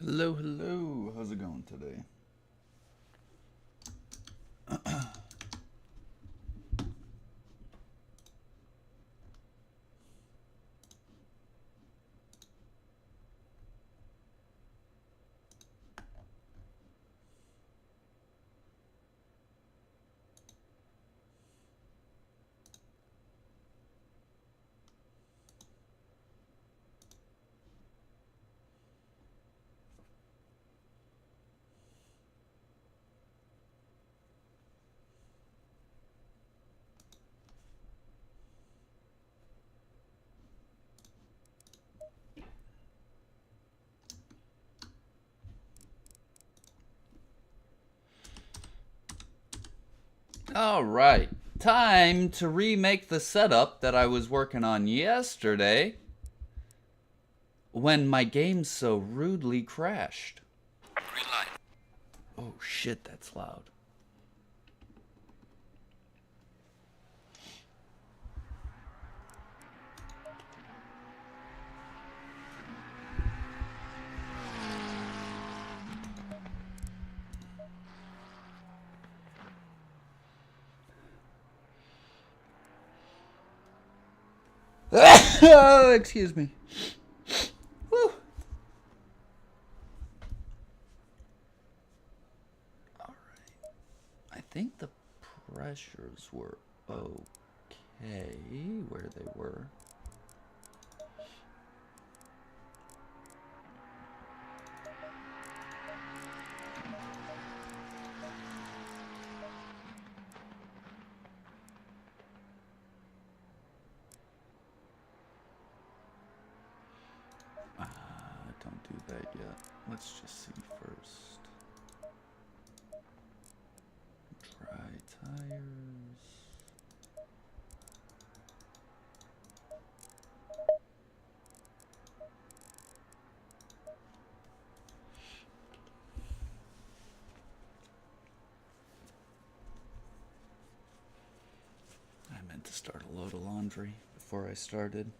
Hello, hello. How's it going today? All right. Time to remake the setup that I was working on yesterday when my game so rudely crashed. Green light. Oh shit, that's loud. Oh, excuse me. Woo. All right. I think the pressures were okay where they were. Don't do that yet. Let's just see first. Dry tires. I meant to start a load of laundry before I started.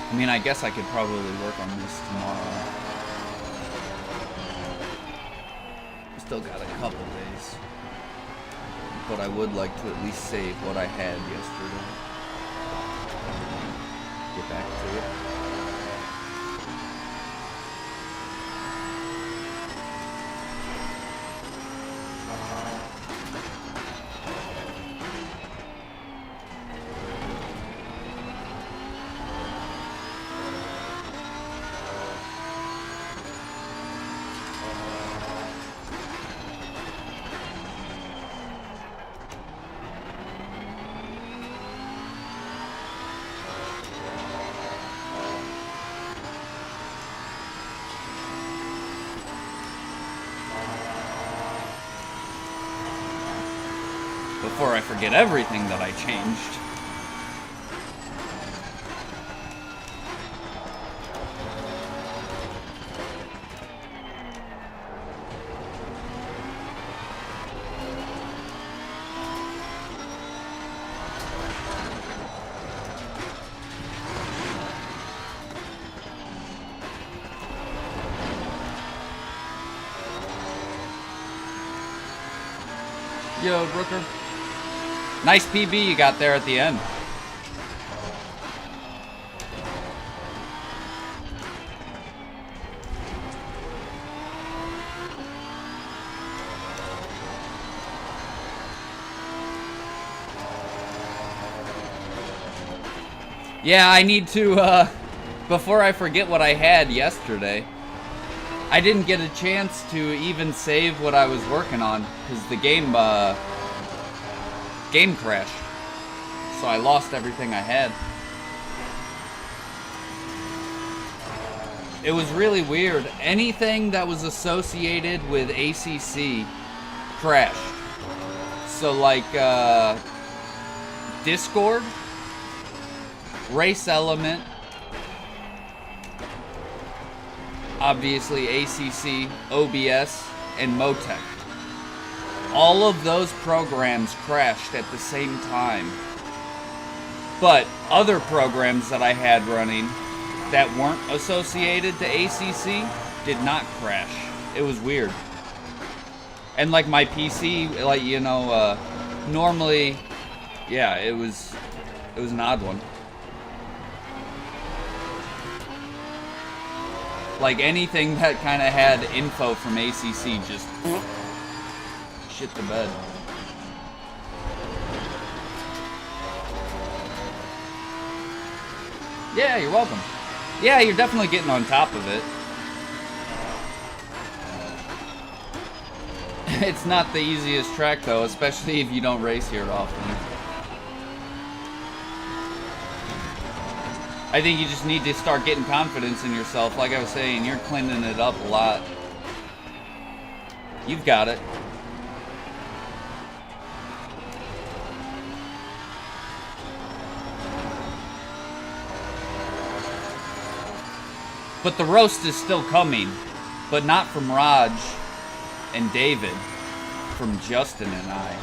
I mean, I guess I could probably work on this tomorrow. Still got a couple days. But I would like to at least save what I had yesterday. Get back to it. Before I forget everything that I changed. Yo, Brooker. Nice PB you got there at the end. Yeah, I need to, before I forget what I had yesterday, I didn't get a chance to even save what I was working on, because the game crashed. So I lost everything I had. It was really weird. Anything that was associated with ACC crashed. So like Discord, Race Element, obviously ACC, OBS, and Motec. All of those programs crashed at the same time. But other programs that I had running that weren't associated to ACC did not crash. It was weird. And like my PC, like, you know, normally, yeah, it was an odd one. Like anything that kind of had info from ACC just shit the bed. Yeah, you're welcome. Yeah, you're definitely getting on top of it. It's not the easiest track though, especially if you don't race here often. I think you just need to start getting confidence in yourself. Like I was saying, you're cleaning it up a lot. You've got it. But the roast is still coming, but not from Raj and David, from Justin and I.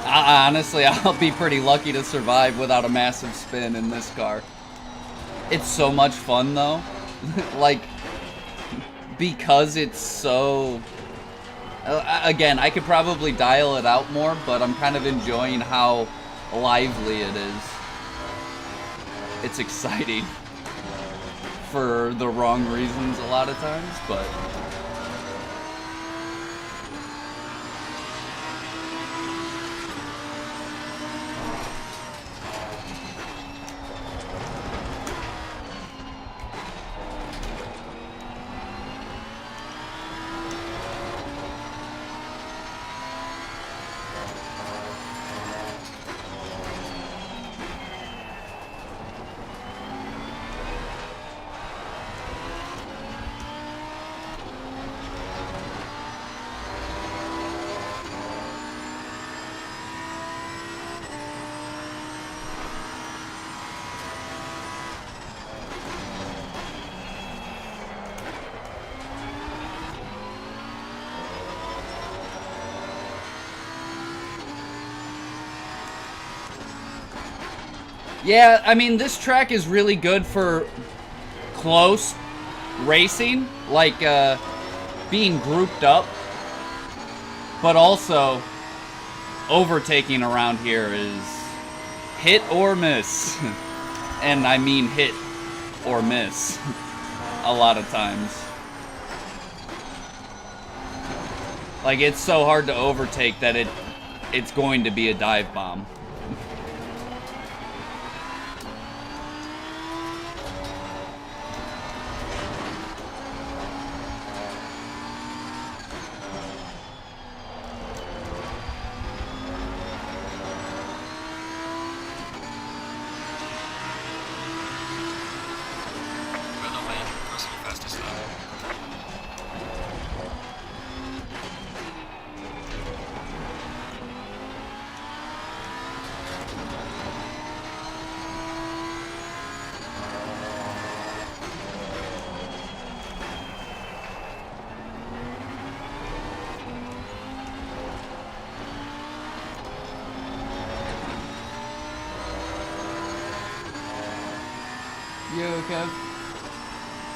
Honestly, I'll be pretty lucky to survive without a massive spin in this car. It's so much fun though. Like, because it's so... Again, I could probably dial it out more, but I'm kind of enjoying how lively it is. It's exciting. For the wrong reasons a lot of times, but... Yeah, I mean, this track is really good for close racing, like being grouped up, but also overtaking around here is hit or miss. And I mean hit or miss a lot of times. Like, it's so hard to overtake that it's going to be a dive bomb.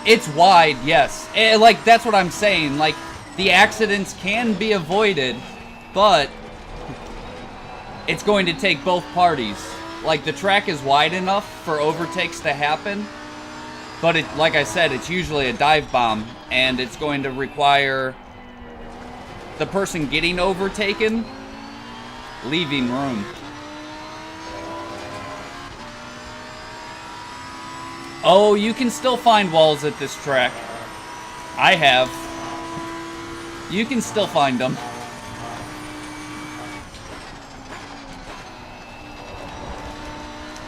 It's wide, yes. Like, that's what I'm saying. Like, the accidents can be avoided, but it's going to take both parties Like, the track is wide enough for overtakes to happen, but it, like I said, it's usually a dive bomb, and it's going to require the person getting overtaken leaving room. Oh, you can still find walls at this track. I have. You can still find them.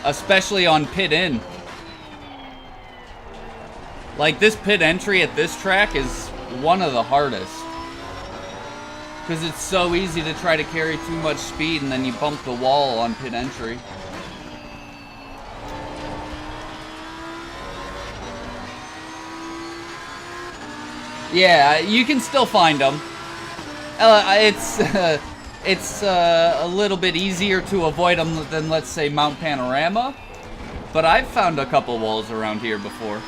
Especially on pit in. Like, this pit entry at this track is one of the hardest. Because it's so easy to try to carry too much speed and then you bump the wall on pit entry. Yeah, you can still find them. It's a little bit easier to avoid them than, let's say, Mount Panorama. But I've found a couple walls around here before.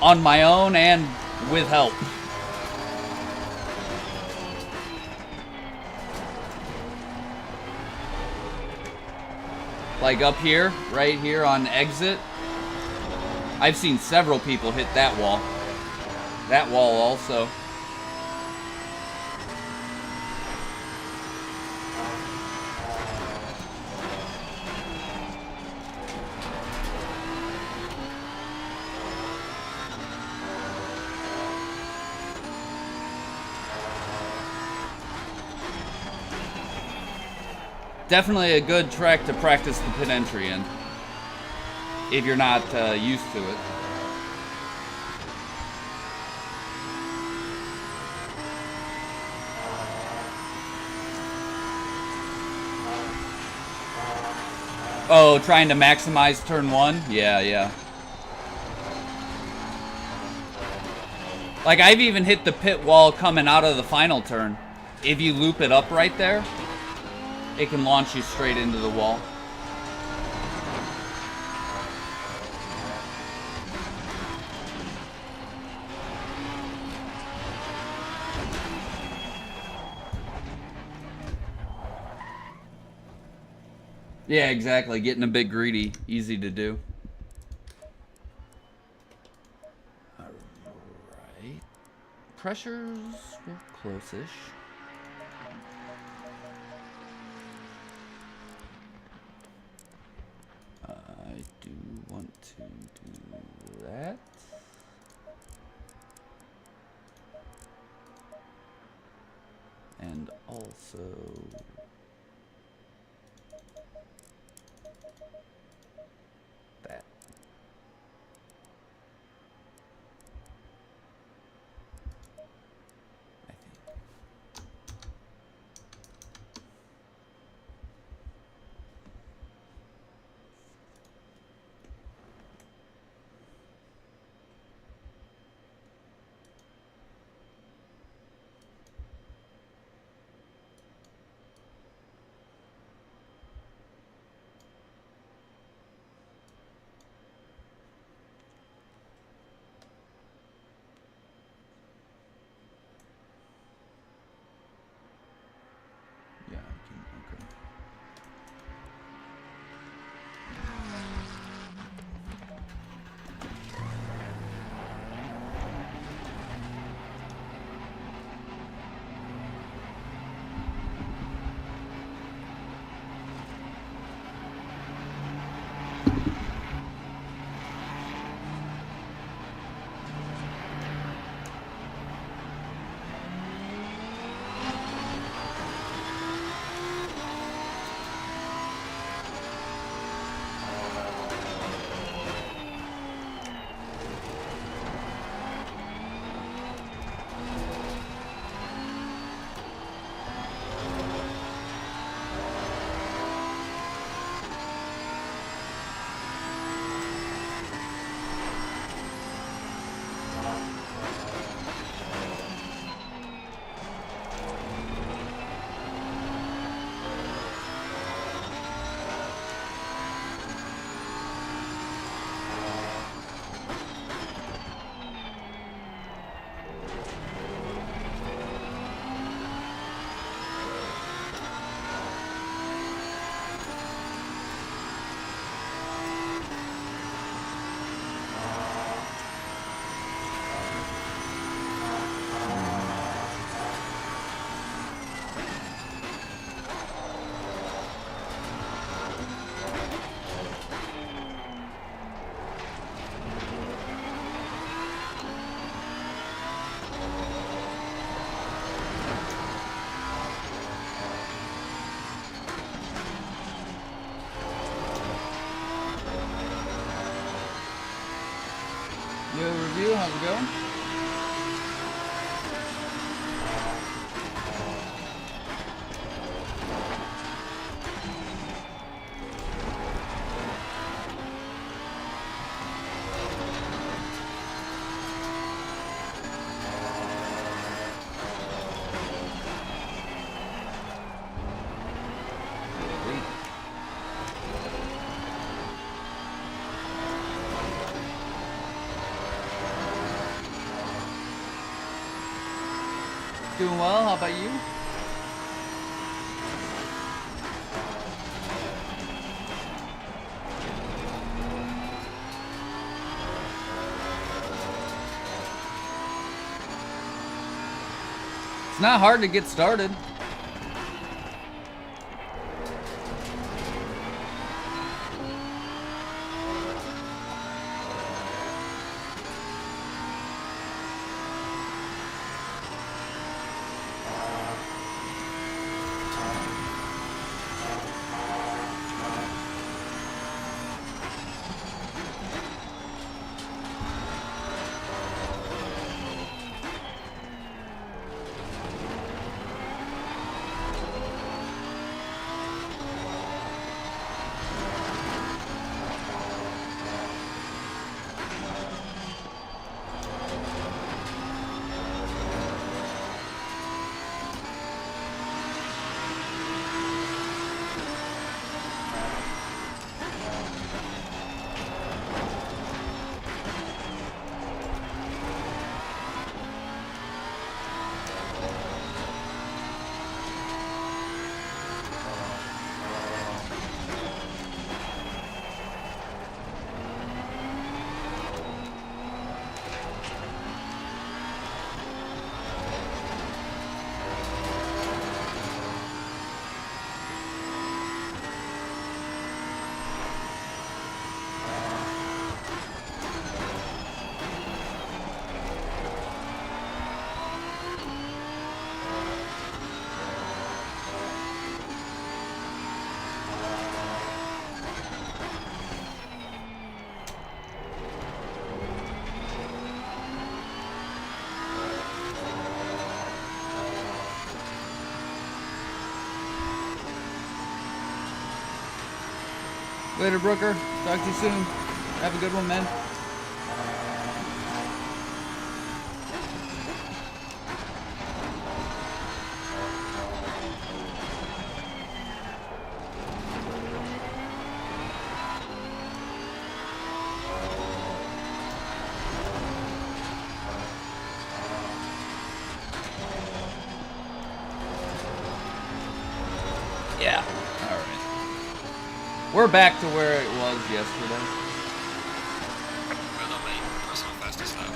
On my own and with help. Like up here, right here on exit. I've seen several people hit that wall. That wall also. Definitely a good track to practice the pit entry in, if you're not used to it. Oh, trying to maximize turn one? Yeah, yeah. Like, I've even hit the pit wall coming out of the final turn. If you loop it up right there, it can launch you straight into the wall. Yeah, exactly. Getting a bit greedy. Easy to do. Alright. Pressures were close-ish. I do want to do that. And also... that. I think. Yo, review, how's it going? Doing well, how about you? It's not hard to get started. Later, Brooker. Talk to you soon. Have a good one, man. Yeah. All right. We're back to where it was yesterday. Well done, mate. Personal fastest lap.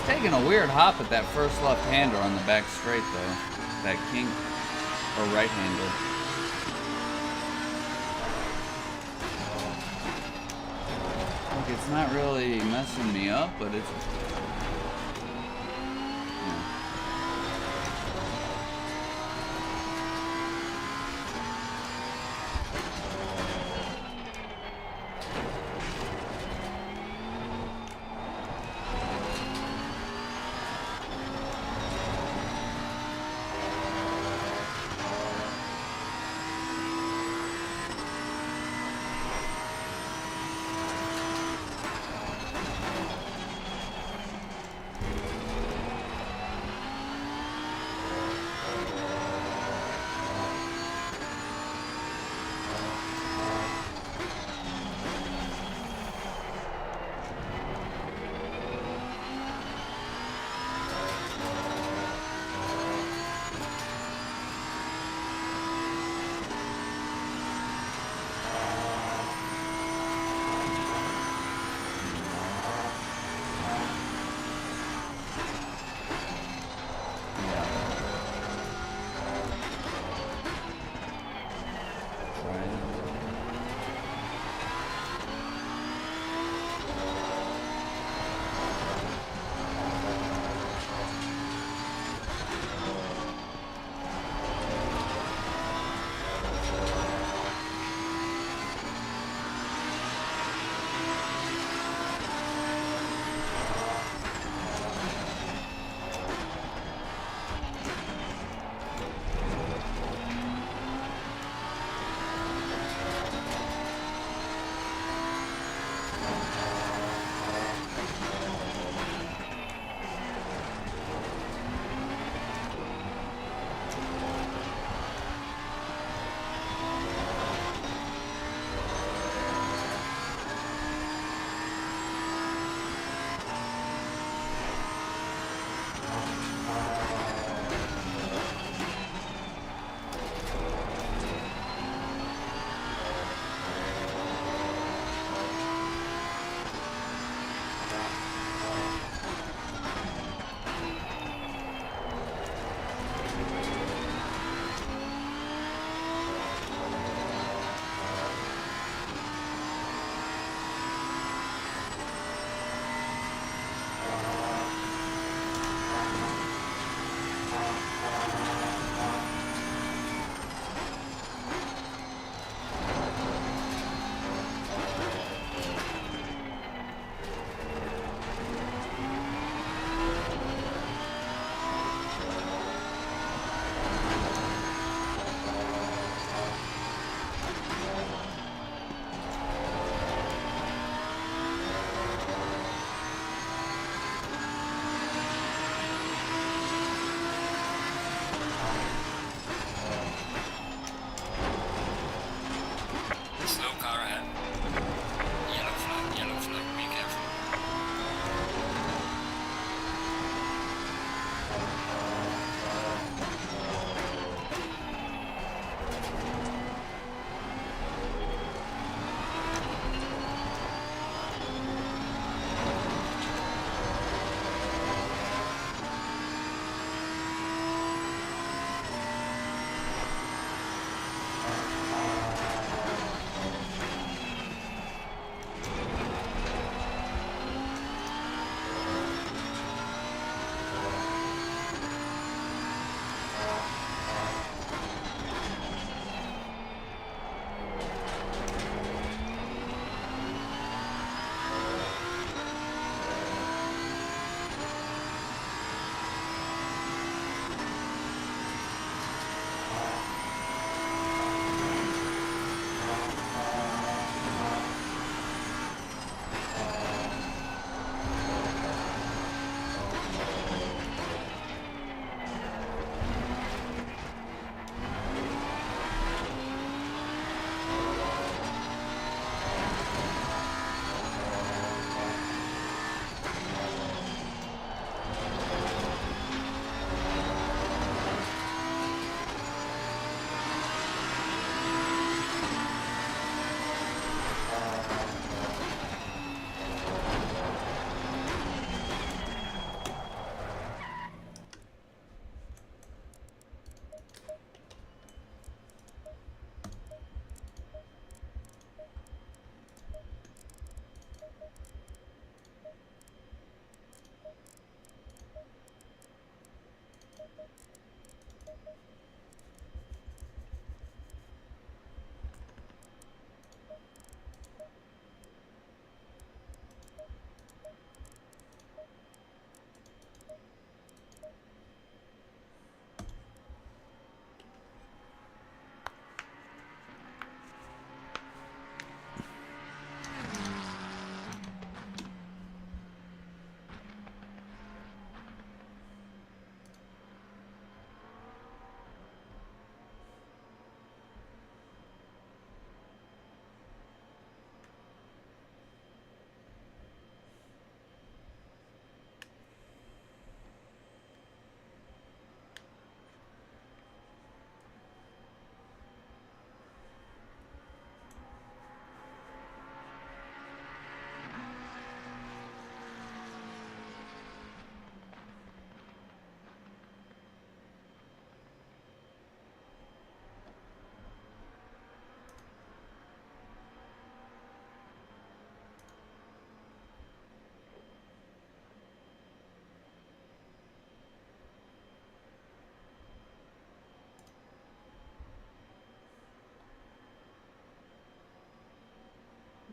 Taking a weird hop at that first left-hander on the back straight, though. That king or right-hander. Like, it's not really messing me up, but it's... Yeah.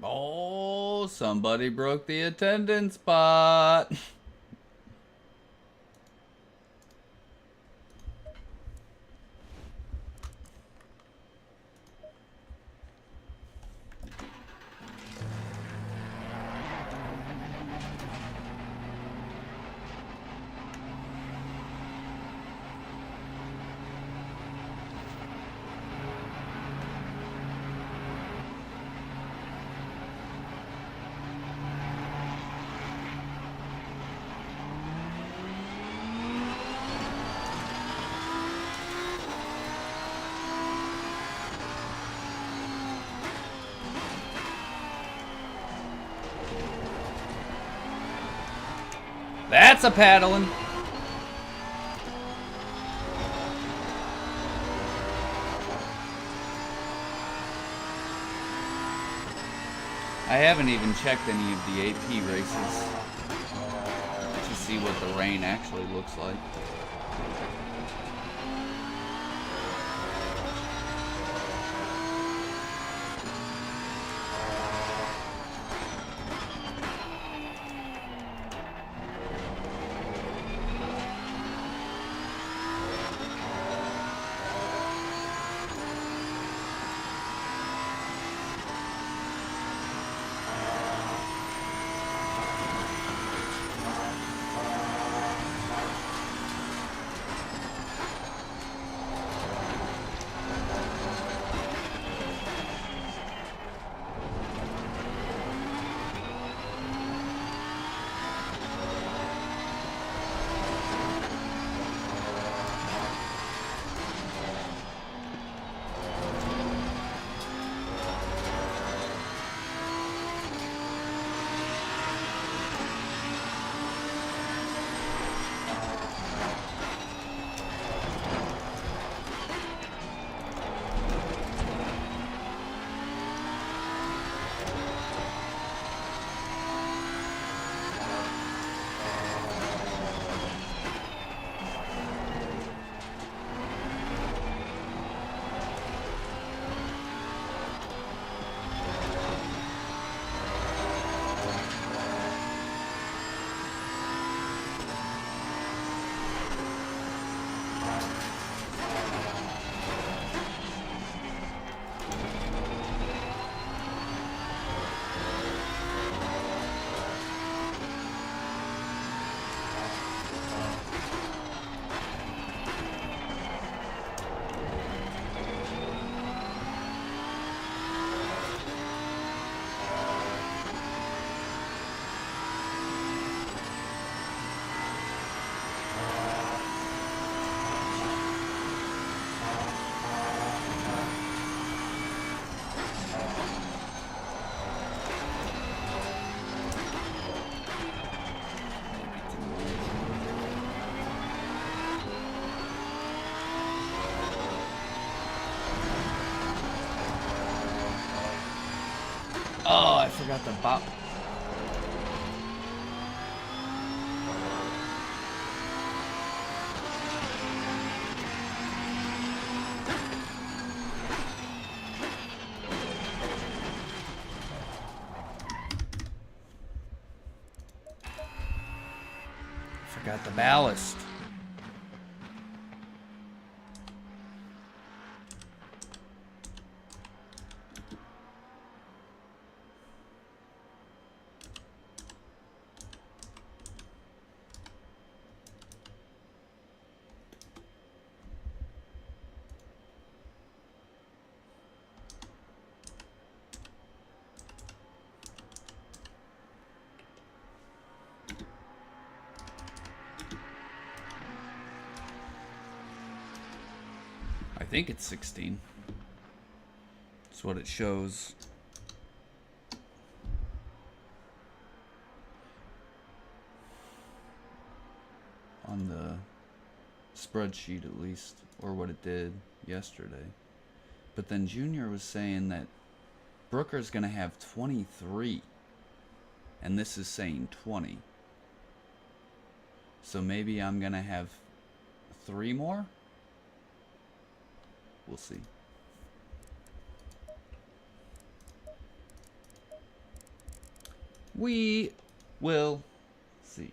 Oh, somebody broke the attendance spot. That's a paddling. I haven't even checked any of the AP races to see what the rain actually looks like. Oh, I forgot the bop. Forgot the ballast. I think it's 16. That's what it shows. On the spreadsheet, at least, or what it did yesterday. But then Junior was saying that Brooker's gonna have 23, and this is saying 20. So maybe I'm gonna have 3 more? We'll see. We will see.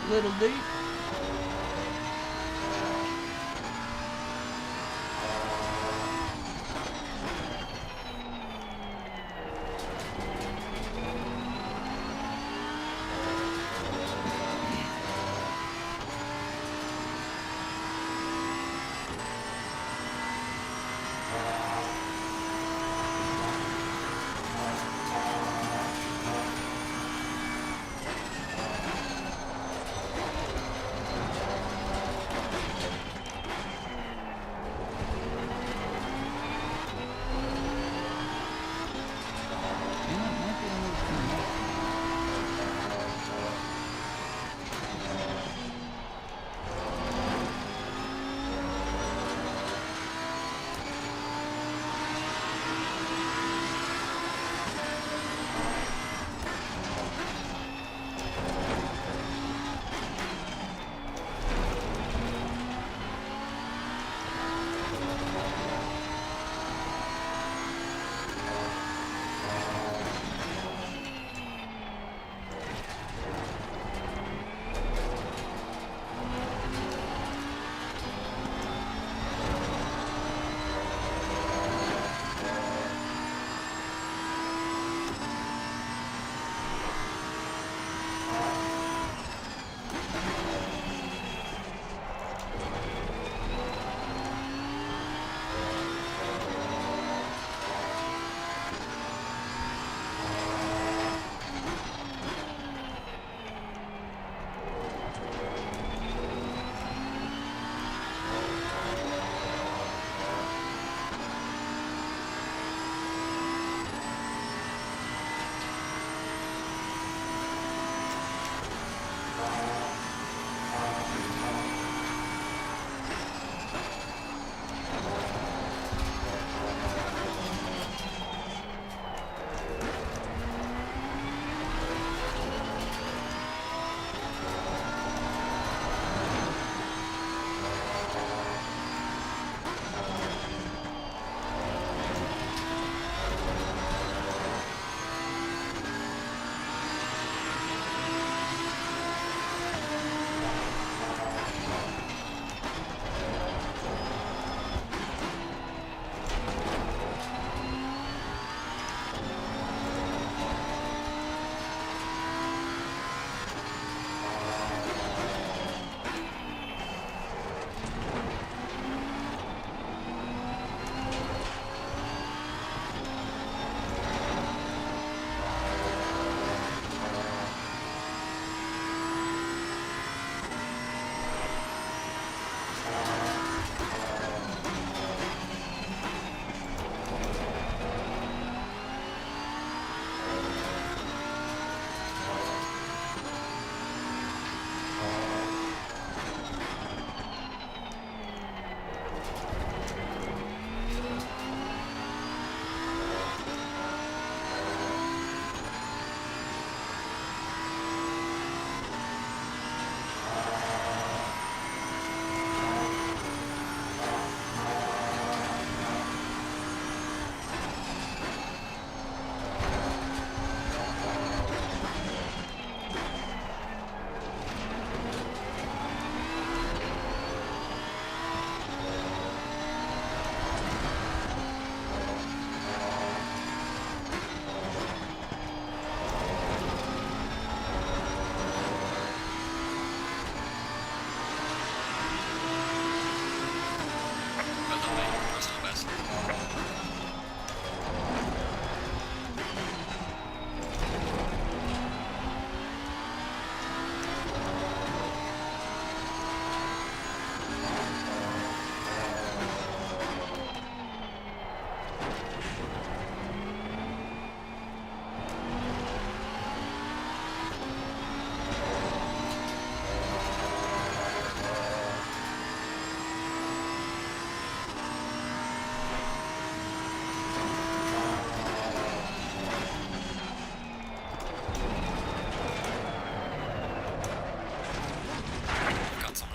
Little deep.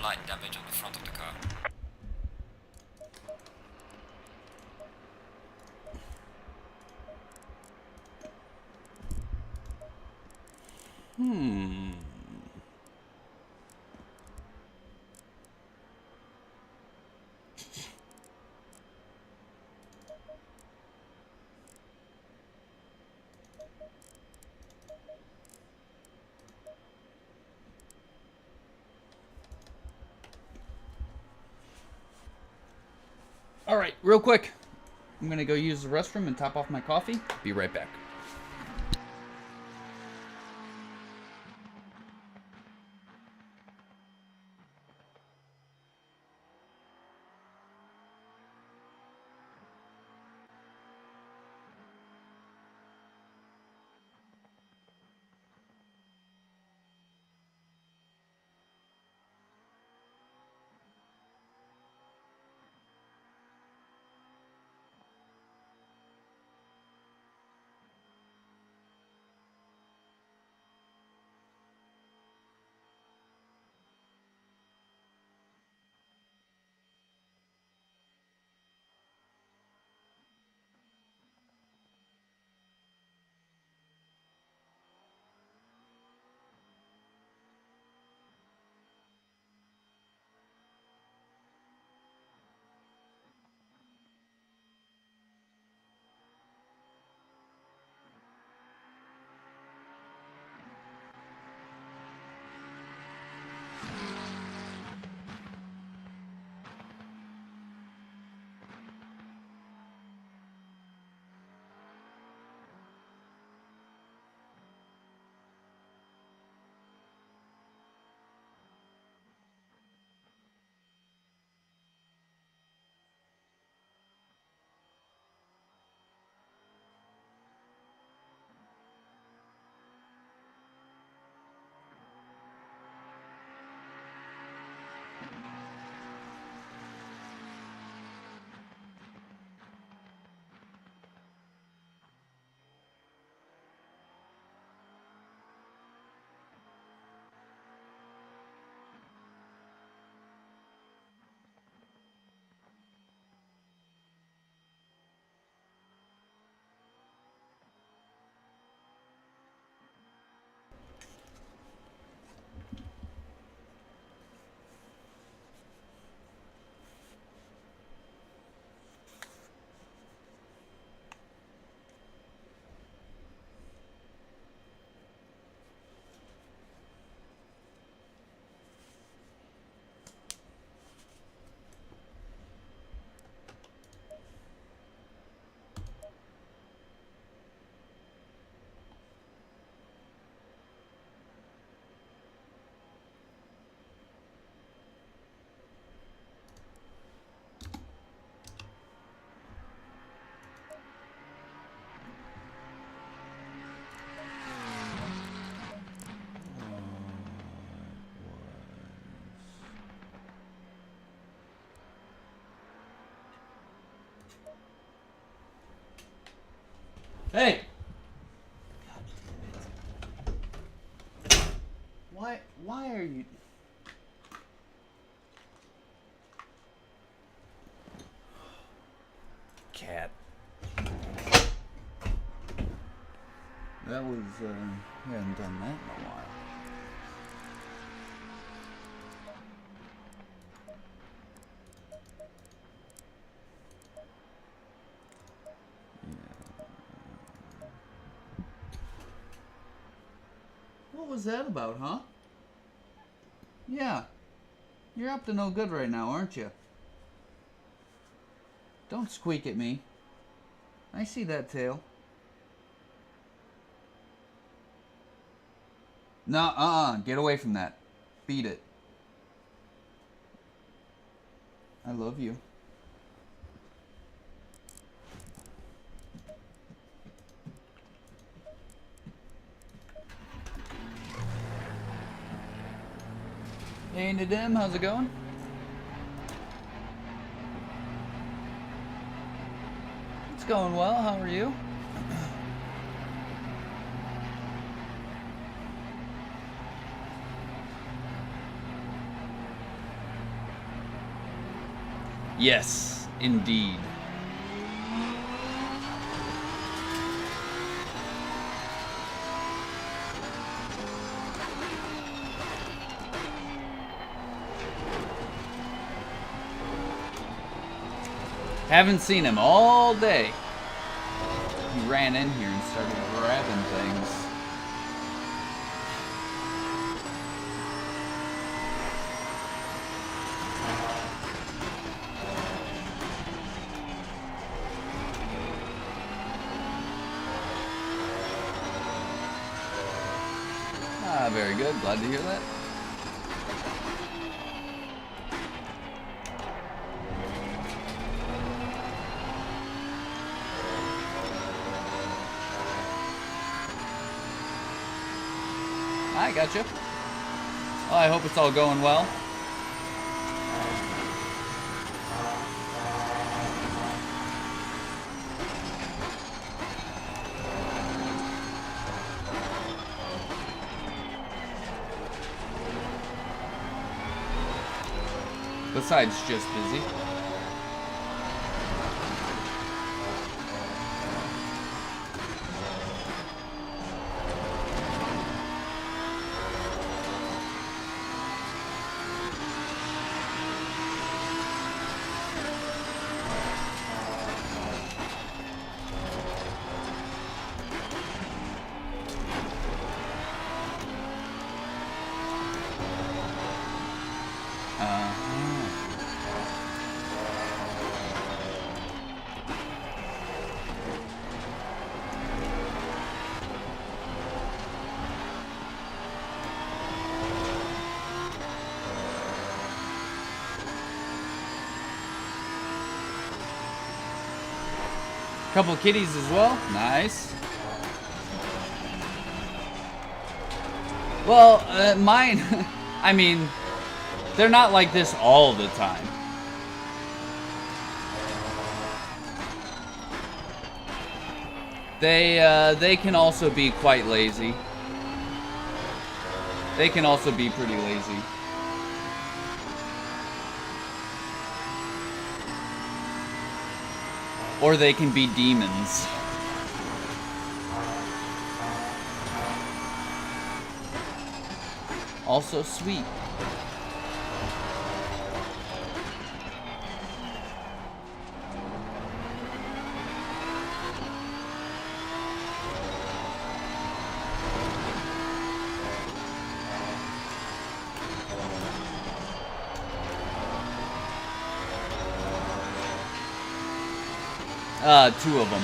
light damage on the front of the car. All right, real quick. I'm gonna go use the restroom and top off my coffee. Be right back. Hey! Why are you... Cat. That was, we haven't done that in a while. What was that about, huh? Yeah. You're up to no good right now, aren't you? Don't squeak at me. I see that tail. No, get away from that. Beat it. I love you. Hey, Nadim, how's it going? It's going well. How are you? Yes, indeed. Haven't seen him all day. He ran in here and started grabbing things. Very good. Glad to hear that. I gotcha. Well, I hope it's all going well. Besides just busy. Couple kitties as well. Nice. Well, mine, I mean, they're not like this all the time. They can also be quite lazy. They can also be pretty lazy. Or they can be demons. Also sweet. Two of them.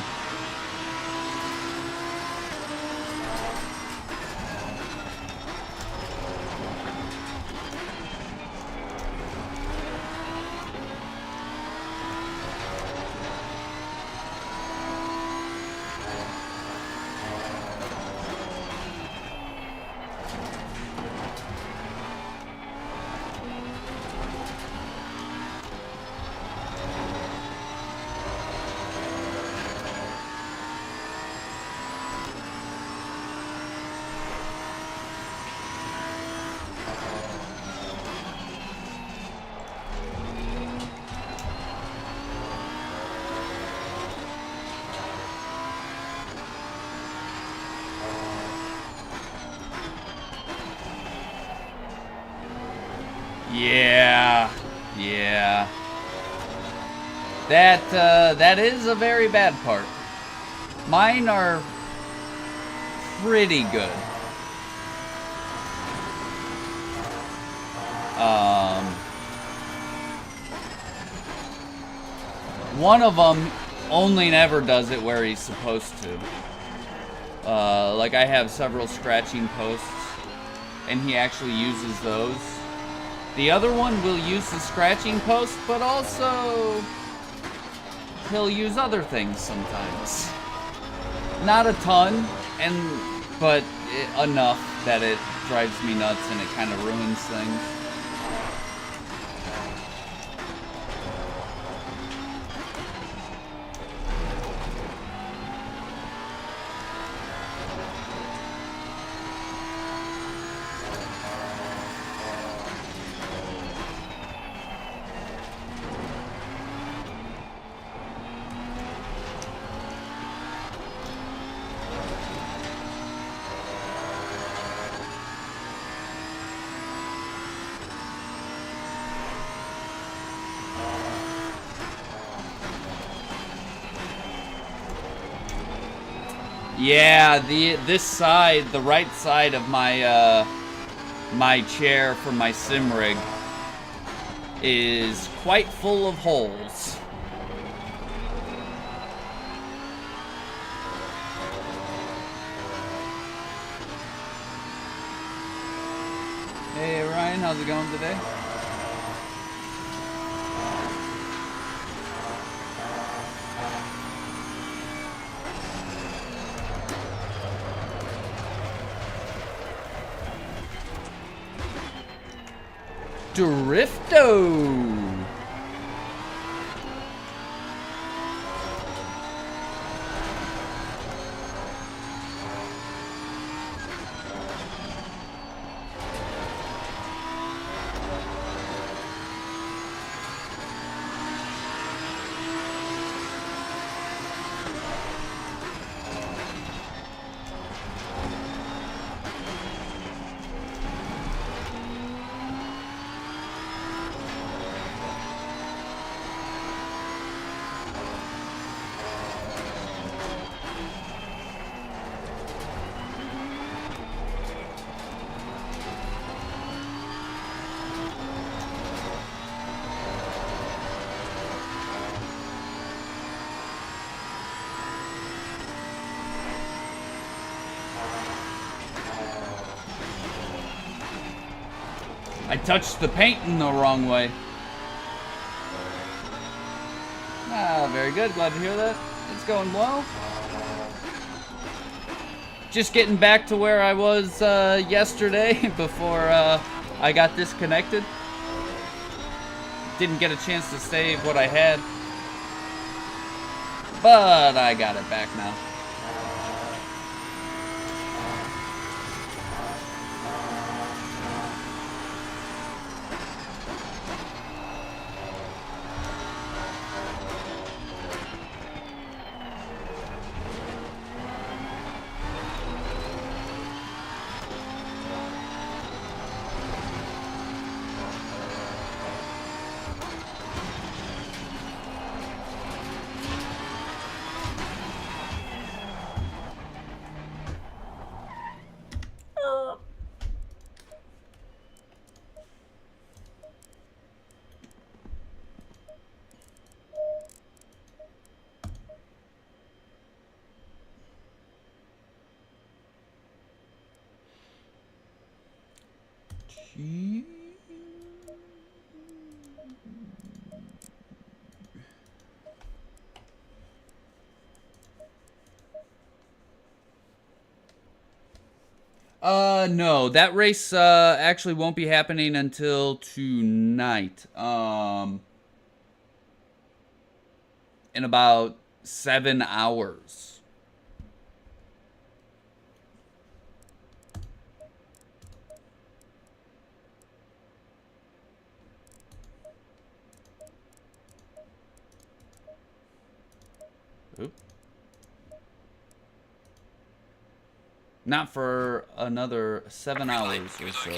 Yeah. That is a very bad part. Mine are pretty good. One of them only never does it where he's supposed to. Like I have several scratching posts, and he actually uses those. The other one will use the scratching post, but also he'll use other things sometimes. Not a ton, but enough that it drives me nuts and it kind of ruins things. Yeah, this side, the right side of my my chair for my sim rig is quite full of holes. Hey Ryan, how's it going today? Drifto! I touched the paint in the wrong way. Ah, very good. Glad to hear that. It's going well. Just getting back to where I was yesterday before I got disconnected. Didn't get a chance to save what I had. But I got it back now. No, that race actually won't be happening until tonight. In about 7 hours. Oop. Not for another 7 hours or so.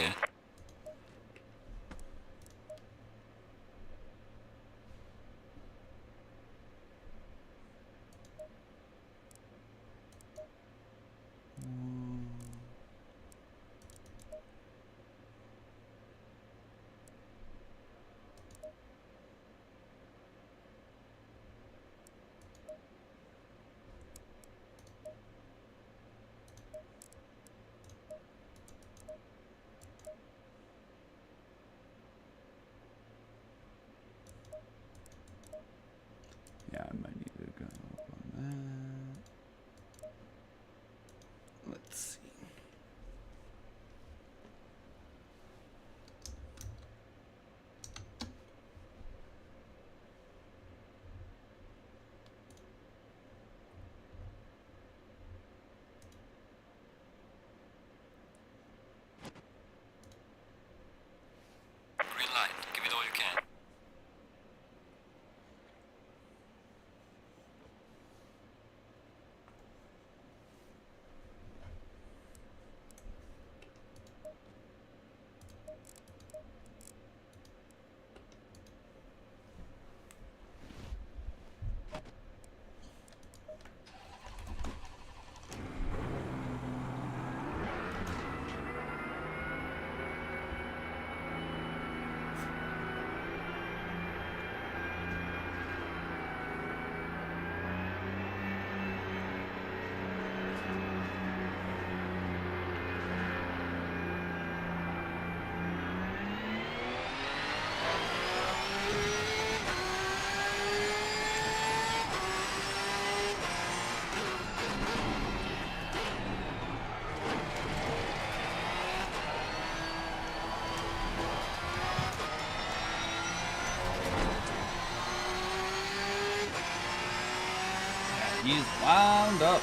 He's wound up.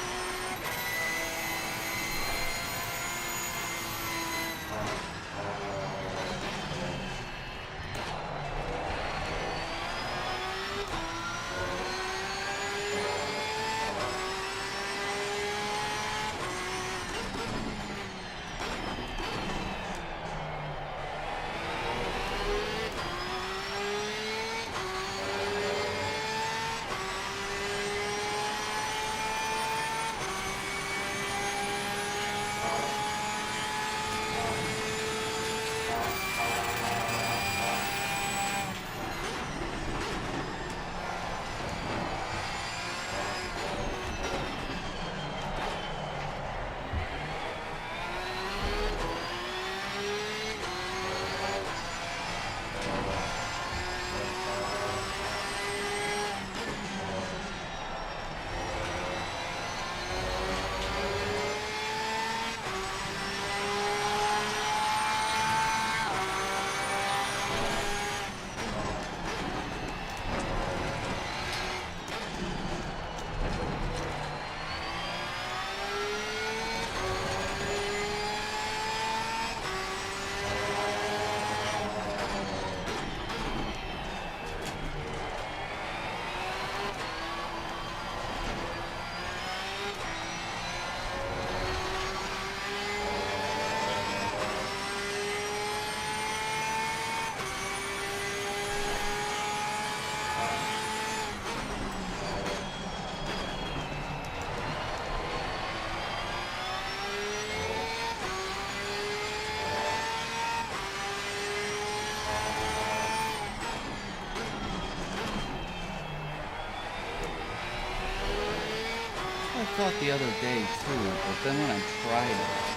I thought the other day too, but then when I tried it,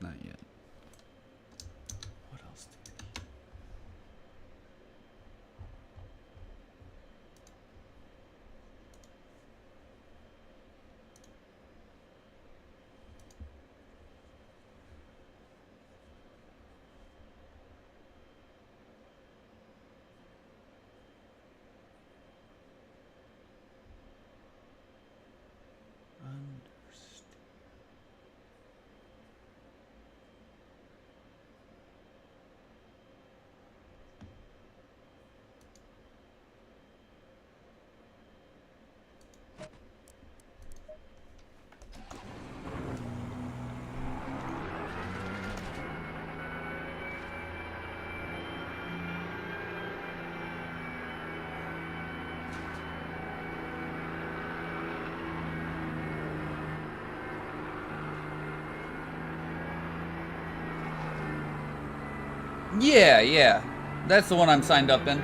Not yet. What else do you need? Understand. Yeah, yeah. That's the one I'm signed up in.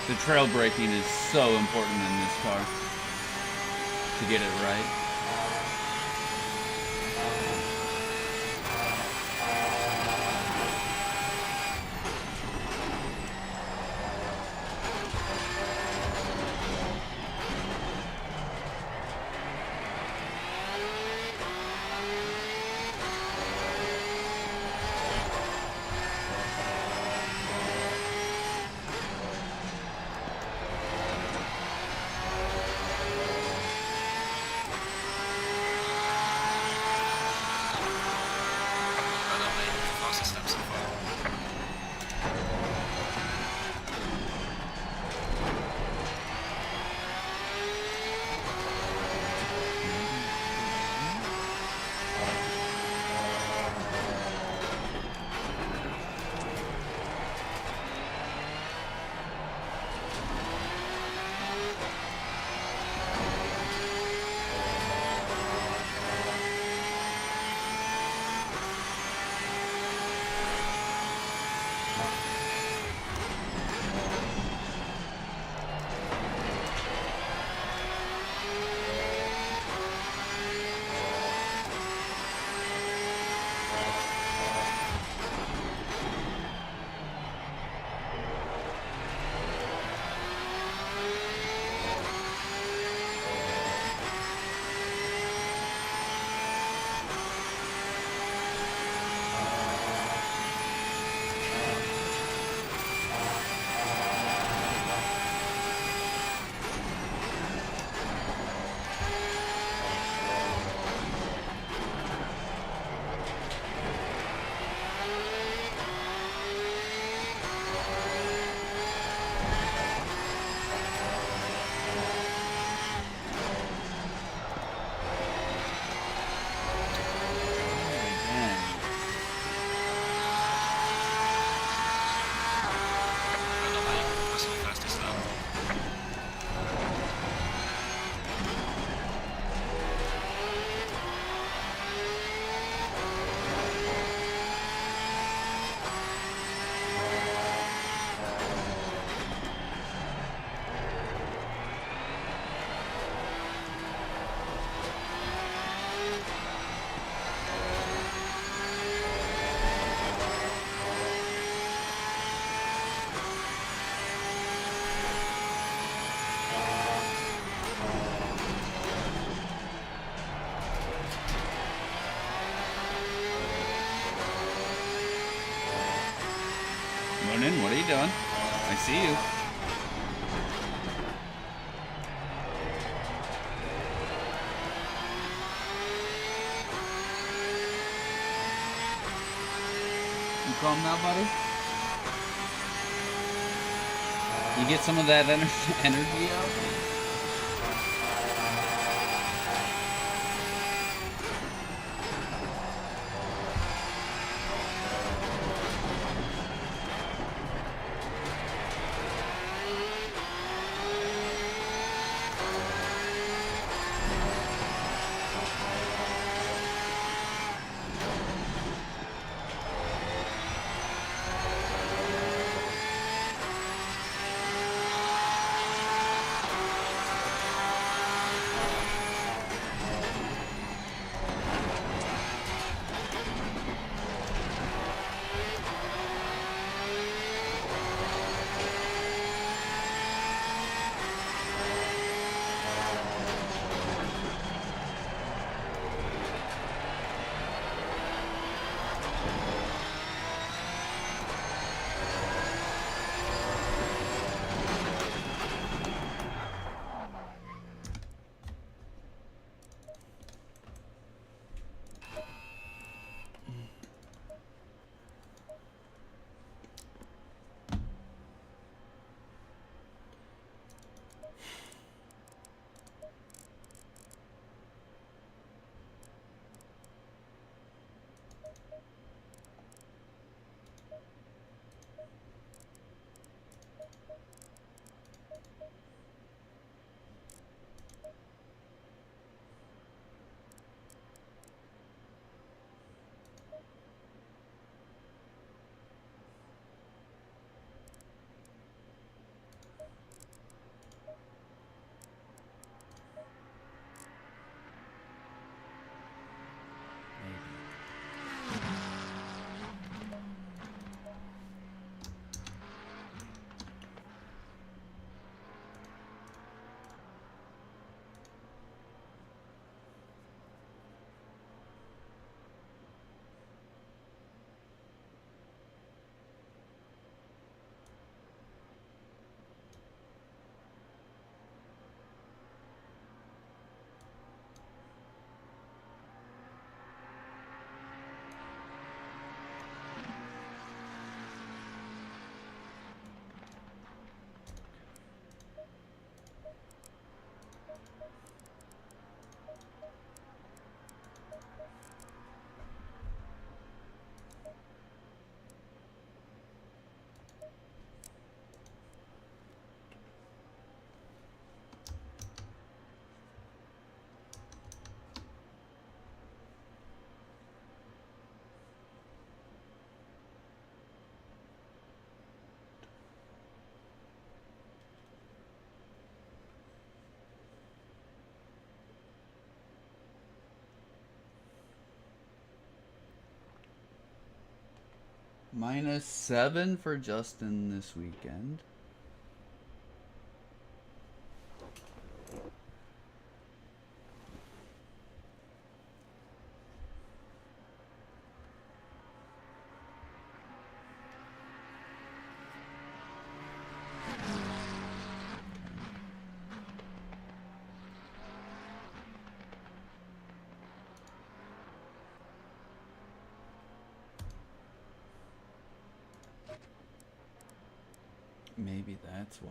The trail braking is so important in this car to get it right. I don't make the fastest lap so far. I don't make personal fastest lap. Ronan, what are you doing? I see you. You calm now, buddy? You get some of that energy out? -7 for Justin this weekend. Maybe that's why.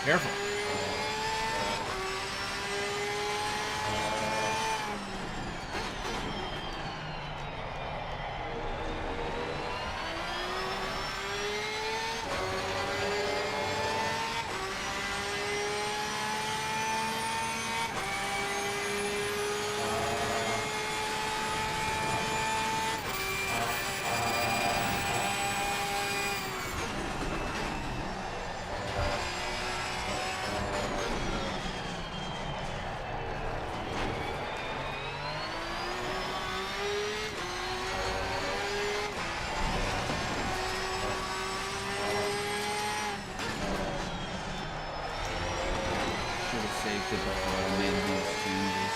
Careful. Saved it before I made these changes.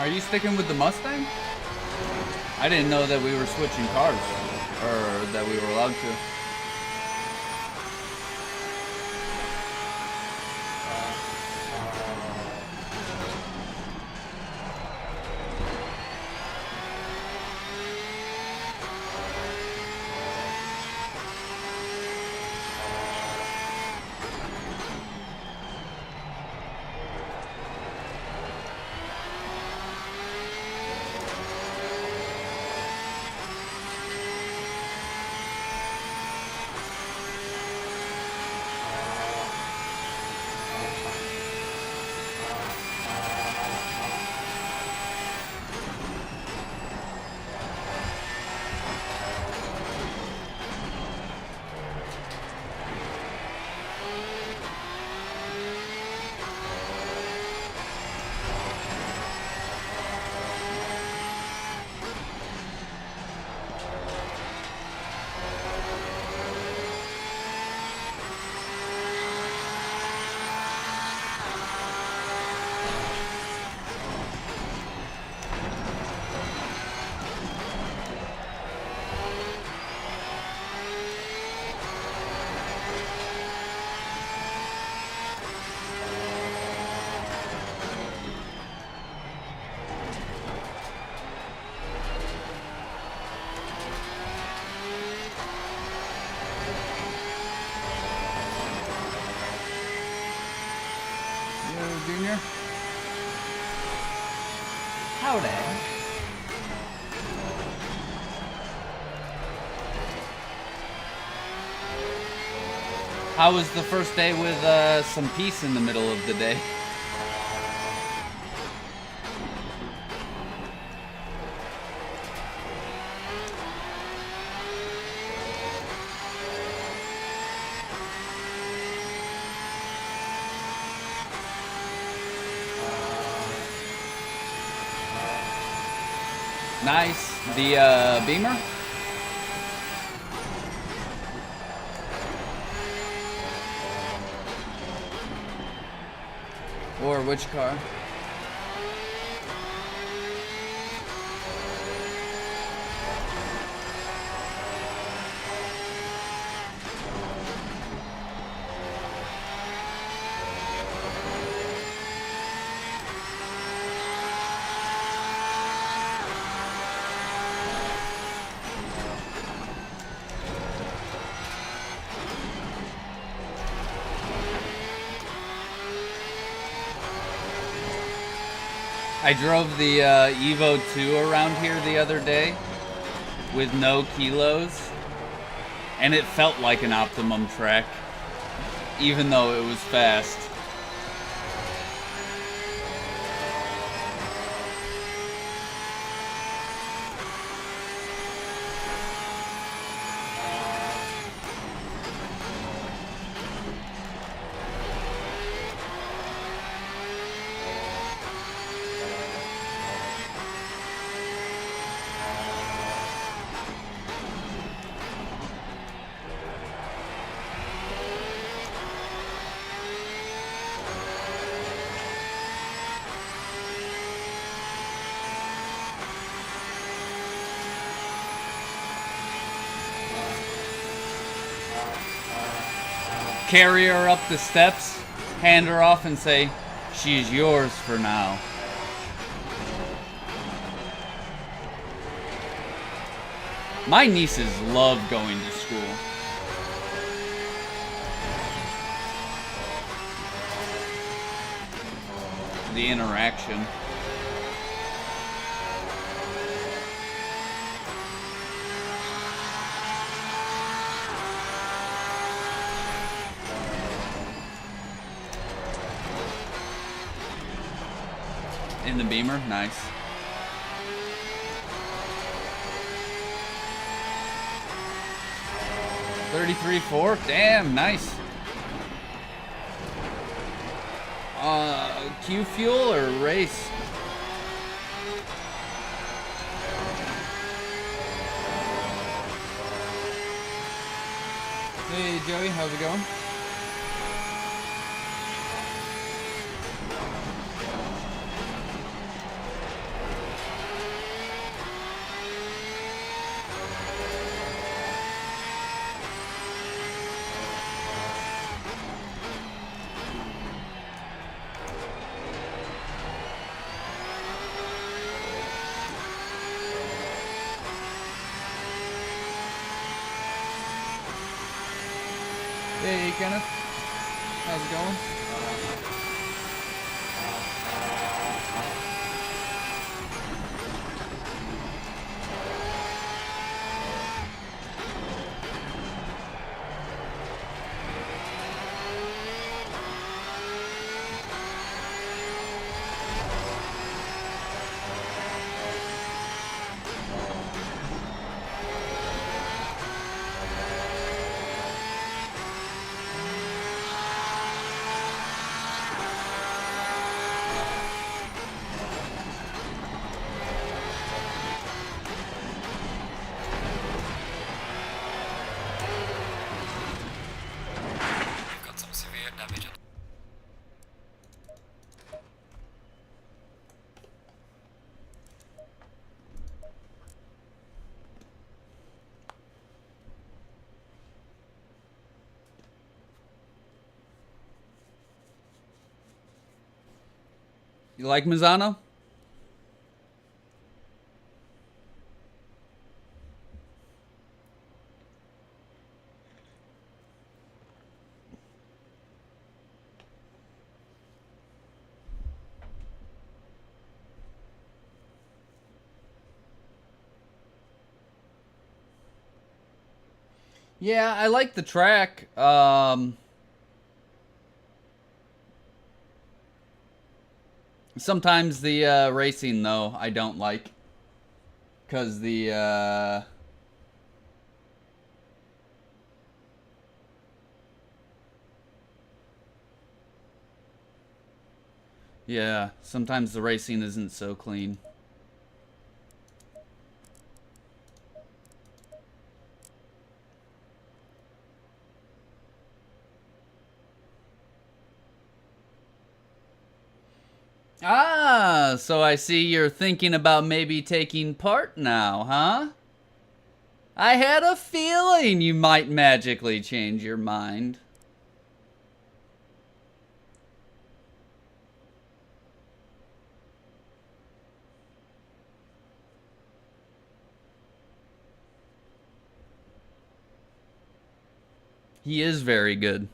Are you sticking with the Mustang? I didn't know that we were switching cars, or that we were allowed to. Howdy. How was the first day with some peace in the middle of the day? Nice. The Beamer? Or which car? I drove the Evo 2 around here the other day with no kilos, and it felt like an optimum track, even though it was fast. Carry her up the steps, hand her off and say, "She's yours for now." My nieces love going to school. The interaction. In the Beamer, nice. $33,400, damn, nice. Q fuel or race? Hey Joey, how's it going? Hey Kenneth, how's it going? Got some severe damage. You like Mazzano? Yeah, I like the track. Sometimes the racing, though, I don't like. Because yeah, sometimes the racing isn't so clean. Ah, so I see you're thinking about maybe taking part now, huh? I had a feeling you might magically change your mind. He is very good.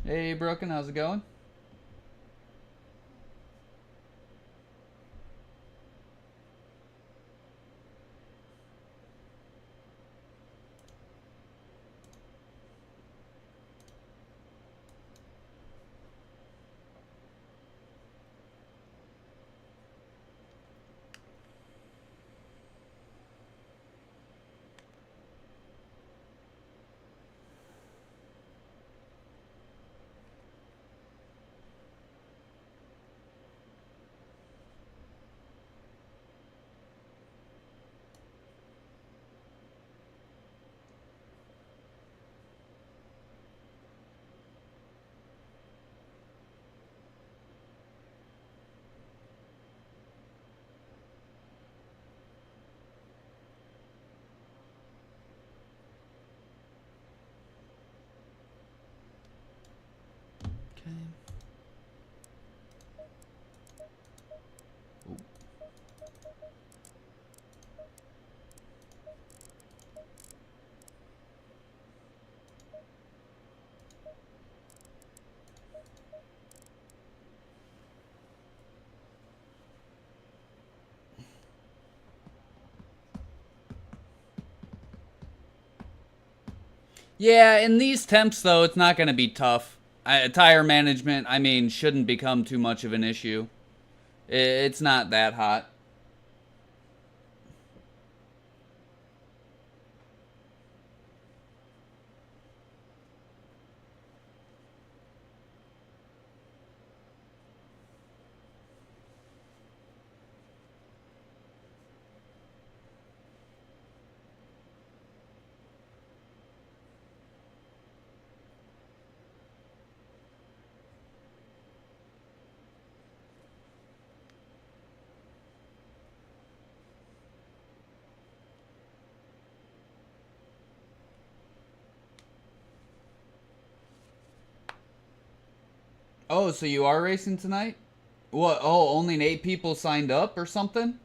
Hey, Broken, how's it going? Okay. Yeah, in these temps, though, it's not going to be tough. Tire management, I mean, shouldn't become too much of an issue. It's not that hot. Oh, so you are racing tonight? What? Oh, only 8 people signed up or something?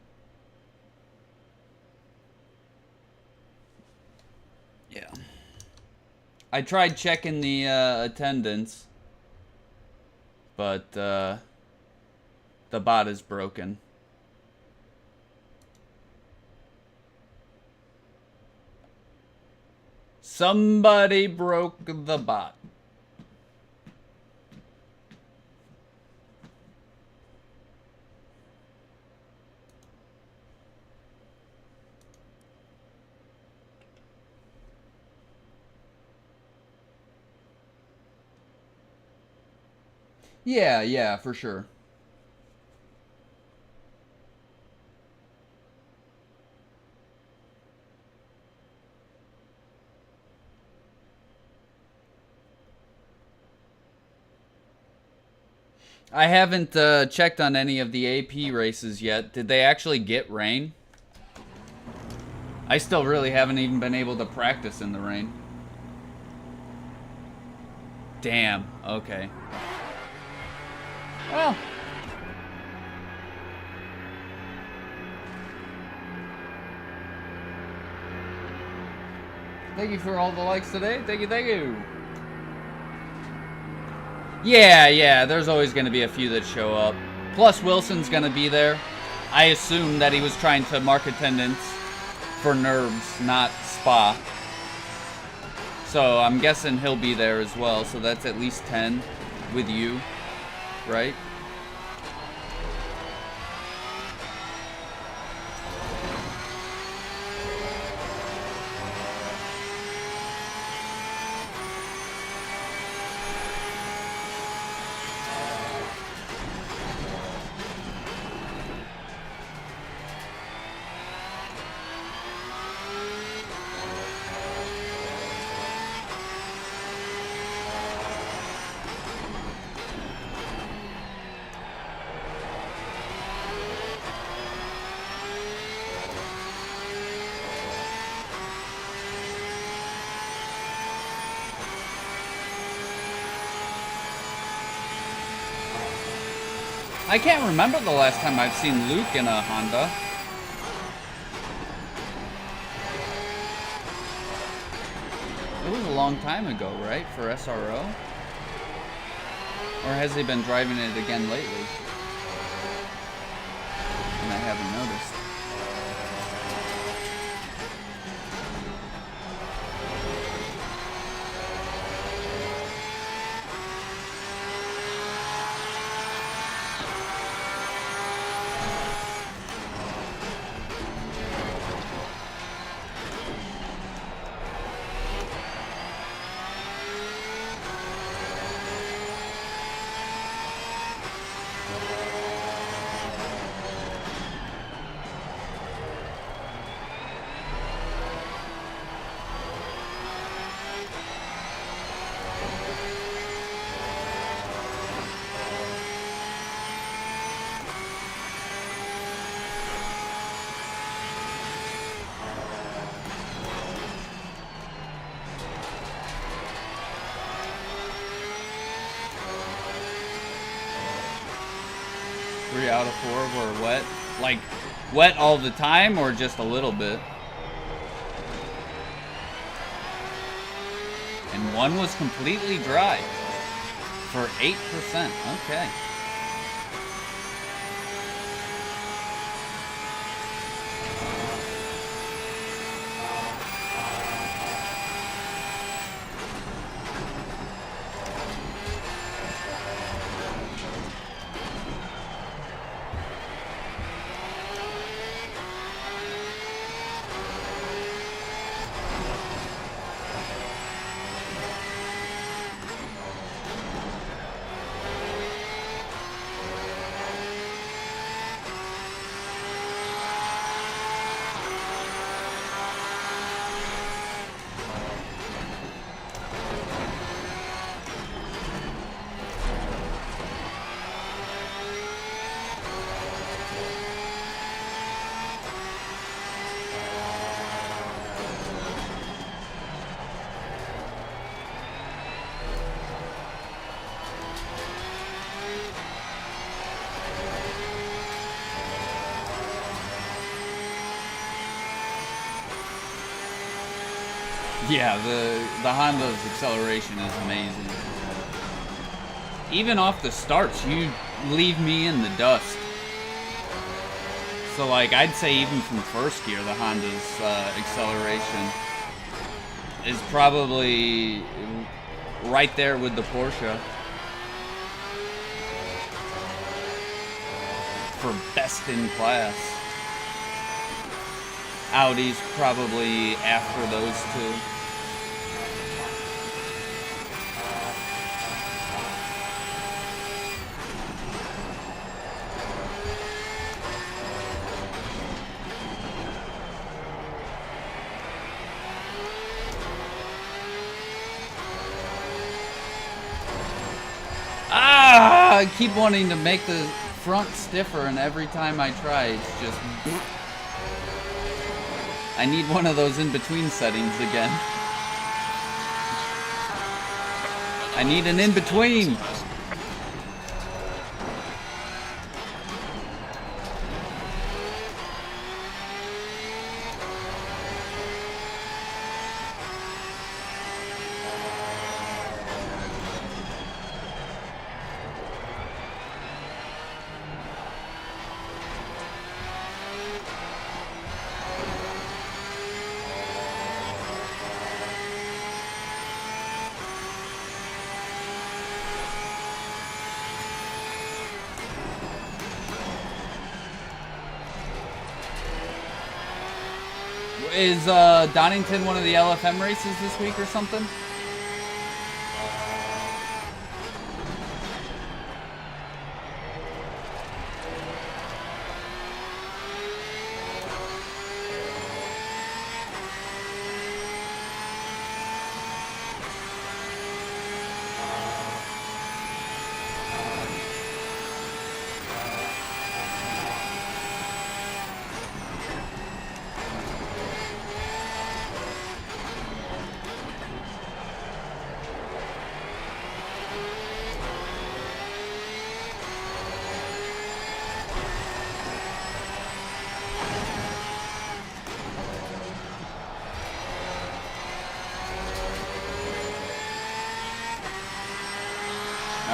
Yeah. I tried checking the attendance, but the bot is broken. Somebody broke the bot. Yeah, yeah, for sure. I haven't checked on any of the AP races yet. Did they actually get rain? I still really haven't even been able to practice in the rain. Damn, okay. Well. Thank you for all the likes today. Thank you, thank you. Yeah, there's always going to be a few that show up. Plus, Wilson's going to be there. I assume that he was trying to mark attendance for Nerves, not Spa. So I'm guessing he'll be there as well. So that's at least 10 with you, right? I can't remember the last time I've seen Luke in a Honda. It was a long time ago, right, for SRO? Or has he been driving it again lately? And I haven't noticed. Three out of 4 were wet? Like, wet all the time or just a little bit? And one was completely dry for 8%. Okay. Yeah, the Honda's acceleration is amazing. Even off the starts, you leave me in the dust. So like, I'd say even from first gear, the Honda's acceleration is probably right there with the Porsche for best in class. Audi's probably after those two. I keep wanting to make the front stiffer, and every time I try, it's just... I need one of those in-between settings again. I need an in-between! Is Donington one of the LFM races this week or something?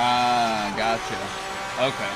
Ah, gotcha. Okay.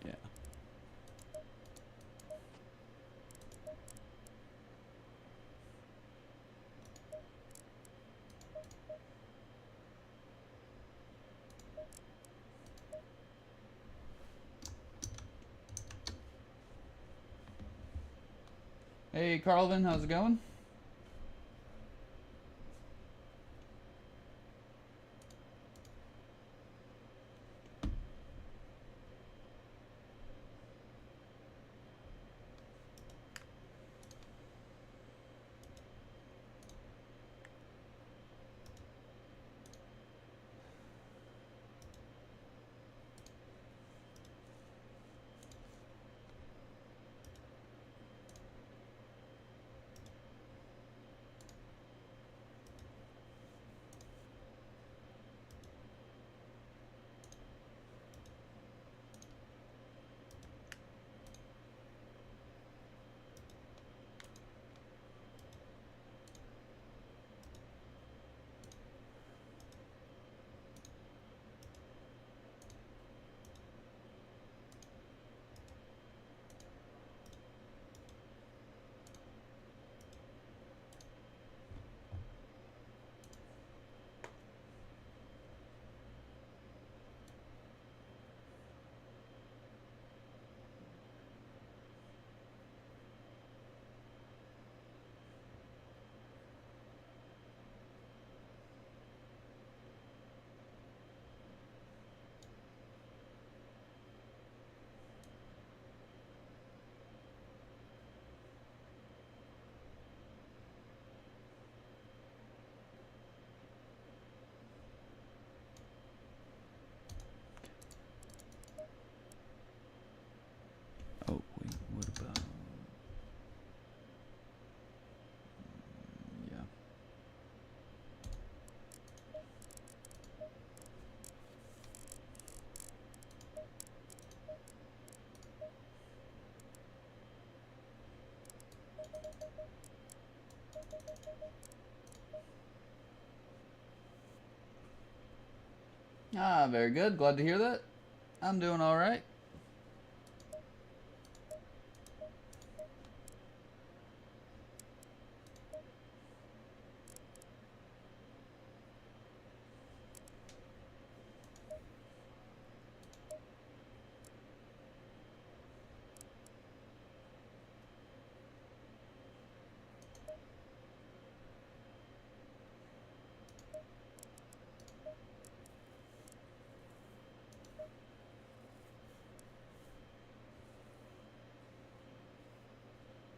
Yeah. Hey, Carlvin, how's it going? Ah, very good. Glad to hear that. I'm doing all right.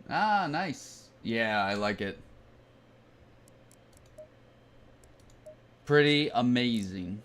Ah, nice. Yeah, I like it. Pretty amazing.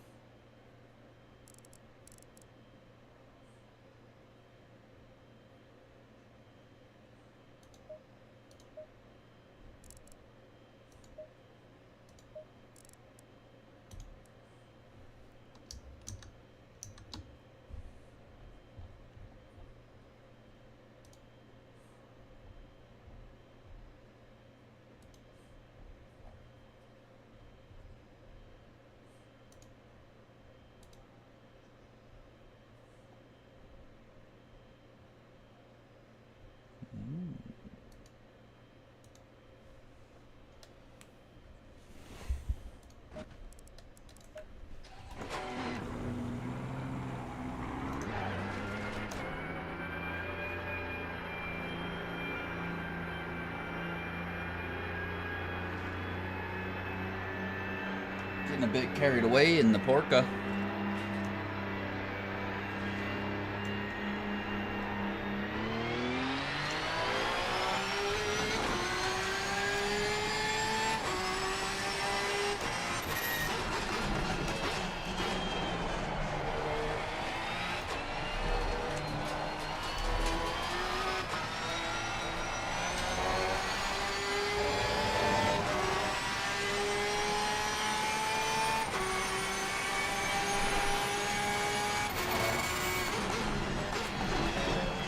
Getting a bit carried away in the Porca.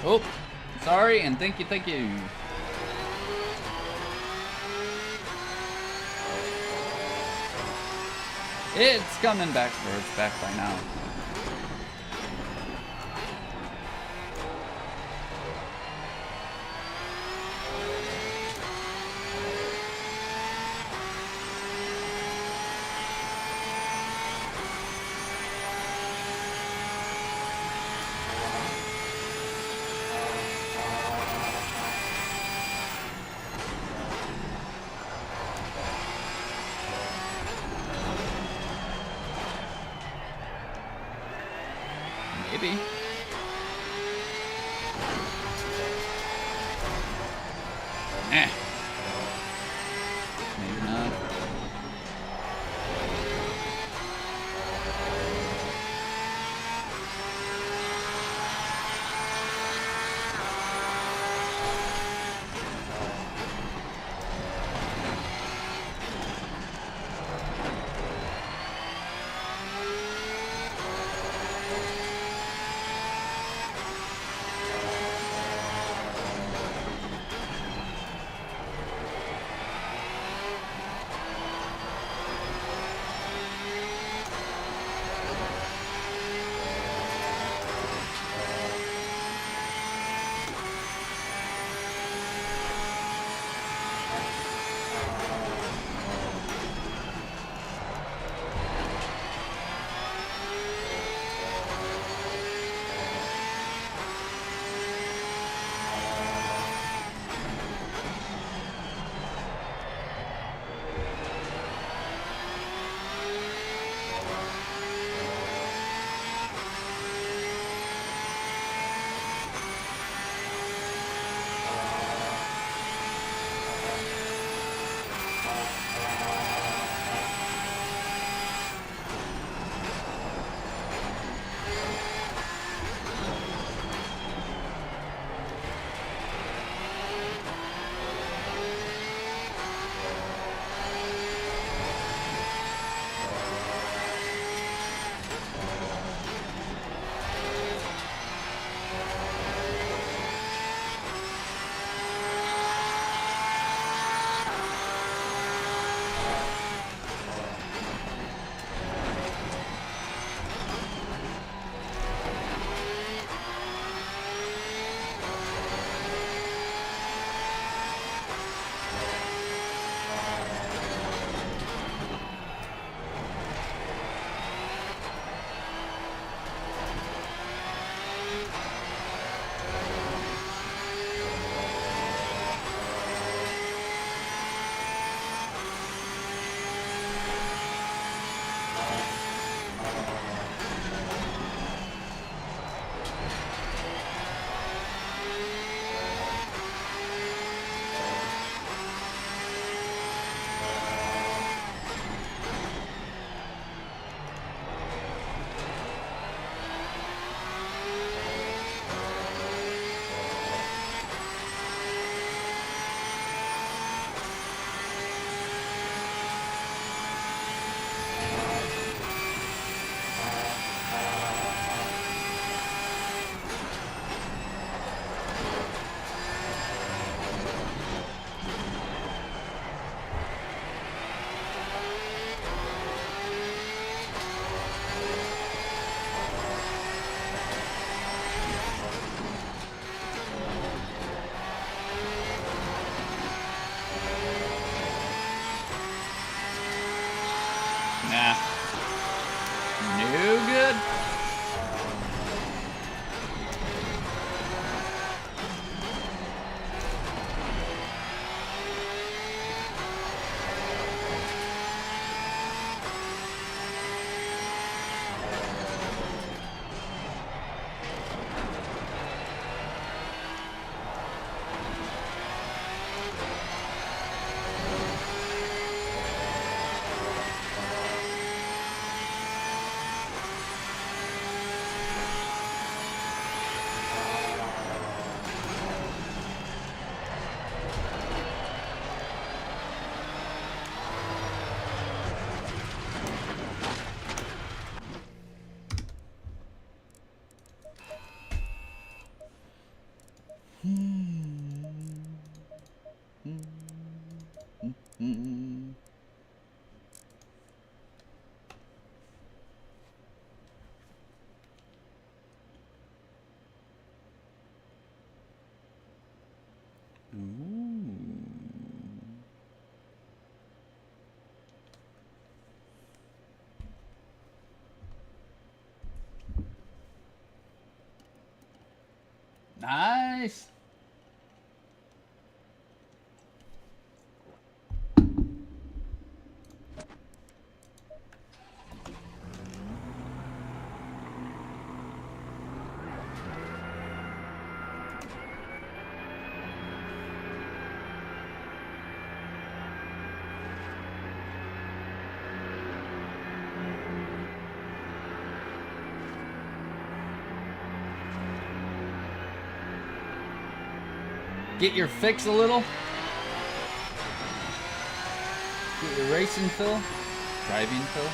Oh, sorry, and thank you, thank you. It's coming back, or it's back by now. Maybe. Eh. Maybe not. Nah. No good. Nice. Get your fix a little. Get your racing fill. Driving fill.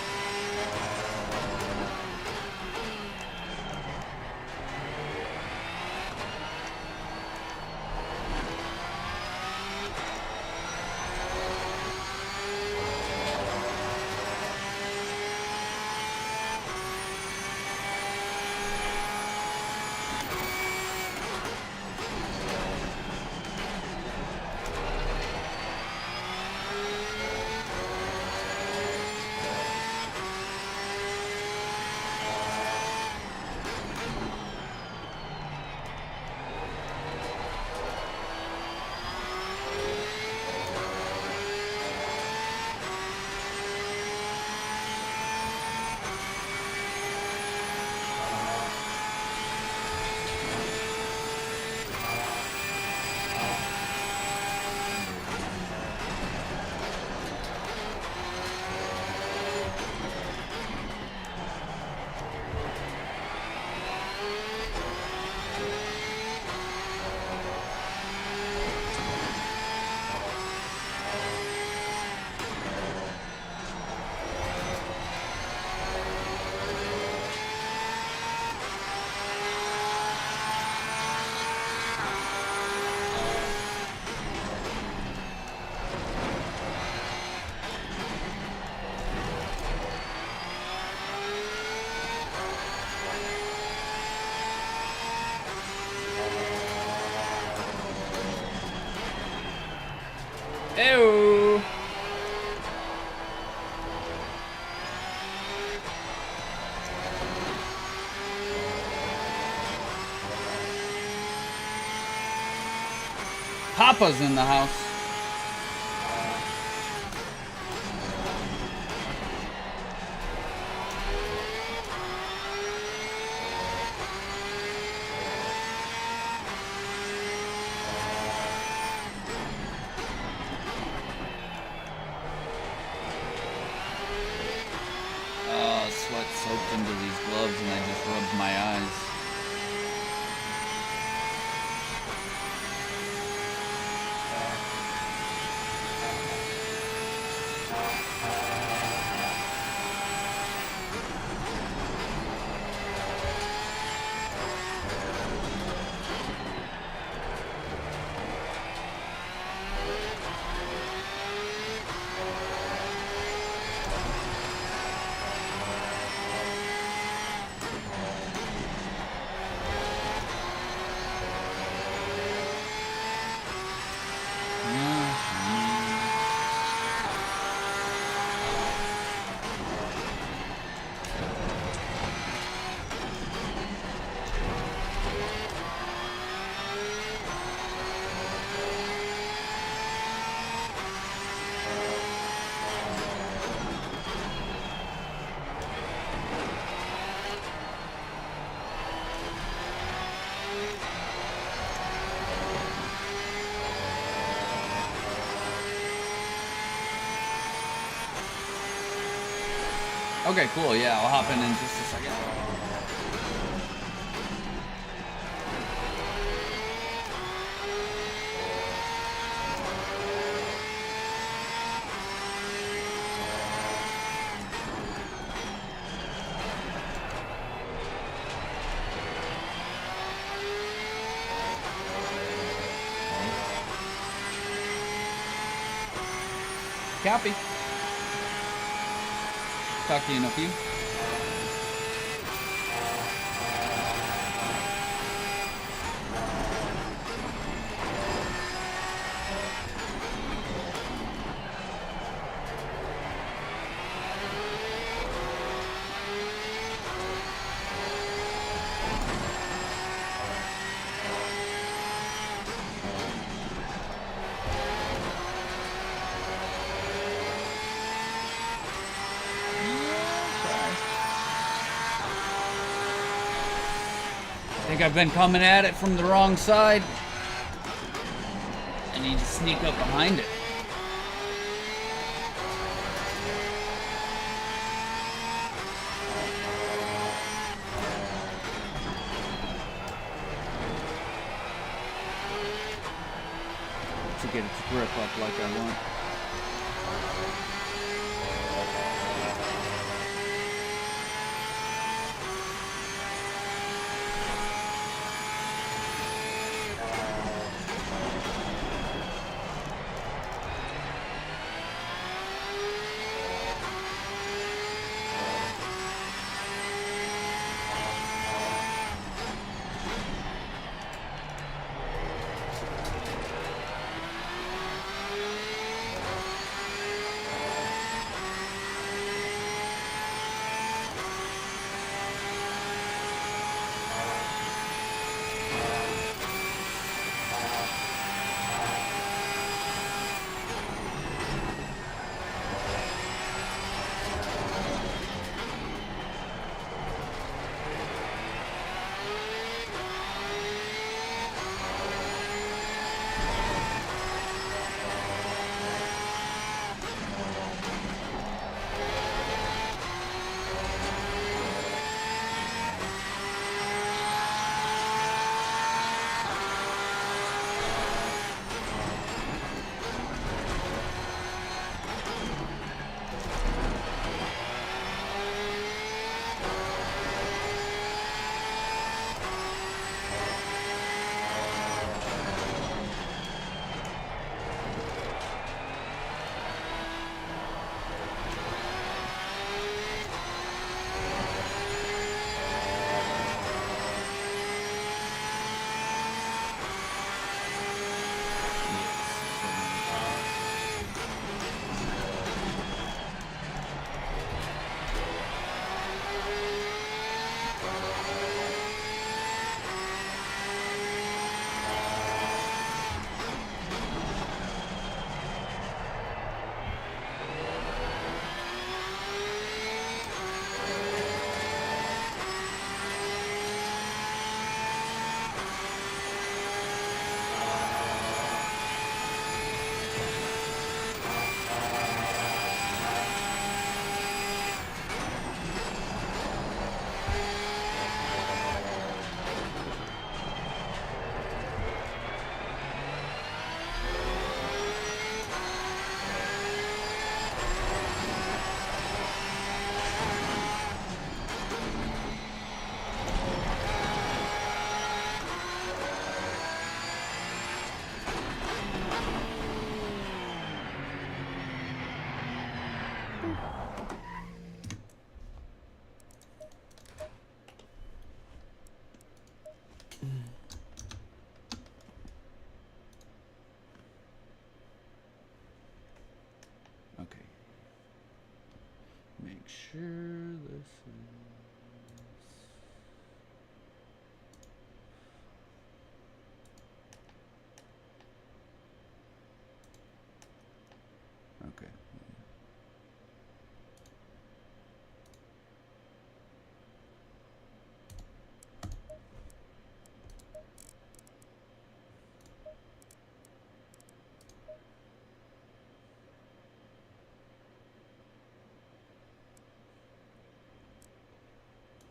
Ew. Papa's in the house. Sweat soaked into these gloves and I just rubbed my eyes. Okay, cool. Yeah, I'll hop in just a second. Copy. Talk to you in a few. I think I've been coming at it from the wrong side. I need to sneak up behind it. To get its grip up like I want. Okay. Make sure this is... Okay.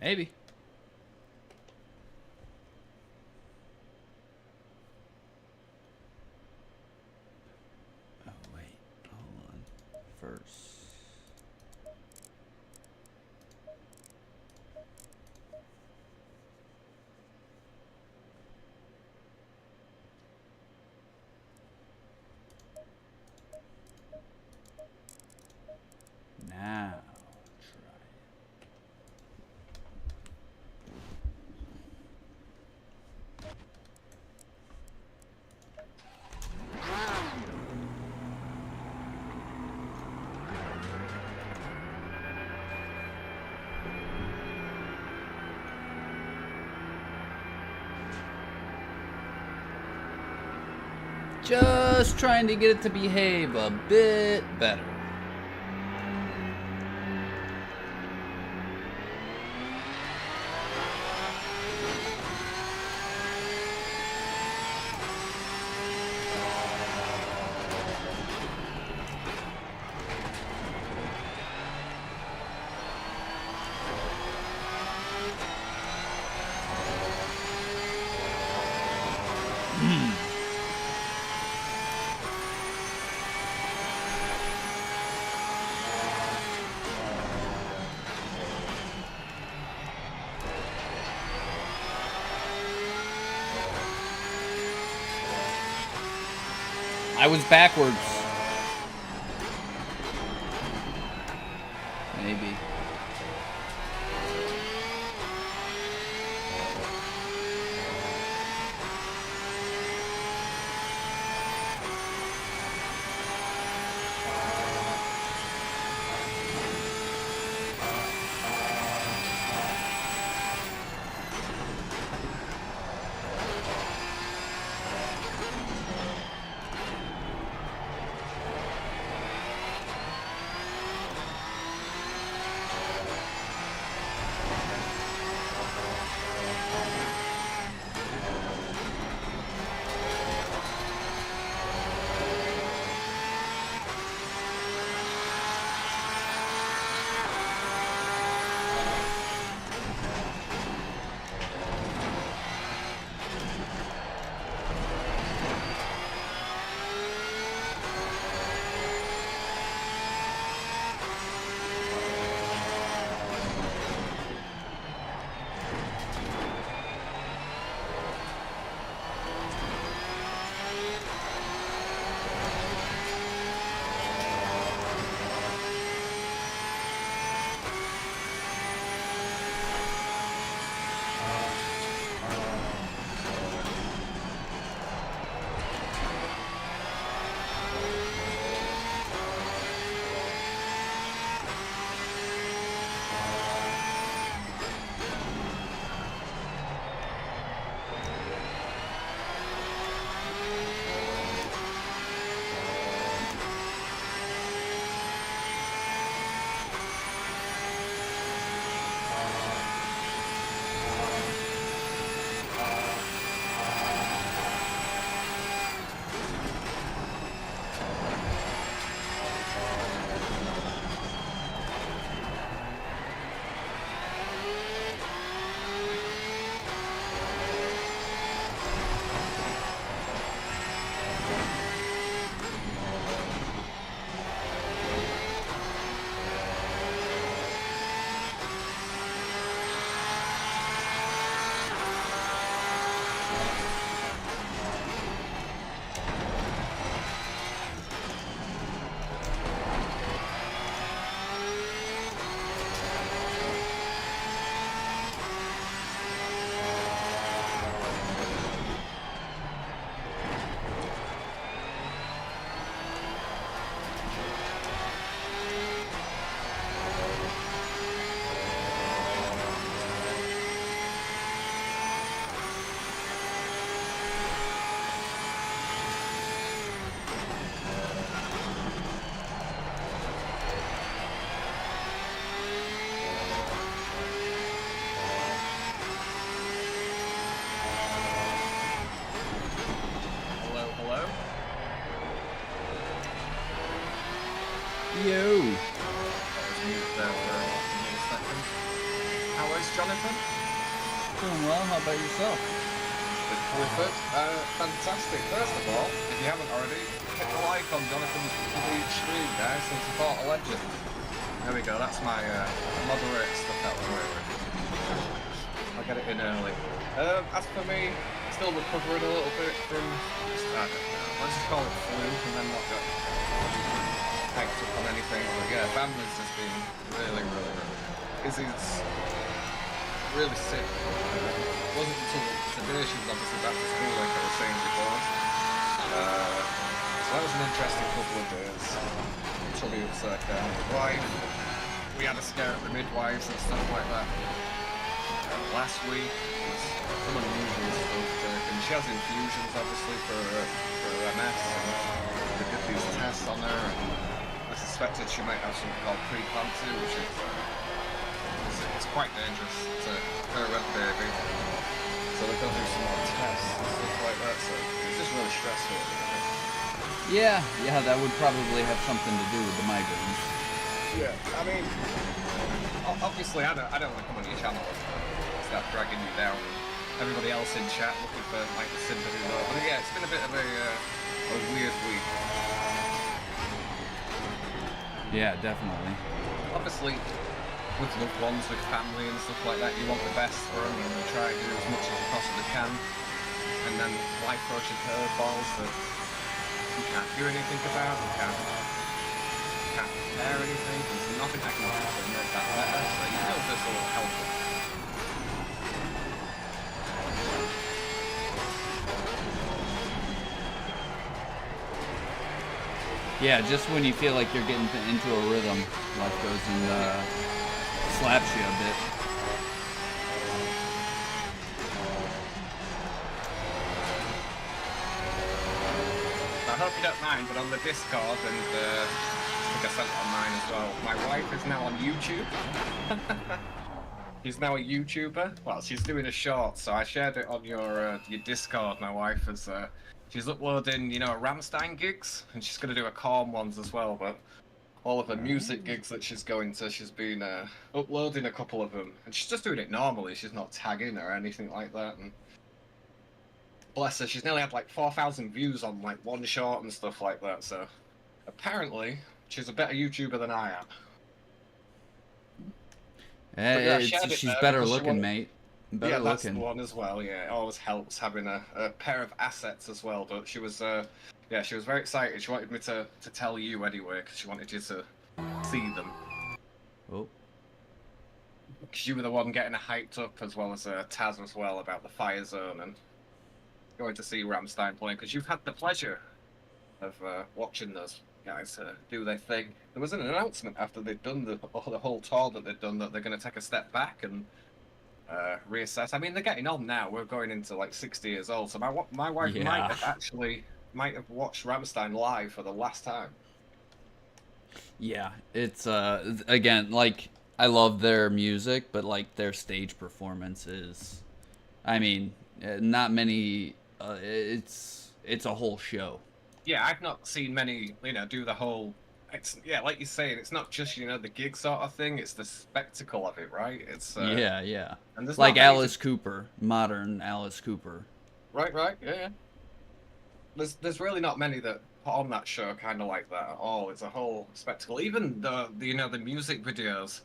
Maybe. Oh, wait. Hold on. First. Now, try it. Just trying to get it to behave a bit better. I was backwards. Maybe. How is Jonathan? Doing well. How about yourself? Clifford? Fantastic. First of all, if you haven't already, hit the like on Jonathan's complete stream, guys, and support a legend. There we go, that's my moderate stuff out the way. I'll get it in early. As for me, still recovering a little bit from, I don't know, let's just call it flu, and then not got hyped up on anything. But yeah, family's just been really Izzy's really sick. It wasn't until today she was obviously back to school, like I was saying before. So that was an interesting couple of days. Until he was down with wife. We had a scare at the midwives and stuff like that. Last week was some unusual stuff. And she has infusions obviously for MS. And they did these tests on her, and I suspected she might have something called preeclampsia, which is it's quite dangerous to her red baby. So they've got to do some more tests and stuff like that. So it's just really stressful. Yeah, that would probably have something to do with the migraines. Yeah, I mean, obviously I don't want to come on your channel and start dragging you down. Everybody else in chat looking for like the sympathy though. But yeah, it's been a bit of a weird week. Yeah, definitely. Obviously, with loved ones, with family and stuff like that, you want the best for them and try to do as much as you possibly can. And then life throws you curveballs that you can't do anything about, you can't prepare anything, there's nothing I can do to make that better, so you feel just a little helpless. Yeah, just when you feel like you're getting into a rhythm, life goes and slaps you a bit. I hope you don't mind, but on the Discord, and I think I sent it on mine as well, my wife is now on YouTube. She's now a YouTuber. Well, she's doing a short, so I shared it on your Discord. My wife is she's uploading, Rammstein gigs, and she's going to do a Korn ones as well. But all of her music gigs that she's going to, she's been uploading a couple of them, and she's just doing it normally. She's not tagging or anything like that. And bless her, she's nearly had like 4,000 views on like one short and stuff like that. So apparently, she's a better YouTuber than I am. Yeah, she's better looking, mate. Better that's looking. The one as well. Yeah, it always helps having a pair of assets as well. But she was, she was very excited. She wanted me to tell you anyway, because she wanted you to see them. Oh. Because you were the one getting hyped up, as well as Taz as well, about the Fire Zone and going to see Rammstein playing. Because you've had the pleasure of watching those guys do their thing. There was an announcement after they'd done the whole tour that they'd done that they're going to take a step back and reassess. I mean, they're getting on now. We're going into like 60 years old. So my wife might have watched Rammstein live for the last time. Yeah, it's again, like, I love their music, but like their stage performances, I mean, not many. It's a whole show. Yeah, I've not seen many, do the whole. It's like you're saying, it's not just the gig sort of thing. It's the spectacle of it, right? It's yeah. And there's like Alice Cooper, modern Alice Cooper. Right, yeah. There's really not many that put on that show kind of like that at all. It's a whole spectacle. Even the music videos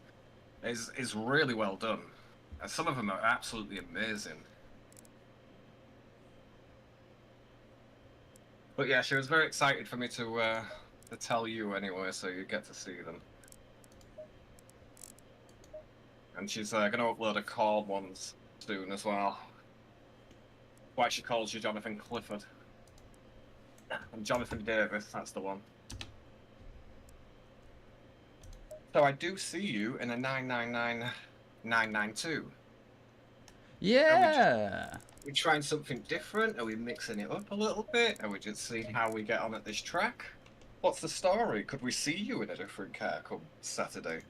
is really well done. Some of them are absolutely amazing. But yeah, she was very excited for me to tell you anyway, so you get to see them. And she's going to upload a Korn ones soon as well. Why she calls you Jonathan Clifford. And Jonathan Davis, that's the one. So I do see you in a 999992. Yeah. Are we trying something different? Are we mixing it up a little bit? Are we just seeing how we get on at this track? What's the story? Could we see you in a different car come Saturday?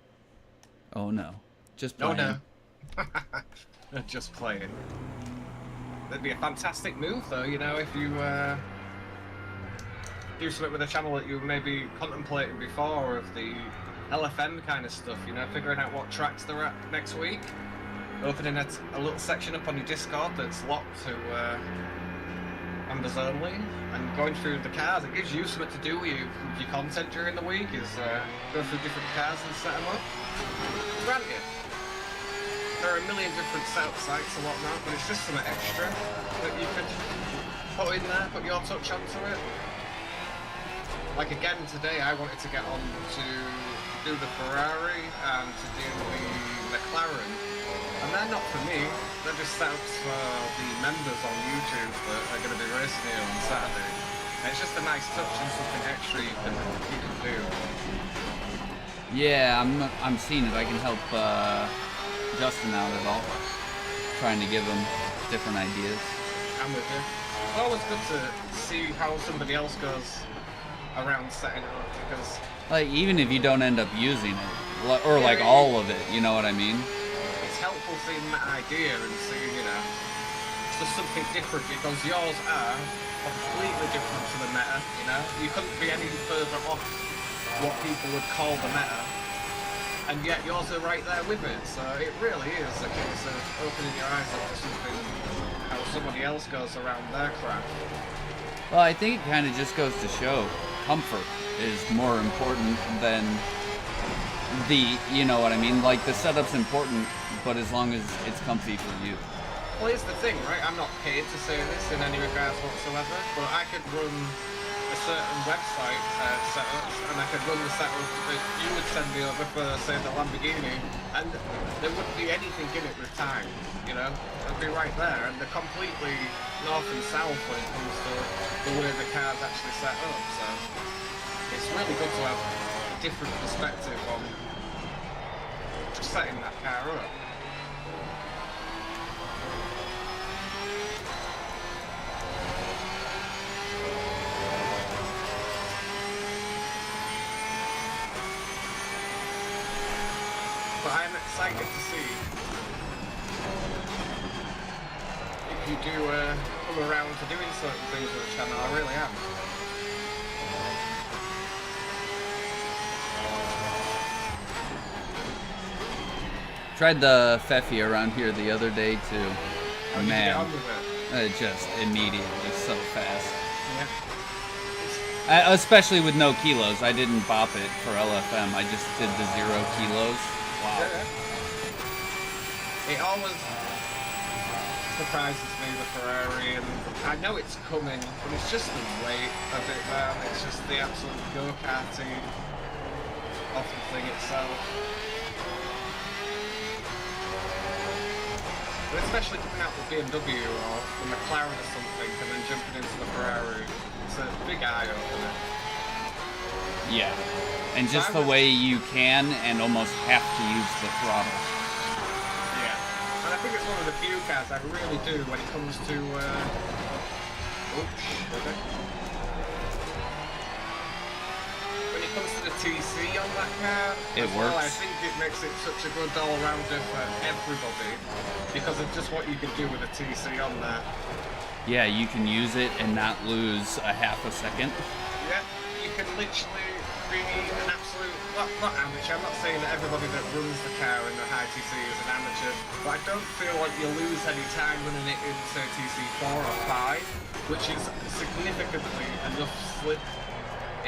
Oh no. Just playing. No. Just playing. That'd be a fantastic move though, if you do something with a channel that you were maybe contemplating before, of the LFM kind of stuff, figuring out what tracks they're at next week. opening a little section up on your Discord that's locked to members only, and going through the cars. It gives you something to do with your content during the week, is go through different cars and set them up. Granted, there are a million different setup sites and whatnot, but it's just something extra that you could put in there, put your touch onto it. Like again today, I wanted to get on to do the Ferrari and to do the McLaren, and they're not for me. They're just setups for the members on YouTube that are going to be racing here on Saturday. And it's just a nice touch and something extra you can do. Yeah, I'm seeing it. I can help Justin out at all, trying to give him different ideas. I'm with you. It's always good to see how somebody else goes around setting it up, because like even if you don't end up using it, or like all of it, you know what I mean? It's helpful seeing that idea and seeing, it's just something different, because yours are completely different to the meta, You couldn't be any further off what people would call the meta, and yet yours are right there with it, so it really is a case of opening your eyes up to something, how somebody else goes around their craft. Well, I think it kind of just goes to show comfort is more important than the, you know what I mean? Like, the setup's important, but as long as it's comfy for you. Well, here's the thing, right? I'm not paid to say this in any regards whatsoever, but I could run a certain website setups, and I could run the setup that you would send me over for, say, the Lamborghini, and there wouldn't be anything in it with time, It'd be right there, and they're completely north and south when it comes to the way the car's actually set up, so it's really good to have a different perspective on just setting that car up. But I'm excited to see if you do come around to doing certain things with the channel. I really am. Tried the Feffy around here the other day too. How did you Man, get on with it? just immediately so fast. Yeah. Especially with no kilos. I didn't bop it for LFM. I just did the 0 kilos. Wow. Yeah. It always surprises me, the Ferrari, and I know it's coming, but it's just the weight of it, man. It's just the absolute go-karting of the thing itself. But especially coming out with BMW or the McLaren or something, and then jumping into the Ferrari, it's a big eye-opener. Yeah. And just the way you can and almost have to use the throttle. Yeah. And I think it's one of the few cars I really do when it comes to, when it comes to the TC on that car, It works. well, I think it makes it such a good all-rounder for everybody, because of just what you can do with a TC on there. Yeah, you can use it and not lose a half a second. Yeah, you can literally be an absolute, not amateur, I'm not saying that everybody that runs the car in the high TC is an amateur, but I don't feel like you lose any time running it in, say, TC 4 or 5, which is significantly enough slip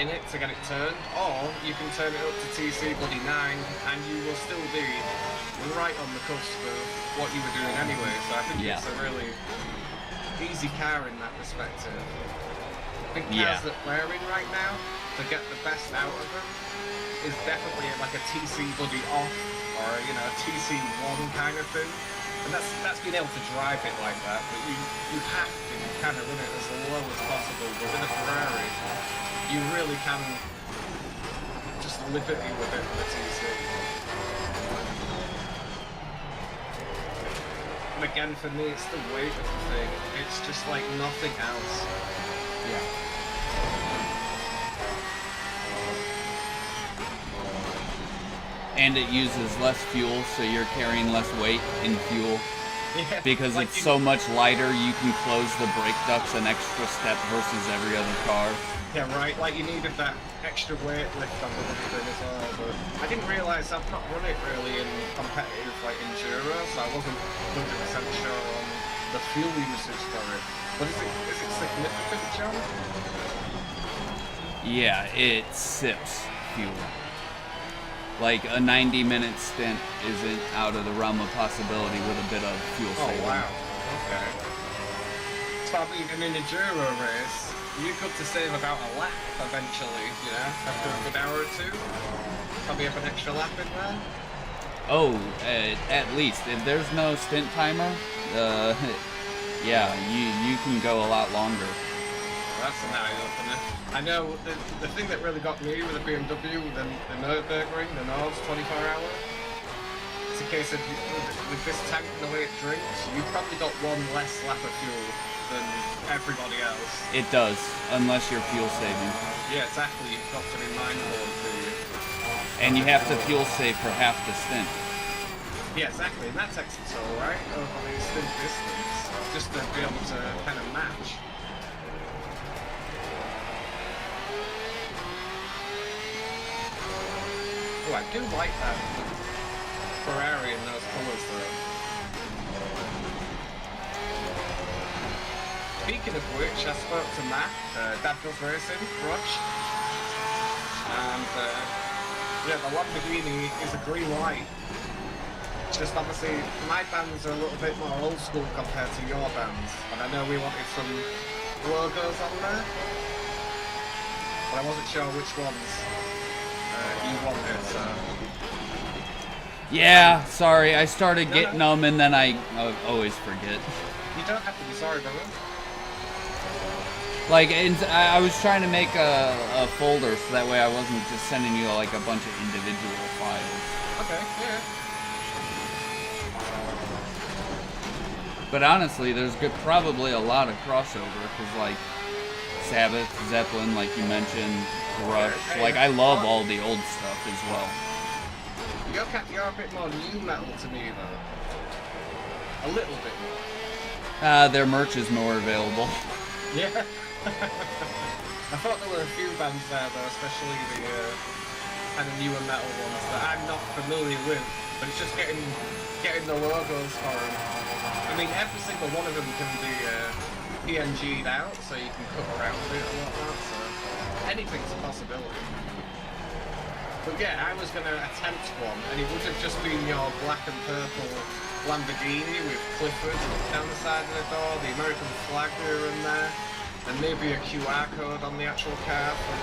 in it to get it turned, or you can turn it up to TC bloody 9 and you will still be right on the cusp of what you were doing anyway, so I think it's a really easy car in that perspective. I think cars that we're in right now, to get the best out of them, is definitely like a TC buddy off, or a TC1 kind of thing. And that's being able to drive it like that, but you have to kind of run it as low as possible. But in a Ferrari, you really can just liberty with it with a TC. And again, for me, it's the weight of the thing. It's just like nothing else. Yeah. And it uses less fuel, so you're carrying less weight in fuel. Yeah, Because like it's so much lighter, you can close the brake ducts an extra step versus every other car. Yeah, right, like you needed that extra weight lift on the thing as well, but I didn't realise I've not run it really in competitive, like Enduro, so I wasn't 100% sure on the fuel usage for it. But is it significant, John? Yeah, it sips fuel. Like a 90-minute stint isn't out of the realm of possibility with a bit of fuel saving. Oh wow, okay. So I mean, in an enduro race, you're good to save about a lap eventually, you know, after a good hour or two. Probably have an extra lap in there. Oh, at least. If there's no stint timer, yeah, you can go a lot longer. That's an eye-opener. I know the thing that really got me with the BMW, the Nürburgring, the Nord's 24-hour, it's a case of, with this tank and the way it drinks, you've probably got one less lap of fuel than everybody else. It does, unless you're fuel saving. Yeah, exactly. You've got to be mindful of the... And you have to fuel save for half the stint. Yeah, exactly. And that takes a toll, right? Over the stint distance, just to be able to kind of match. Oh, I do like that Ferrari in those colours, though. Speaking of which, I spoke to Matt, Dad Does Racing, Rog, and yeah, the Lamborghini is a green light. Just obviously, my bands are a little bit more old school compared to your bands, and I know we wanted some logos on there, but I wasn't sure which ones you wanted, so... Yeah, sorry, I started getting them and then I always forget. You don't have to be sorry, brother. Like, I was trying to make a folder so that way I wasn't just sending you like a bunch of individual files. Okay, yeah. But honestly, there's probably a lot of crossover because like Sabbath, Zeppelin, like you mentioned, Rush. Like I love all the old stuff as well. You're a bit more new metal to me though. A little bit more. Their merch is more available. Yeah. I thought there were a few bands there though, especially the kind of newer metal ones that I'm not familiar with. But it's just getting the logos for them. I mean, every single one of them can be PNG'd out, so you can cut around it and whatnot. So anything's a possibility. But yeah, I was going to attempt one, and it would have just been your black and purple Lamborghini with Clifford down the side of the door, the American flag here and there, and maybe a QR code on the actual car for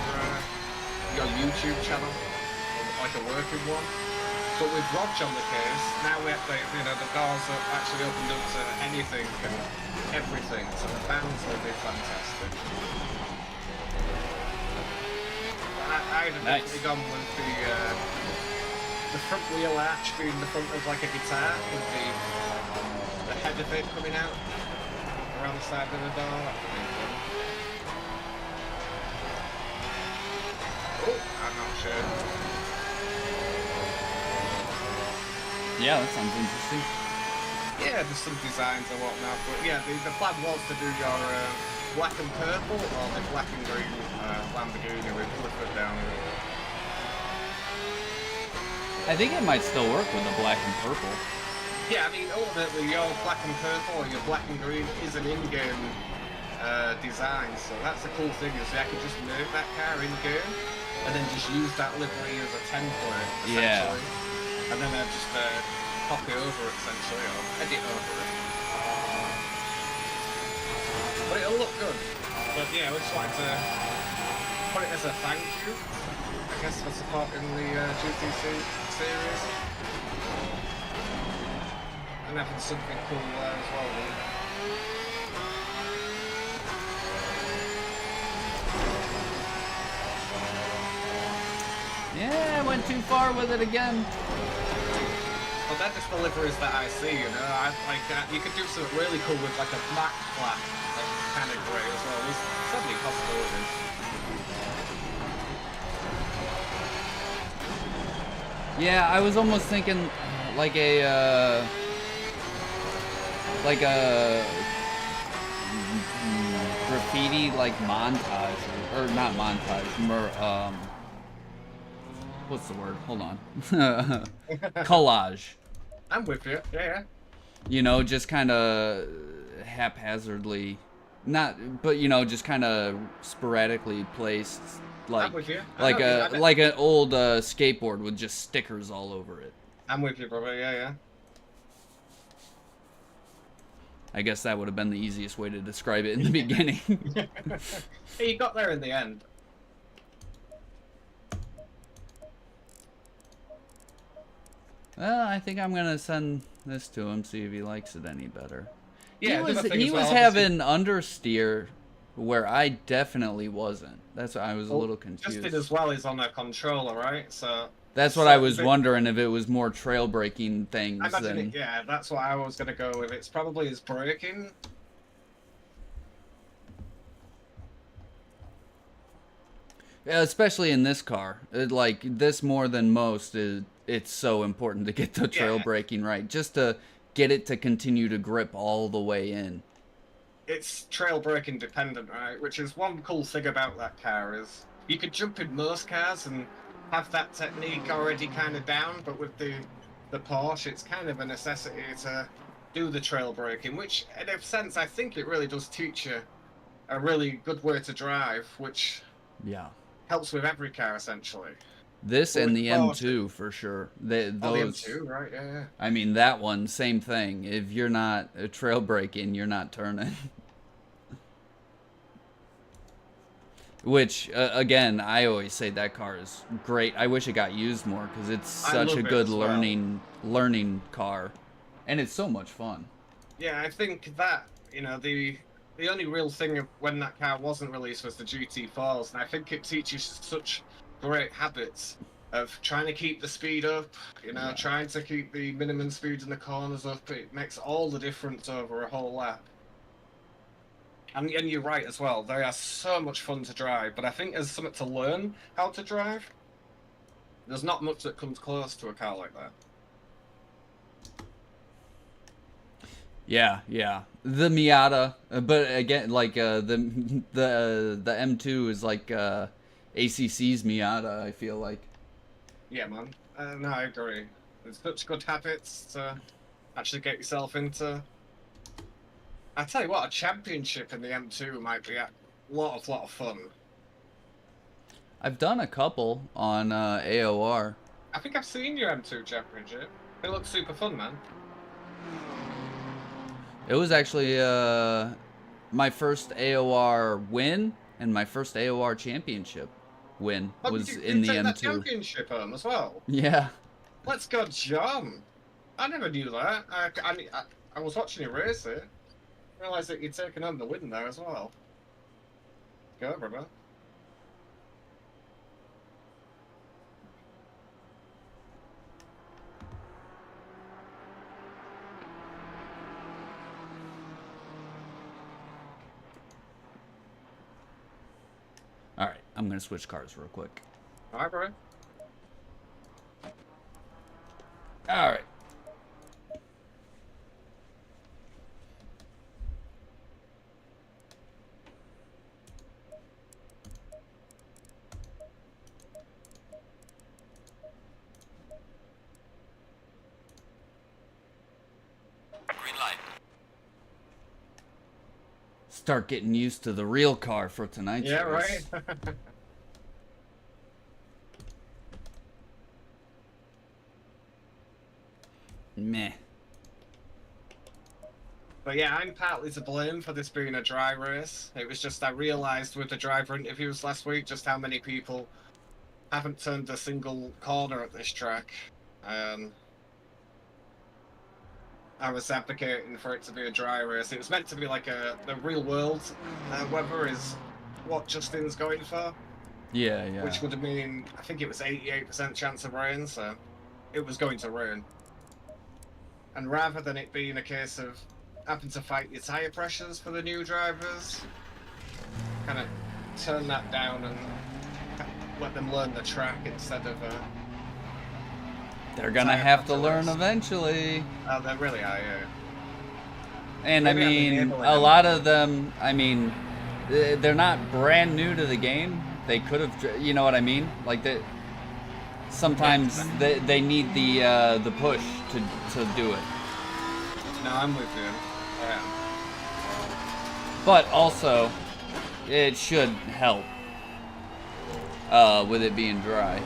your YouTube channel, like a working one. But with Rog on the case, now we have the doors are actually opened up to anything and everything, so the bands will be fantastic. I'd have definitely gone with the front wheel arch being the front of like a guitar with the head of it coming out around the side of the door. That would be fun. Oh, I'm not sure. Yeah, that sounds interesting. Yeah, there's some designs and whatnot, but yeah, the plan was to do your black and purple or the black and green Lamborghini with Clifford down here. I think it might still work with the black and purple. Yeah, I mean, ultimately your black and purple or your black and green is an in-game design, so that's the cool thing is I could just make that car in-game and then just use that livery as a template, essentially. Yeah. And then I just copy over it, essentially, or edit over it. But it'll look good. But yeah, I just wanted to put it as a thank you, I guess, for supporting the GTC series. And having something cool there as well. Really. Yeah, I went too far with it again. Well, they're just the liveries that I see, you know. You could do something really cool with like a black black, like kind of grey as well. There's so many possibilities. Yeah, I was almost thinking like a graffiti like montage or not montage, what's the word? Hold on. Collage. I'm with you. Yeah. You know, just kind of haphazardly, not, but you know, just kind of sporadically placed, like I'm with you. I like know you. like an old skateboard with just stickers all over it. I'm with you, brother. Yeah. I guess that would have been the easiest way to describe it in the beginning. Hey, you got there in the end. Well, I think I'm gonna send this to him, see if he likes it any better. Yeah, the other thing He as was well, having understeer where I definitely wasn't. That's why I was a little confused. Justin as well is on a controller, right? So that's what I was wondering, if it was more trail braking things. I imagine it, yeah, that's what I was gonna go with. It's probably his braking. Yeah, especially in this car, like this more than most, it's so important to get the trail braking right, just to get it to continue to grip all the way in. It's trail braking dependent, right? Which is one cool thing about that car is you could jump in most cars and have that technique already kind of down, but with the Porsche, it's kind of a necessity to do the trail braking, which in a sense I think it really does teach you a really good way to drive, which helps with every car essentially. This and the M2 for sure. The M2, right? Yeah. I mean, that one, same thing. If you're not trail braking, you're not turning. Which, again, I always say that car is great. I wish it got used more because it's such a good learning car, and it's so much fun. Yeah, I think that, you know, the only real thing of when that car wasn't released was the GT4s, and I think it teaches such great habits of trying to keep the speed up, you know, trying to keep the minimum speeds in the corners up. It makes all the difference over a whole lap. And you're right as well, they are so much fun to drive, but I think as something to learn how to drive, there's not much that comes close to a car like that. Yeah. The Miata, but again, like the M2 is like ACC's Miata, I feel like. Yeah, man. No, I agree. There's such good habits to actually get yourself into. I tell you what, a championship in the M2 might be a lot of fun. I've done a couple on AOR. I think I've seen your M2 championship. It looks super fun, man. It was actually my first AOR win and my first AOR championship win was in the M2. That championship home as well. Yeah. Let's go, John. I never knew that. I was watching you race it. I realised that you'd taken home the win there as well. Go, brother. All right, I'm gonna switch cars real quick. All right, bro. All right. Green light. Start getting used to the real car for tonight's race. Right. Meh. But yeah, I'm partly to blame for this being a dry race. It was just I realised with the driver interviews last week just how many people haven't turned a single corner at this track. I was advocating for it to be a dry race. It was meant to be like the real world weather is what Justin's going for. Yeah. Which would mean, I think it was 88% chance of rain, so it was going to rain. And rather than it being a case of having to fight your tyre pressures for the new drivers, kind of turn that down and let them learn the track instead of they're gonna have to learn eventually. Oh, they really are, yeah. And I mean, a lot of them, I mean, they're not brand new to the game. They could have, you know what I mean? Like that. Sometimes they need the push to do it. No, I'm with you. I am. But also, it should help with it being dry.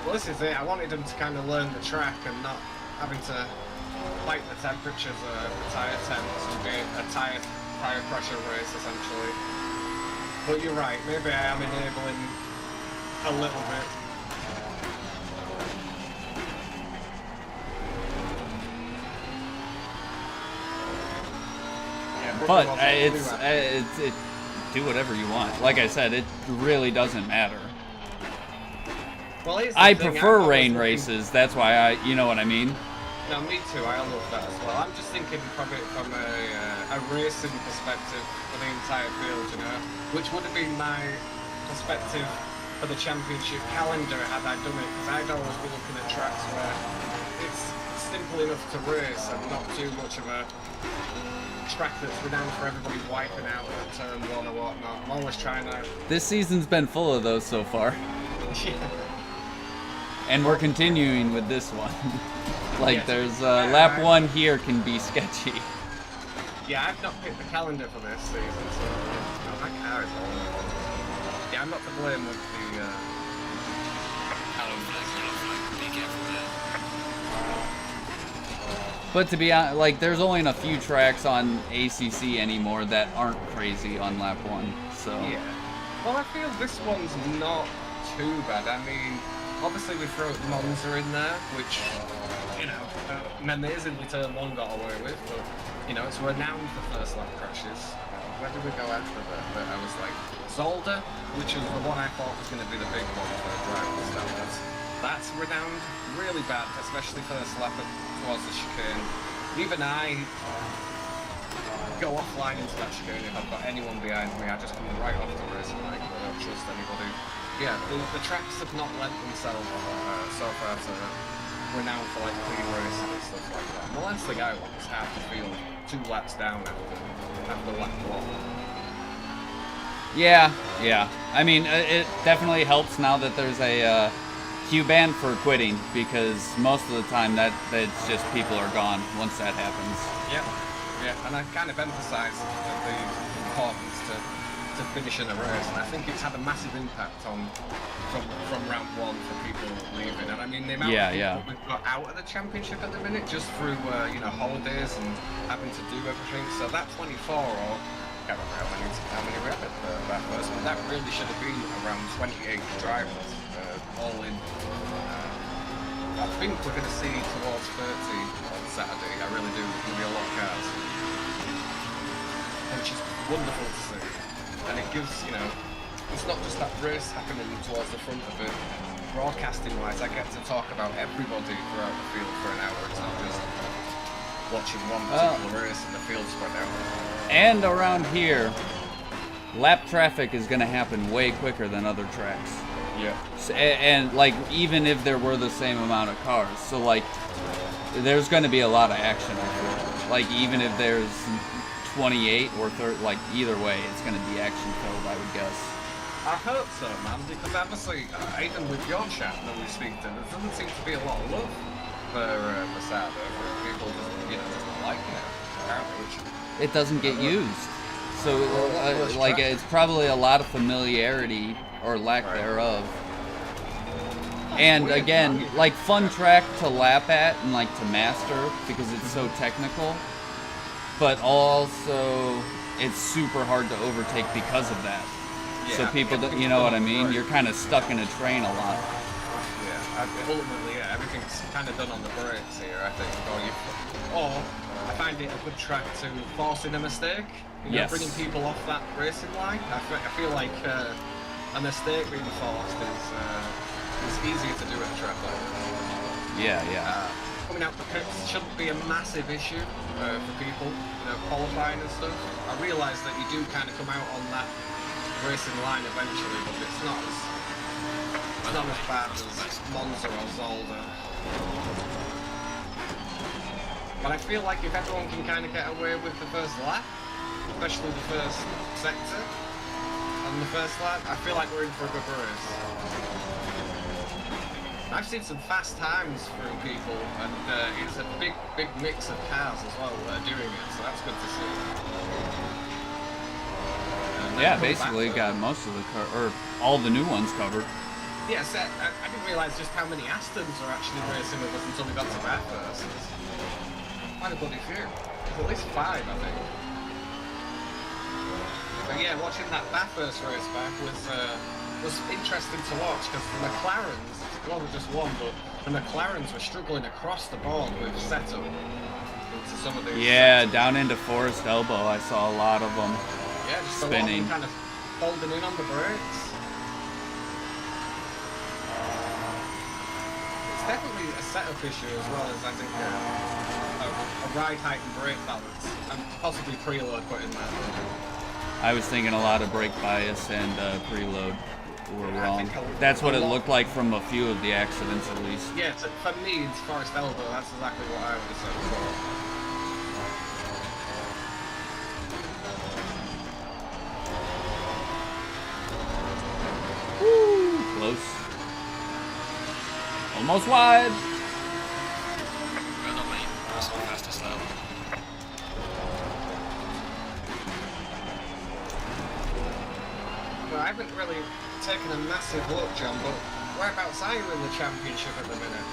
Well, this is it. I wanted them to kind of learn the track and not having to fight the temperatures of the tyre temps and be a tyre pressure race, essentially. But you're right. Maybe I am enabling a little bit. But it do whatever you want. Like I said, it really doesn't matter. Well, I prefer rain races. That's why you know what I mean. No, me too. I love that as well. I'm just thinking from it from a racing perspective for the entire field, you know, which would have been my perspective for the championship calendar had I done it, because I'd always be looking at tracks where it's simple enough to race and not too much of a track that's renowned for everybody wiping out at turn one or whatnot. I'm always trying to... This season's been full of those so far. Yeah. And we're continuing with this one. Like, yes. there's lap 1 here can be sketchy. Yeah, I've not picked the calendar for this season, so no, my car is all... Yeah, I'm not to blame with the... Be careful there. But to be honest, like, there's only a few tracks on ACC anymore that aren't crazy on lap 1, so... Yeah. Well, I feel this one's not too bad. I mean, obviously we throw Monza in there, which, you know, amazingly turn 1 got away with, but, you know, it's renowned for first lap crashes. Where did we go after that? But I was like, Zolder, which was the one I thought was going to be the big one for driving standards. That's renowned really bad, especially first lap towards the chicane. Even I go offline into that chicane if I've got anyone behind me. I just come right off the racing line. I don't trust anybody. Yeah, the tracks have not lent themselves so far to renowned for like clean racing and stuff like that. And the last thing I want is half the field 2 laps down after lap 1. Yeah. I mean, it definitely helps now that there's a Q ban for quitting, because most of the time that it's just people are gone once that happens. Yeah, and I kind of emphasise the importance to finishing a race, and I think it's had a massive impact on from round 1 for people leaving. And I mean the amount of people we've got out of the championship at the minute just through you know, holidays and having to do everything. So that 24 or I can't remember how many we had at that first, but that really should have been around 28 drivers all in. I think we're going to see towards 30 on Saturday. I really do. There's going to be a lot of cars, which is wonderful to see. And it gives, you know, it's not just that race happening towards the front of it. Broadcasting-wise, I get to talk about everybody throughout the field for an hour. It's not just watching one particular race and the field spread out. And around here, lap traffic is going to happen way quicker than other tracks. Yeah. And like, even if there were the same amount of cars, so like, there's going to be a lot of action. I feel. Like, even if there's 28 or 30, like, either way, it's going to be action filled, I would guess. I hope so, man, because obviously, even with your chat that we speak to, there doesn't seem to be a lot of love for Saturday, for people just, you know, just not liking it, apparently. It doesn't get used. So, like, it's probably a lot of familiarity or lack thereof. And again, like, fun track to lap at and like to master because it's so technical, but also it's super hard to overtake because of that. Yeah, so people, you know what I mean? You're kind of stuck in a train a lot. Yeah, ultimately, yeah, everything's kind of done on the brakes here, I think. Or I find it a good track to force in a mistake. You know, bringing people off that racing line. I feel like a mistake being forced is easier to do at a track like this. Yeah. Coming out the pits shouldn't be a massive issue for people, you know, qualifying and stuff. I realise that you do kind of come out on that racing line eventually, but it's not as bad as Monza or Zolder. But I feel like if everyone can kind of get away with the first lap, especially the first sector and the first lap, I feel like we're in for a good race. I've seen some fast times through people, and it's a big mix of cars as well that are doing it, so that's good to see. Yeah, basically got most of the or all the new ones covered. Yes, I didn't realise just how many Astons are actually racing with us until we got to Bathurst. Quite a bloody few. There's at least 5, I think. But yeah, watching that Bathurst race back was interesting to watch because the McLarens, well, just one, but the McLarens were struggling across the board with Assetto into some of these. Yeah, down into Forest Elbow, I saw a lot of them. Yeah, just spinning. kind of holding in on the brakes. It's definitely a setup issue as well as I think a ride height and brake balance, and possibly preload put in there. I was thinking a lot of brake bias and preload were wrong. That's what it looked like from a few of the accidents, at least. Yeah, for me, it's Forest Elbow. That's exactly what I would have said before. Close. Almost wide. Well, not me. That's not fastest lap. Well, I haven't really taken a massive look, John, but whereabouts are you in the championship at the minute?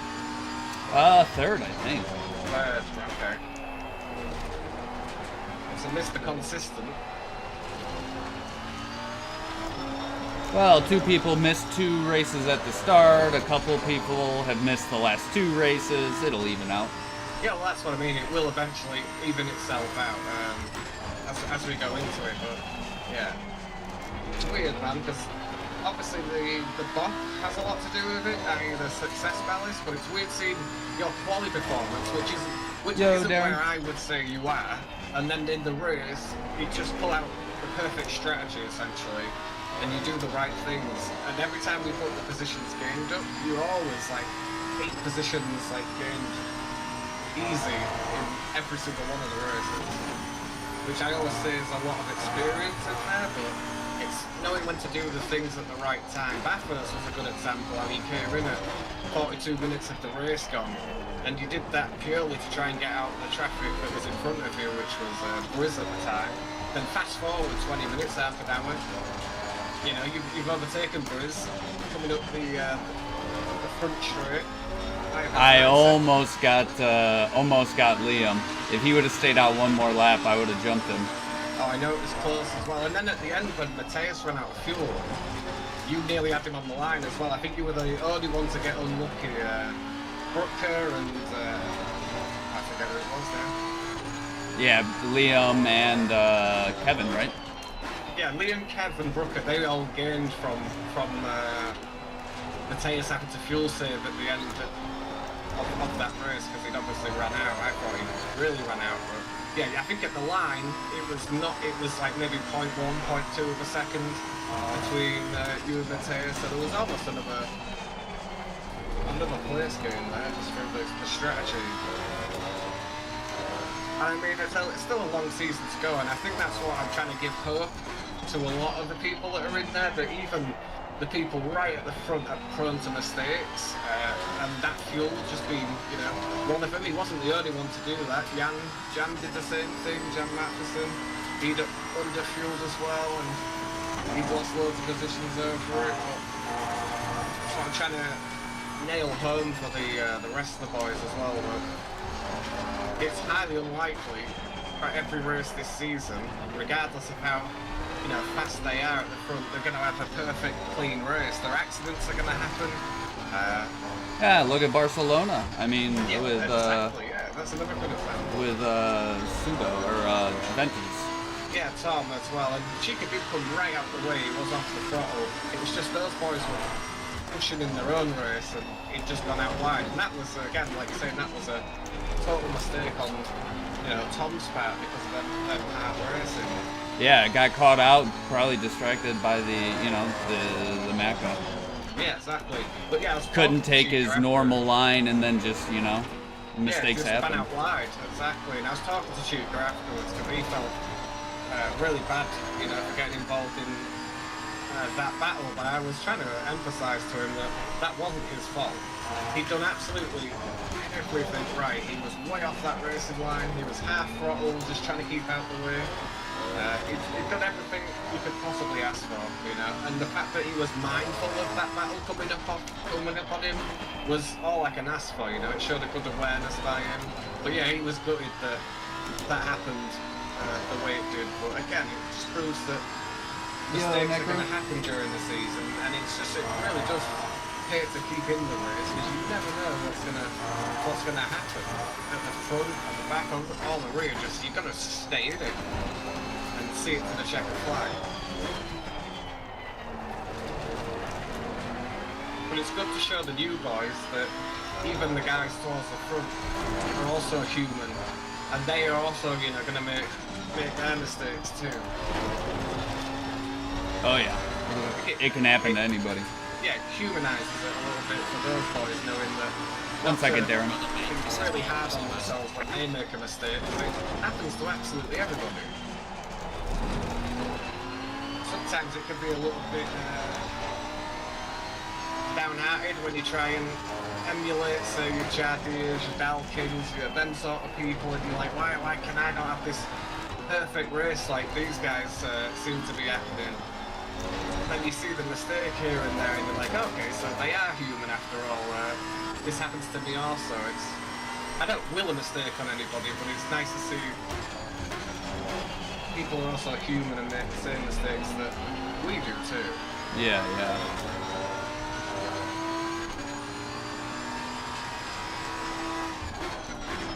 Third, I think. Third, okay. So Mr. Consistent. Well, 2 people missed 2 races at the start. A couple people have missed the last 2 races. It'll even out. Yeah, well, that's what I mean. It will eventually even itself out as we go into it. But yeah, it's weird, man, because obviously the bot has a lot to do with it. I mean, the success balance, but it's weird seeing your quali performance, which isn't where I would say you are, and then in the race, you just pull out the perfect strategy essentially. And you do the right things, and every time we put the positions gained up, you're always like 8 positions like gained easy in every single one of the races, which I always say is a lot of experience in there, but it's knowing when to do the things at the right time. Bathurst was a good example. I mean, you came in at 42 minutes of the race gone, and you did that purely to try and get out the traffic that was in front of you, which was Briz at the time. Then fast forward 20 minutes after that one. You know, you've overtaken Briz coming up the front straight. I almost got Liam. If he would have stayed out one more lap, I would have jumped him. Oh, I know it was close as well. And then at the end, when Mateus ran out of fuel, you nearly had him on the line as well. I think you were the only one to get unlucky. Brooker and I forget who it was now. Yeah, Liam and Kevin, right? Yeah, Liam, Kev, and Brooker, they all gained from Mateus having to fuel save at the end of that race because he'd obviously ran out. I thought he really ran out, but yeah, I think at the line it was like maybe 0.1, 0.2 of a second between you and Mateus, so there was almost another place gain there just through the strategy. I mean, it's still a long season to go, and I think that's what I'm trying to give hope to a lot of the people that are in there, that even the people right at the front are prone to mistakes, and that fuel just being, you know, one of them. He wasn't the only one to do that. Jan did the same thing, Jan Matheson. He'd under-fueled as well, and he lost loads of positions over it, but so I'm trying to nail home for the rest of the boys as well, but it's highly unlikely for every race this season, regardless of how fast they are at the front, they're going to have a perfect clean race. Their accidents are going to happen. Yeah, look at Barcelona. I mean, yeah, with exactly, yeah, that's another good example. With Pseudo or Ventus. Yeah, Tom as well. And Chica did come right out the way. He was off the throttle. It was just those boys were pushing in their own race, and he'd just gone out wide. And that was, again, like you're saying, that was a total mistake on Tom's part because of them hard racing. Yeah, got caught out, probably distracted by the Macca. Yeah, exactly. But yeah, couldn't take his normal line, and then just mistakes happen. Spun out wide, exactly. And I was talking to Chuka afterwards because he felt really bad, for getting involved in that battle, but I was trying to emphasise to him that that wasn't his fault. He'd done absolutely everything right. He was way off that racing line. He was half throttle, just trying to keep out the way. He'd done everything you could possibly ask for, you know. And the fact that he was mindful of that battle coming up on him was all I can ask for, you know. It showed a good awareness by him. But yeah, he was gutted that that happened the way it did. But again, it just proves that mistakes are going to happen during the season, and it really does pay to keep in the race because you never know what's gonna happen at the front, at the back, or the rear. Just you got to stay in it and see it to the checkered flag. But it's good to show the new boys that even the guys towards the front are also human, and they are also, you know, going to make their mistakes too. Oh yeah, it can happen to anybody. Yeah, it humanises it a little bit for those boys, knowing that. 1 second, Darren. It's really hard on themselves when they make a mistake. It happens to absolutely everybody. Sometimes it can be a little bit downhearted when you try and emulate, say, your Jadirs, your Dalkins, your them sort of people, and you're like, why can I not have this perfect race like these guys seem to be acting? Then you see the mistake here and there, and you're like, okay, so they are human after all. This happens to me also. I don't will a mistake on anybody, but it's nice to see people are also human and make the same mistakes that we do too. Yeah.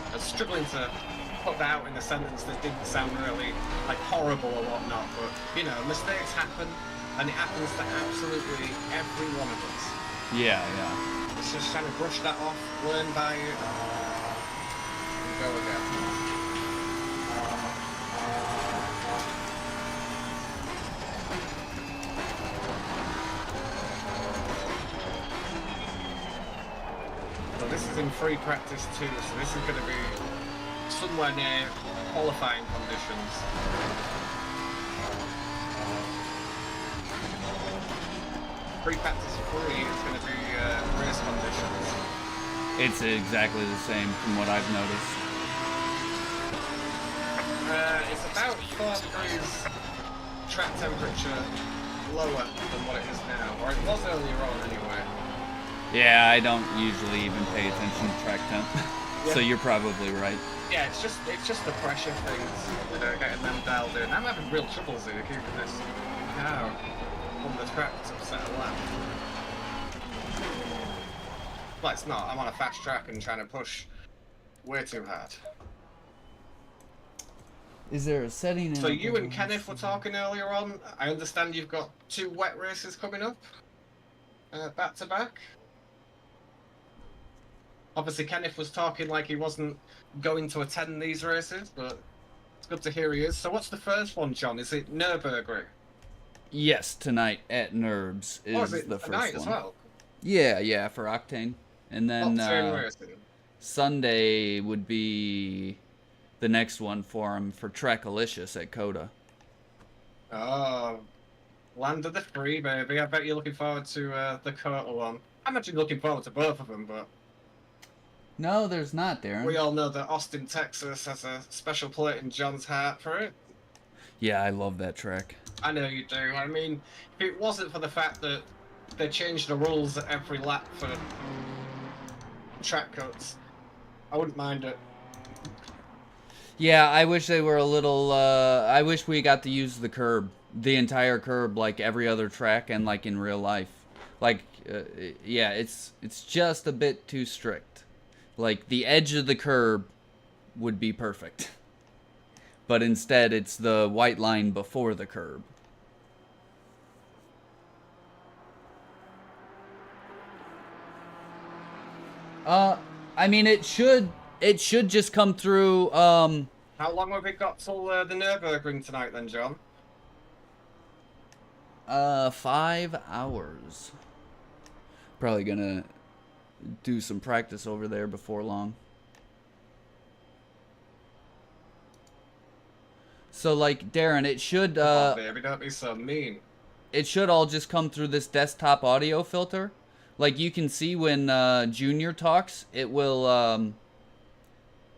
I was struggling to put that out in a sentence that didn't sound really like horrible or whatnot, but you know, mistakes happen, and it happens to absolutely every one of us. Yeah. It's just trying to brush that off, learn by it, and go again. So this is in free practice too, so this is going to be somewhere near qualifying conditions. Free practice 3 is going to be race conditions. It's exactly the same from what I've noticed. It's about 4 degrees track temperature lower than what it is now, or it was earlier on anyway. Yeah, I don't usually even pay attention to track temp, so you're probably right. Yeah, it's just the pressure things, you know, getting them dialed in. I'm having real troubles here keeping this car on the track to set a lap. Well, it's not. I'm on a fast track and trying to push way too hard. Is there a setting? So you and Kenneth were talking earlier on. I understand you've got 2 wet races coming up, back to back. Obviously, Kenneth was talking like he wasn't going to attend these races, but it's good to hear he is. So what's the first one, John? Is it Nürburgring? Yes, tonight at Nerbs is it the first tonight one. As well? Yeah, for Octane. And then Octane racing. Sunday would be the next one for him for Trackalicious at Coda. Oh, land of the free, baby. I bet you're looking forward to the Coda one. I'm actually looking forward to both of them, but... No, there's not, Darren. We all know that Austin, Texas has a special place in John's heart for it. Yeah, I love that track. I know you do. I mean, if it wasn't for the fact that they changed the rules at every lap for track cuts, I wouldn't mind it. Yeah, I wish they were a little, I wish we got to use the curb. The entire curb like every other track and like in real life. Like, yeah, it's just a bit too strict. Like, the edge of the curb would be perfect. But instead, it's the white line before the curb. I mean, it should just come through, How long have we got till the Nürburgring tonight then, John? 5 hours. Probably gonna do some practice over there before long. So, like, Darren, it should, Oh, baby, don't be so mean. it should all just come through this desktop audio filter. Like you can see when Junior talks, it'll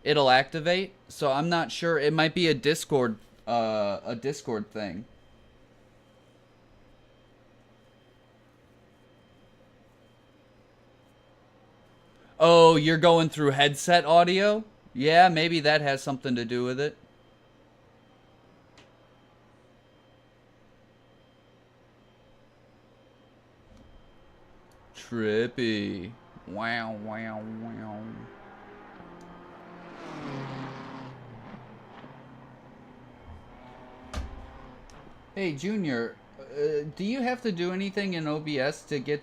activate. So I'm not sure. It might be a Discord thing. Oh, you're going through headset audio? Yeah, maybe that has something to do with it. Trippy. Wow, wow, wow. Hey, Junior, do you have to do anything in OBS to get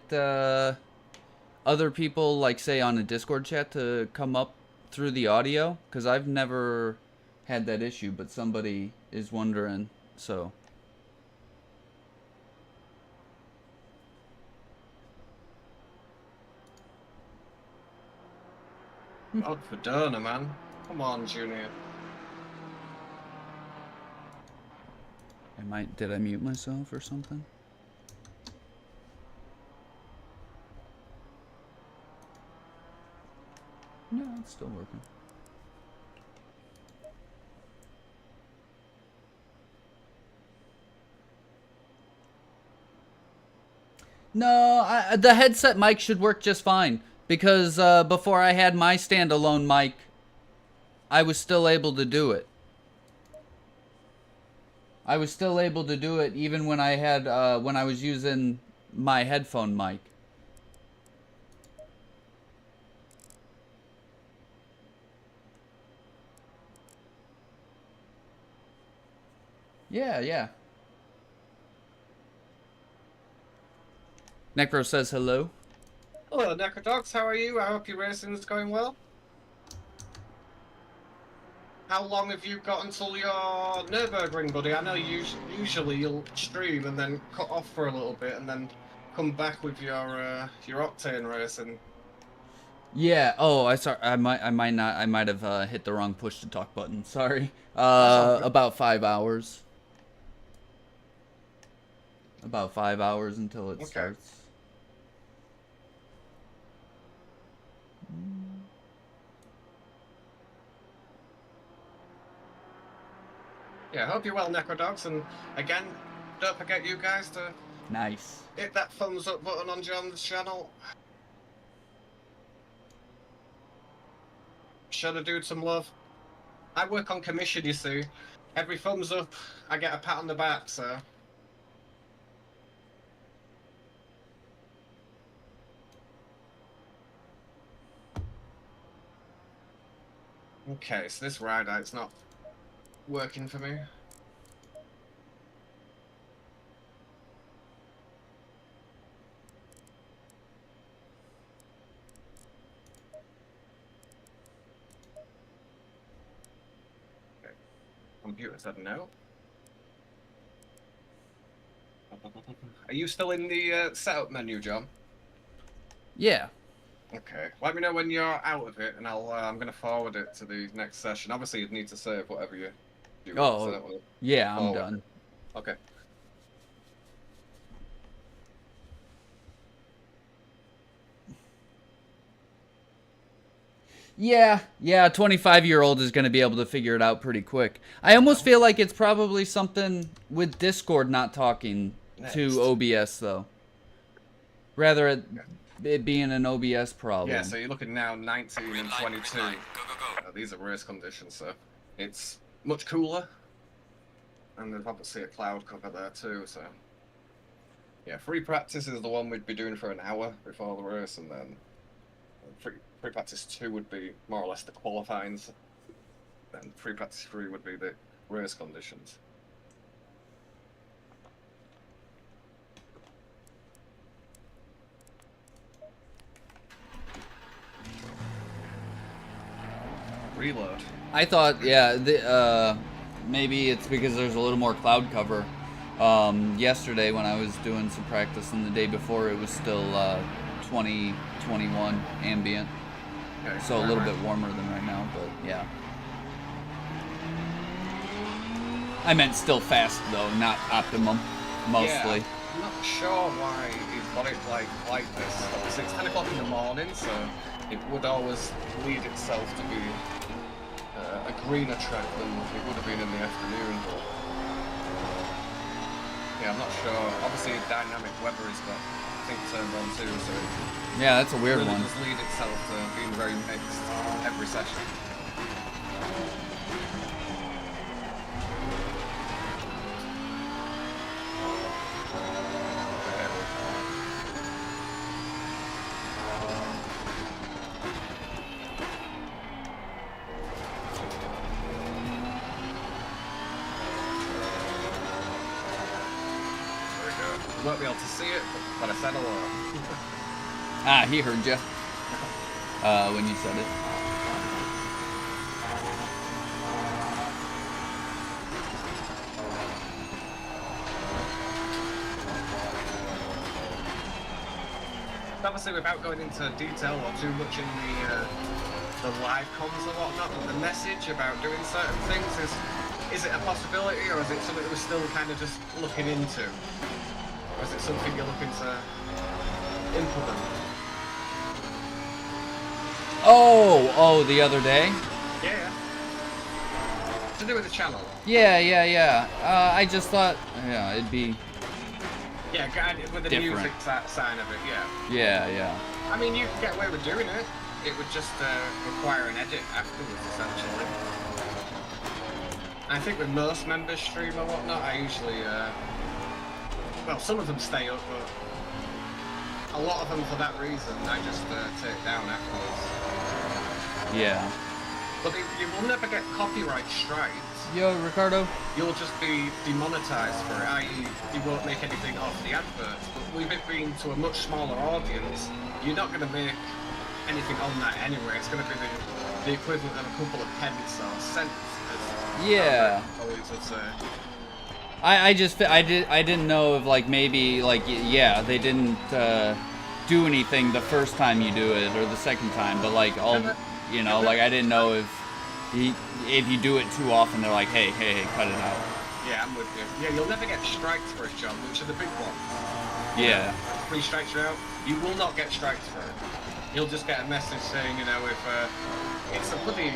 other people, like, say, on a Discord chat to come up through the audio? Because I've never had that issue, but somebody is wondering, so... God for Derna, man. Come on, Junior. Did I mute myself or something? No, it's still working. No, the headset mic should work just fine. Because before I had my standalone mic, I was still able to do it. I was still able to do it even when I had when I was using my headphone mic. Yeah, yeah. Necro says hello. Hello, Necrodogs. How are you? I hope your racing is going well. How long have you got until your Nürburgring, buddy? I know usually you'll stream and then cut off for a little bit and then come back with your Octane racing. Yeah. Oh, I might have hit the wrong push to talk button. Sorry. About 5 hours. About 5 hours until it starts. Yeah, I hope you're well, Necrodogs, and again, don't forget you guys to hit that thumbs up button on John's channel. Show the dude some love. I work on commission, you see. Every thumbs up, I get a pat on the back, so... Okay, so this ride out's not working for me. Okay. Computer said no. Are you still in the setup menu, John? Yeah. Okay. Let me know when you're out of it, and I'm gonna forward it to the next session. Obviously, you'd need to save whatever you do. Oh, yeah, I'm done. Okay. Yeah, 25-year-old is going to be able to figure it out pretty quick. I almost feel like it's probably something with Discord not talking to OBS, though. Rather it being an OBS problem. Yeah, so you're looking now 19 and 22. Go. These are race conditions, so it's much cooler. And there's obviously a cloud cover there too, so... Yeah, free practice is the one we'd be doing for an hour before the race, and then free practice 2 would be more or less the qualifyings, and free practice 3 would be the race conditions. Reload. I thought, maybe it's because there's a little more cloud cover. Yesterday when I was doing some practice, and the day before it was still 20, 21 ambient. Okay, so a little bit warmer than right now, but yeah. I meant still fast though, not optimum, mostly. Yeah. I'm not sure why he's got it like this. Obviously, it's 10 o'clock in the morning, so it would always lead itself to be a greener track than it would have been in the afternoon. But yeah, I'm not sure. Obviously, dynamic weather has got things turned on too, so it Yeah, that's a weird really one. does lead itself to being very mixed every session. You won't be able to see it, but I said hello. Ah, he heard you. When you said it. Obviously, without going into detail or too much in the live comms or whatnot, the message about doing certain things is it a possibility, or is it something that we're still kind of just looking into? Or is it something you're looking to implement? Oh, the other day? Yeah. To do with the channel. Yeah. I just thought, yeah, it'd be Yeah, with the different. music sign of it, yeah. Yeah. I mean, you can get away with doing it. It would just require an edit afterwards, essentially. I think with most members stream or whatnot, I usually, well, some of them stay up, but a lot of them for that reason, I just take down afterwards. Yeah. But you will never get copyright strikes. Yo, Ricardo? You'll just be demonetized for it, i.e. you won't make anything off the adverts. But with it being to a much smaller audience, you're not going to make anything on that anyway. It's going to be the equivalent of a couple of pence or cents. Yeah. Always would say. I didn't know if like maybe like yeah they didn't do anything the first time you do it or the second time, but like all you know like I didn't know if you do it too often they're like hey cut it out. Yeah, I'm with you. Yeah, you'll never get strikes for it, John, which are the big ones. Yeah. 3 strikes are out. You will not get strikes for it. You'll just get a message saying, you know, if it's a bloody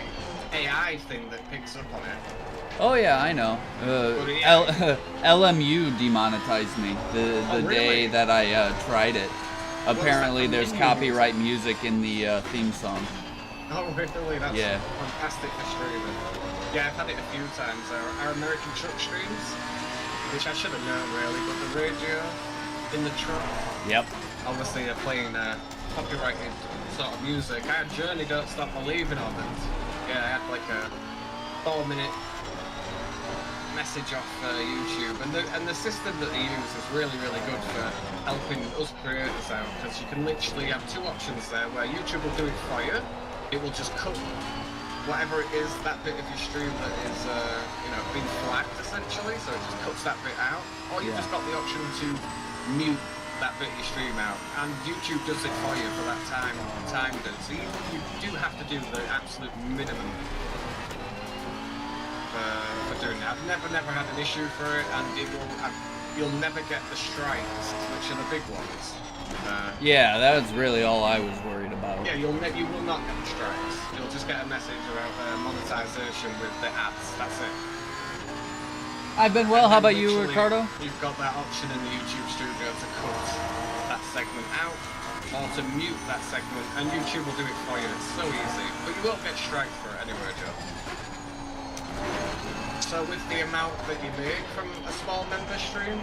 AI thing that picks up on it. Oh yeah, I know. LMU demonetized me the day that I tried it. Apparently, there's copyright music in the theme song. Oh really? That's yeah. Fantastic for streaming. Yeah, I've had it a few times. Our American truck streams, which I should have known really, but the radio in the truck. Yep. Obviously, they're playing copyrighted sort of music. I had Journey Don't Stop Believing on it. Yeah, I had like a 4-minute message off YouTube, and the system that they use is really good for helping us creators out, because you can literally have 2 options there where YouTube will do it for you. It will just cut whatever it is, that bit of your stream that is you know, being flagged essentially, so it just cuts that bit out, or you've just got the option to mute that bit of your stream out, and YouTube does it for you for that time bit. So you do have to do the absolute minimum for doing that. I've never had an issue for it, and you'll never get the strikes, which are the big ones. Yeah, that was really all I was worried about. Yeah, you will not get the strikes. You'll just get a message about monetization with the ads. That's it. I've been well. How about you, Ricardo? You've got that option in the YouTube studio to cut that segment out or to mute that segment, and YouTube will do it for you. It's so easy, but you won't get striked for it anyway, Joe. So with the amount that you make from a small member stream,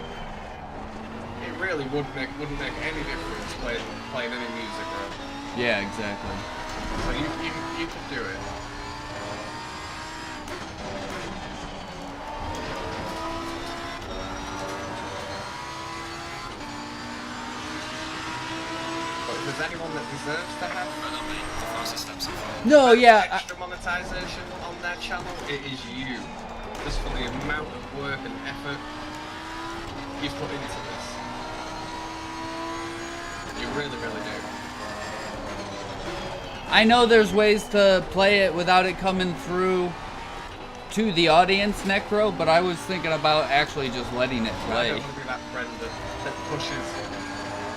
it really wouldn't make any difference playing any music, right? Yeah, exactly. So you could do it. But if there's anyone that deserves to have The fastest steps so far. No, yeah. extra monetization on their channel, it is you. Just for the amount of work and effort you've put into this. You really do. I know there's ways to play it without it coming through to the audience, Necro, but I was thinking about actually just letting it I play. don't want to be that friend that pushes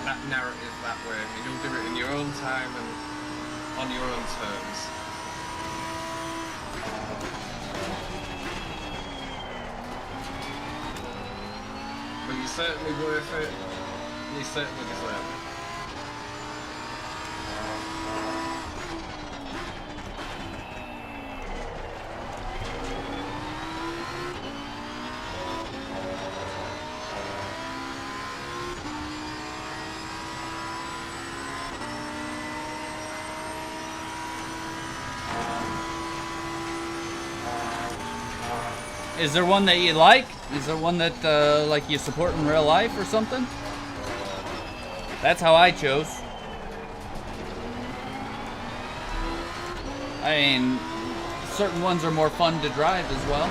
that narrative that way. I mean, you'll do it in your own time and on your own terms. But you're certainly worth it. You certainly deserve it. Is there one that you like? Is there one that like you support in real life or something? That's how I chose. I mean, certain ones are more fun to drive as well.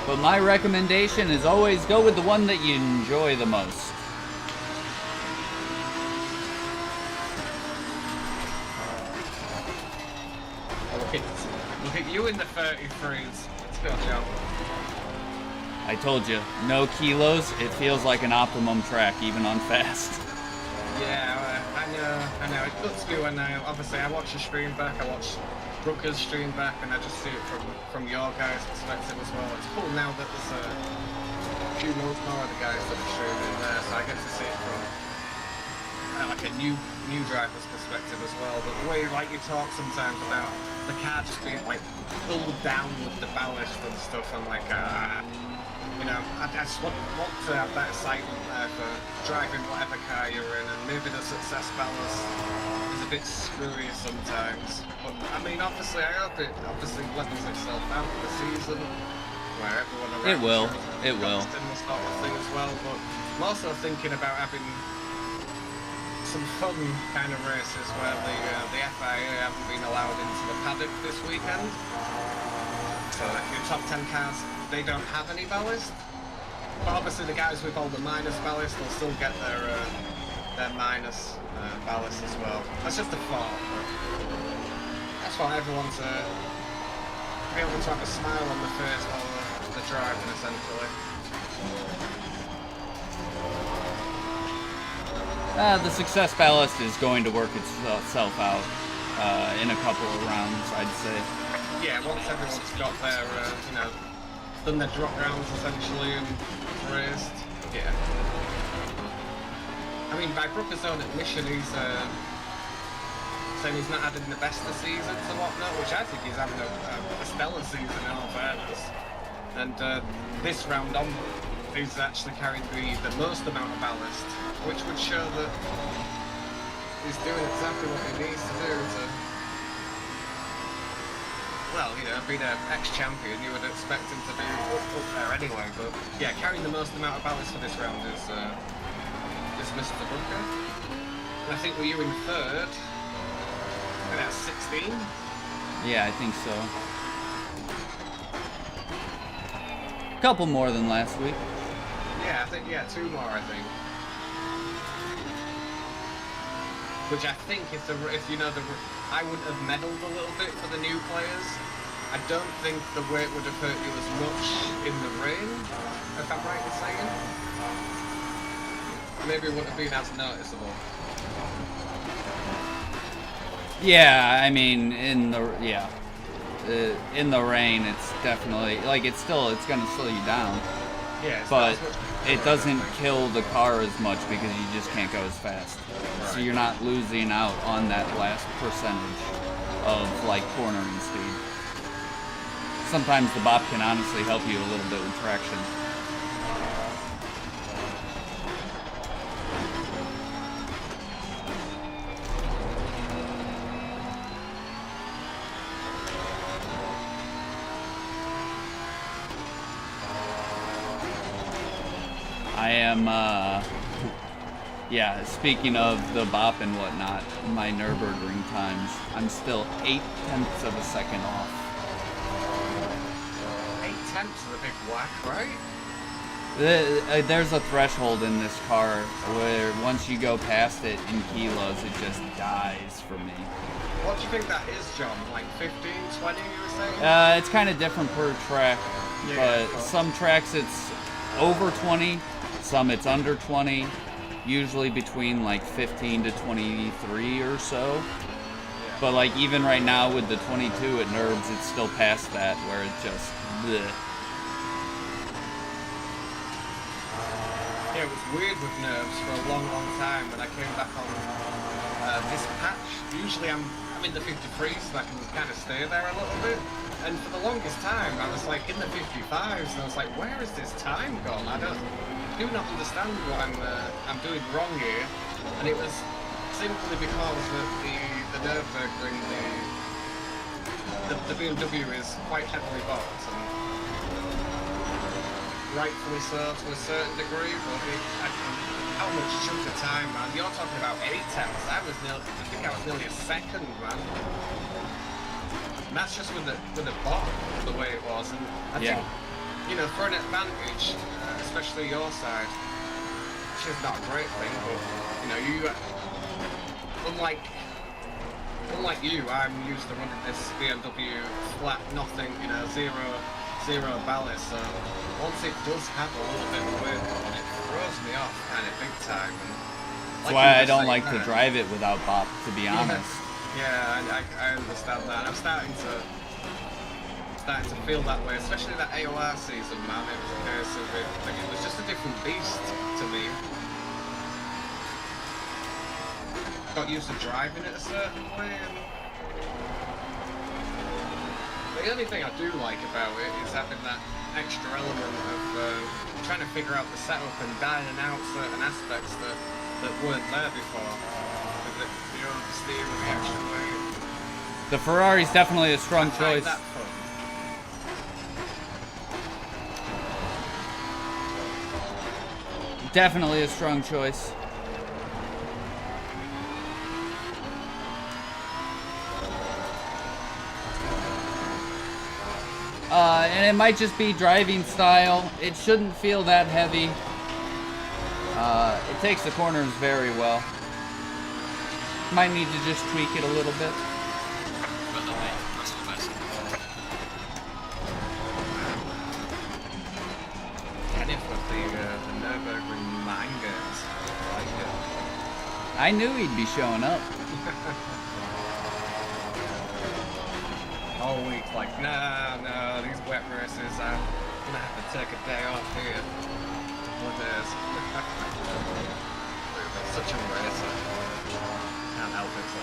But my recommendation is always go with the one that you enjoy the most. Look at you in the 33s. Let's go, Joe. I told you, no kilos, it feels like an optimum track, even on fast. Yeah, I know. It puts me when obviously I watch your stream back, I watch Brooker's stream back, and I just see it from your guys' perspective as well. It's cool now that there's a few more of the guys that are streaming there, so I get to see it from like a new driver's perspective as well. But the way like you talk sometimes about the car just being like pulled down with the ballast and stuff, I'm like, you know, I just want to have that excitement there for driving whatever car you're in, and maybe the success ballast is a bit screwy sometimes. But I mean, obviously, I hope it obviously levels itself out for the season, where everyone around It will. It will. Similar sort of thing as well. But I'm also thinking about having some fun kind of races where the FIA haven't been allowed into the paddock this weekend. So your top 10 cars, they don't have any ballast. But obviously the guys with all the minus ballast will still get their minus ballast as well. That's just a thought. I just want everyone to be able to have a smile on the face while they're driving, essentially. The success ballast is going to work itself out in a couple of rounds, I'd say. Yeah, once everyone's got their, you know, done their drop rounds essentially and raced. Yeah. I mean, by Brooker's own admission, he's saying he's not having the best of seasons and whatnot, which I think he's having a stellar season in all fairness. And this round on, he's actually carrying the most amount of ballast, which would show that he's doing exactly what he needs to do to, well, you know, being an ex-champion, you would expect him to be up there anyway, but yeah, carrying the most amount of ballast for this round is Mr. Brooker. And I think were you in third? And that's 16? Yeah, I think so. A couple more than last week. Yeah, I think, yeah, 2 more, I think. Which I think if you know, I would have meddled a little bit for the new players. I don't think the weight would have hurt you as much in the rain, if I'm right in saying. Maybe it wouldn't have been as noticeable. Yeah, I mean, in the rain, it's definitely like it's gonna slow you down. Yeah, but it doesn't kill the car as much because you just can't go as fast. Right. So you're not losing out on that last percentage of like cornering speed. Sometimes the bop can honestly help you a little bit with traction. I am, yeah, speaking of the bop and whatnot, my Nürburgring times, I'm still 0.8 of a second off. 0.8 is a big whack, right? There's a threshold in this car where once you go past it in kilos, it just dies for me. What do you think that is, John? Like 15, 20, you were saying? It's kind of different per track, but some tracks it's over 20, some it's under 20, usually between like 15 to 23 or so. Yeah. But like even right now with the 22 at NURBS, it's still past that where it just bleh. Yeah, it was weird with nerves for a long, long time when I came back on this patch. Usually I'm in the 53, so I can kind of stay there a little bit. And for the longest time, I was like in the 55s, and I was like, where is this time gone? I do not understand what I'm doing wrong here. And it was simply because of the Nürburgring, the BMW is quite heavily bought. And rightfully so to a certain degree, but how much chunk of time, man? You're talking about 8 tenths. I think I was nearly a second, man. And that's just with the bot, the way it was. And I think, you know, for an advantage, especially your side, which is not a great thing, but you know, unlike you, I'm used to running this BMW flat, nothing, you know, zero ballast. So once it does have a little bit of weight on it, throws me off kind of big time. And that's why I don't like to drive it without bop, to be honest. Yeah, I understand that. I'm starting to feel that way, especially that AOR season, man. It was a case of it. Like, it was just a different beast to me. Got used to driving it a certain way, and the only thing I do like about it is having that extra element of trying to figure out the setup and dialing out certain aspects that weren't there before. With the oversteer with the extra weight. The Ferrari's definitely a strong choice. That fun. Definitely a strong choice. And it might just be driving style. It shouldn't feel that heavy. It takes the corners very well. Might need to just tweak it a little bit. Heading for the Nürburgring mangas. I knew he'd be showing up. Whole week, like, no, these wet races, I'm gonna have to take a day off here. One days. Such a racer. Can't help it, so.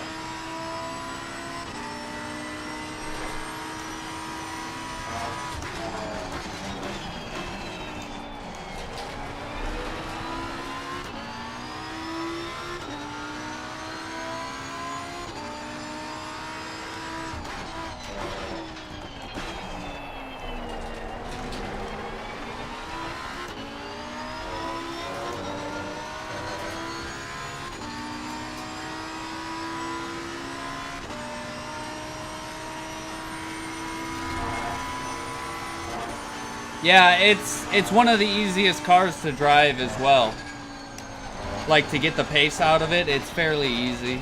Yeah, it's one of the easiest cars to drive as well. Like, to get the pace out of it, it's fairly easy.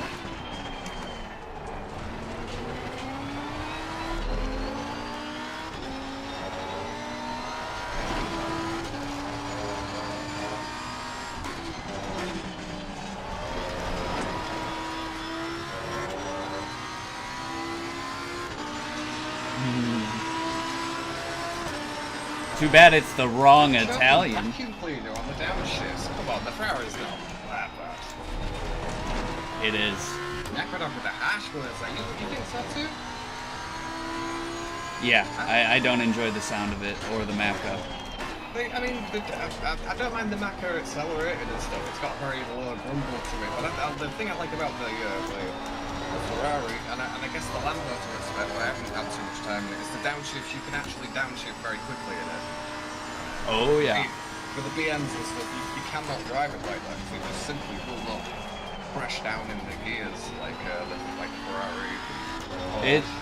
Too bad it's the wrong Italian. Vacuum cleaner on the downshifts. Come on, the Ferrari's not that bad. It is. Ecuador with the hash words. Like, you think so too? Yeah, I don't enjoy the sound of it or the Mapco. I mean, I don't mind the Mapco accelerated and stuff. It's got very low rumble to it. But the thing I like about the Ferrari, and I guess the Lambo to respect, but I haven't had too much time in it, is the downshifts. You can actually downshift very quickly in it. Oh, yeah. With the BMs and stuff, you cannot drive it like that. It just simply will not crash down in the gears like the Ferrari.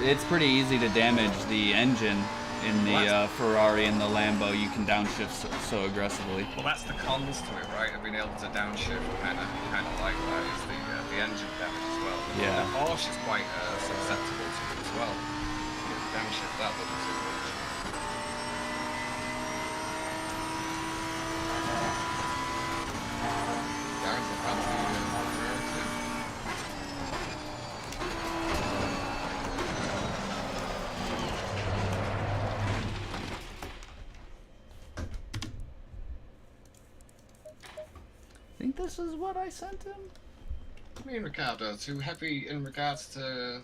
It's pretty easy to damage the engine in the Ferrari and the Lambo, you can downshift so aggressively. Well, that's the cons to it, right? Of being able to downshift kind of like that is the engine damage as well. Yeah. The Porsche is quite susceptible to it as well. You can downshift that little too much. Darren's a fan of the Ferrari too. I think this is what I sent him. Me and Ricardo, too heavy in regards to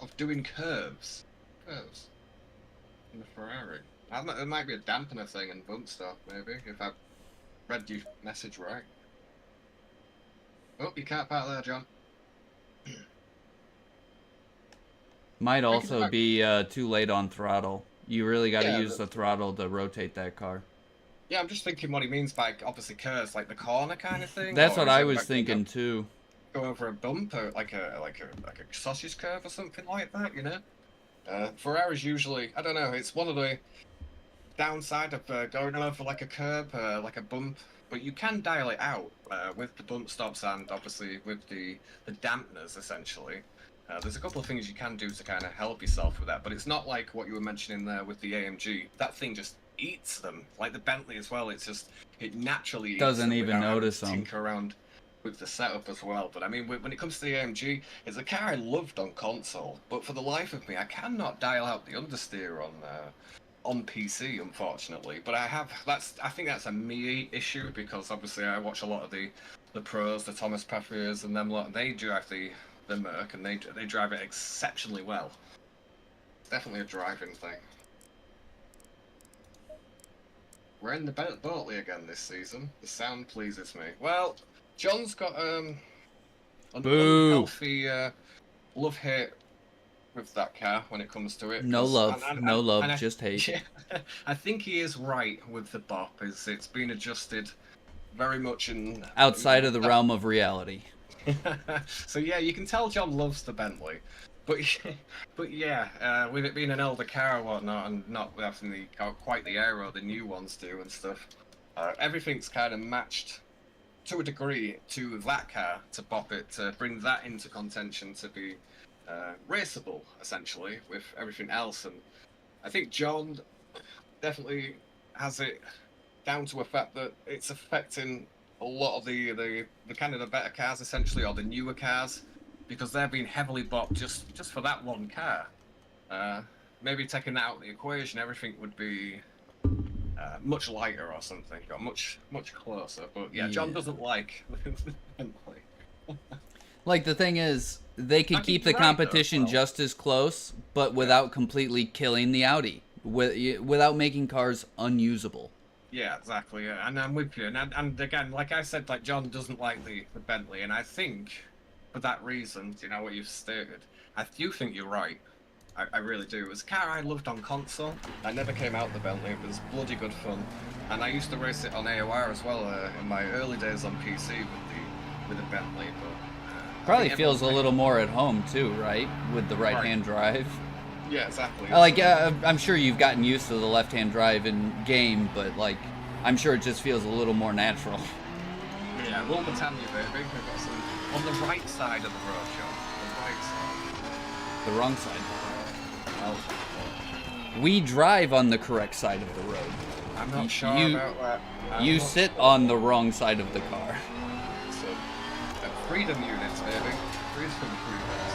of doing curves in the Ferrari. It might be a dampener thing and bump stuff, maybe, if I read your message right. Oh, you can't park there, John. Might also be too late on throttle. You really got to use the the throttle to rotate that car. Yeah, I'm just thinking what he means by obviously curves, like the corner kind of thing. That's or what is I it was like thinking too. Go over a bump, or like a sausage curve or something like that, you know. Ferrari's usually, I don't know, it's one of the downside of going over like a curb, like a bump, but you can dial it out with the bump stops and obviously with the dampeners essentially. There's a couple of things you can do to kind of help yourself with that, but it's not like what you were mentioning there with the AMG. That thing just eats them, like the Bentley as well. It's just, it naturally eats Doesn't them even without having notice to them. tinker around with the setup as well. But I mean, when it comes to the AMG, it's a car I loved on console, but for the life of me, I cannot dial out the understeer on PC, unfortunately. But I think that's a me issue, because obviously I watch a lot of the pros, the Thomas Peffiers and them lot, and they drive the Merc, and they drive it exceptionally well. It's definitely a driving thing. We're in the Bentley again this season. The sound pleases me. Well, John's got an unhealthy love-hate with that car when it comes to it. No love, just hate. Yeah, I think he is right with the bop. It's been adjusted very much in Outside of the realm of reality. So yeah, you can tell John loves the Bentley, but yeah, with it being an older car or whatnot, and not having quite the aero the new ones do and stuff, everything's kind of matched to a degree to that car to bop it, to bring that into contention to be raceable essentially with everything else. And I think John definitely has it down to a fact that it's affecting a lot of the kind of the better cars essentially, or the newer cars, because they're being heavily bopped just for that one car. Maybe taking that out of the equation, everything would be much lighter or something, or much closer. But yeah, John doesn't like Bentley. Like, the thing is, they could keep the competition just as close, but without completely killing the Audi, without making cars unusable. Yeah, exactly. Yeah. And I'm with you. And again, like I said, like John doesn't like the Bentley, and I think for that reason, you know what you've stated, I do think you're right. I really do. It was a car I loved on console. I never came out the Bentley. It was bloody good fun, and I used to race it on AOR as well in my early days on PC with the Bentley. But probably feels a little more at home too, right? With the right-hand drive. Yeah, exactly. Like, I'm sure you've gotten used to the left-hand drive in game, but like, I'm sure it just feels a little more natural. Yeah, Rule Britannia, baby. We've got some on the right side of the road, John. The right side. The wrong side. Oh. We drive on the correct side of the road. I'm not sure about that. You sit on the wrong side of the car. So, freedom units, baby. Freedom units.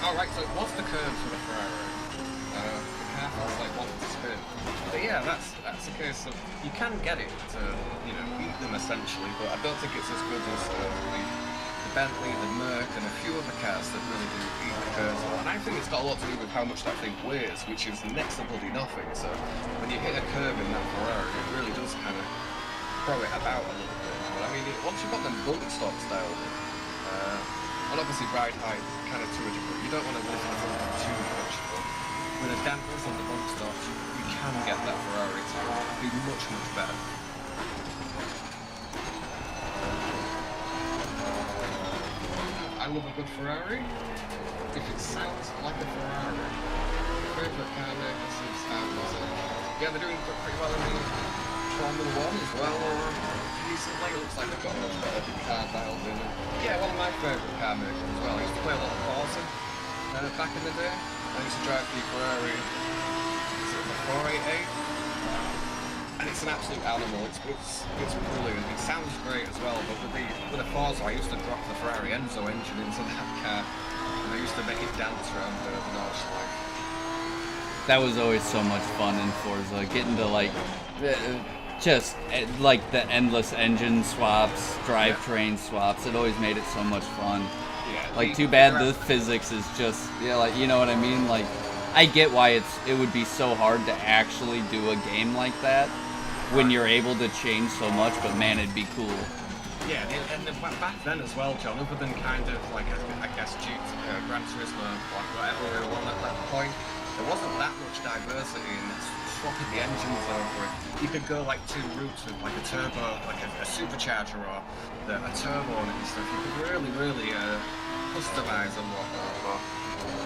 Alright, so it was the curves for the Ferrari. The car feels like wanting to spin. But yeah, that's a case of, you can get it to, eat them essentially, but I don't think it's as good as the Bentley, the Merc, and a few other cars that really do eat the curves. And I think it's got a lot to do with how much that thing weighs, which is next to bloody nothing. So when you hit a curve in that Ferrari, it really does kind of throw it about a little bit. But I mean, once you've got them bump stops dialed in, and obviously ride height kind of to a degree, you don't want to lift the front too much, but with the dampers and the bump stops, you can get that Ferrari to be much better. I love a good Ferrari. if it sounds like a Ferrari, favourite car maker since how was it? Yeah, they're doing pretty well in the Formula 1 as well. Recently, it looks like they've got a much better car dialed in. Yeah, one of my favourite car makers as well. I used to play a lot of Corsa back in the day. I used to drive the Ferrari, is it the 488? And it's an absolute animal. It's brilliant. It sounds great as well. But with a Forza, I used to drop the Ferrari Enzo engine into that car, and I used to make it dance around the North Line. That was always so much fun in Forza, getting to like just like the endless engine swaps, drivetrain swaps. It always made it so much fun. Yeah. Like, too bad the physics is just, yeah, like, you know what I mean? Like, I get why it would be so hard to actually do a game like that when you're able to change so much, but man, it'd be cool. Yeah, and back then as well, John, other than kind of like, I guess, due to Gran Turismo, like whatever we were on at that point, there wasn't that much diversity in swapping the engines over it. You could go like two routes with like a turbo, like a supercharger or a turbo on it and stuff. You could really customise and whatnot.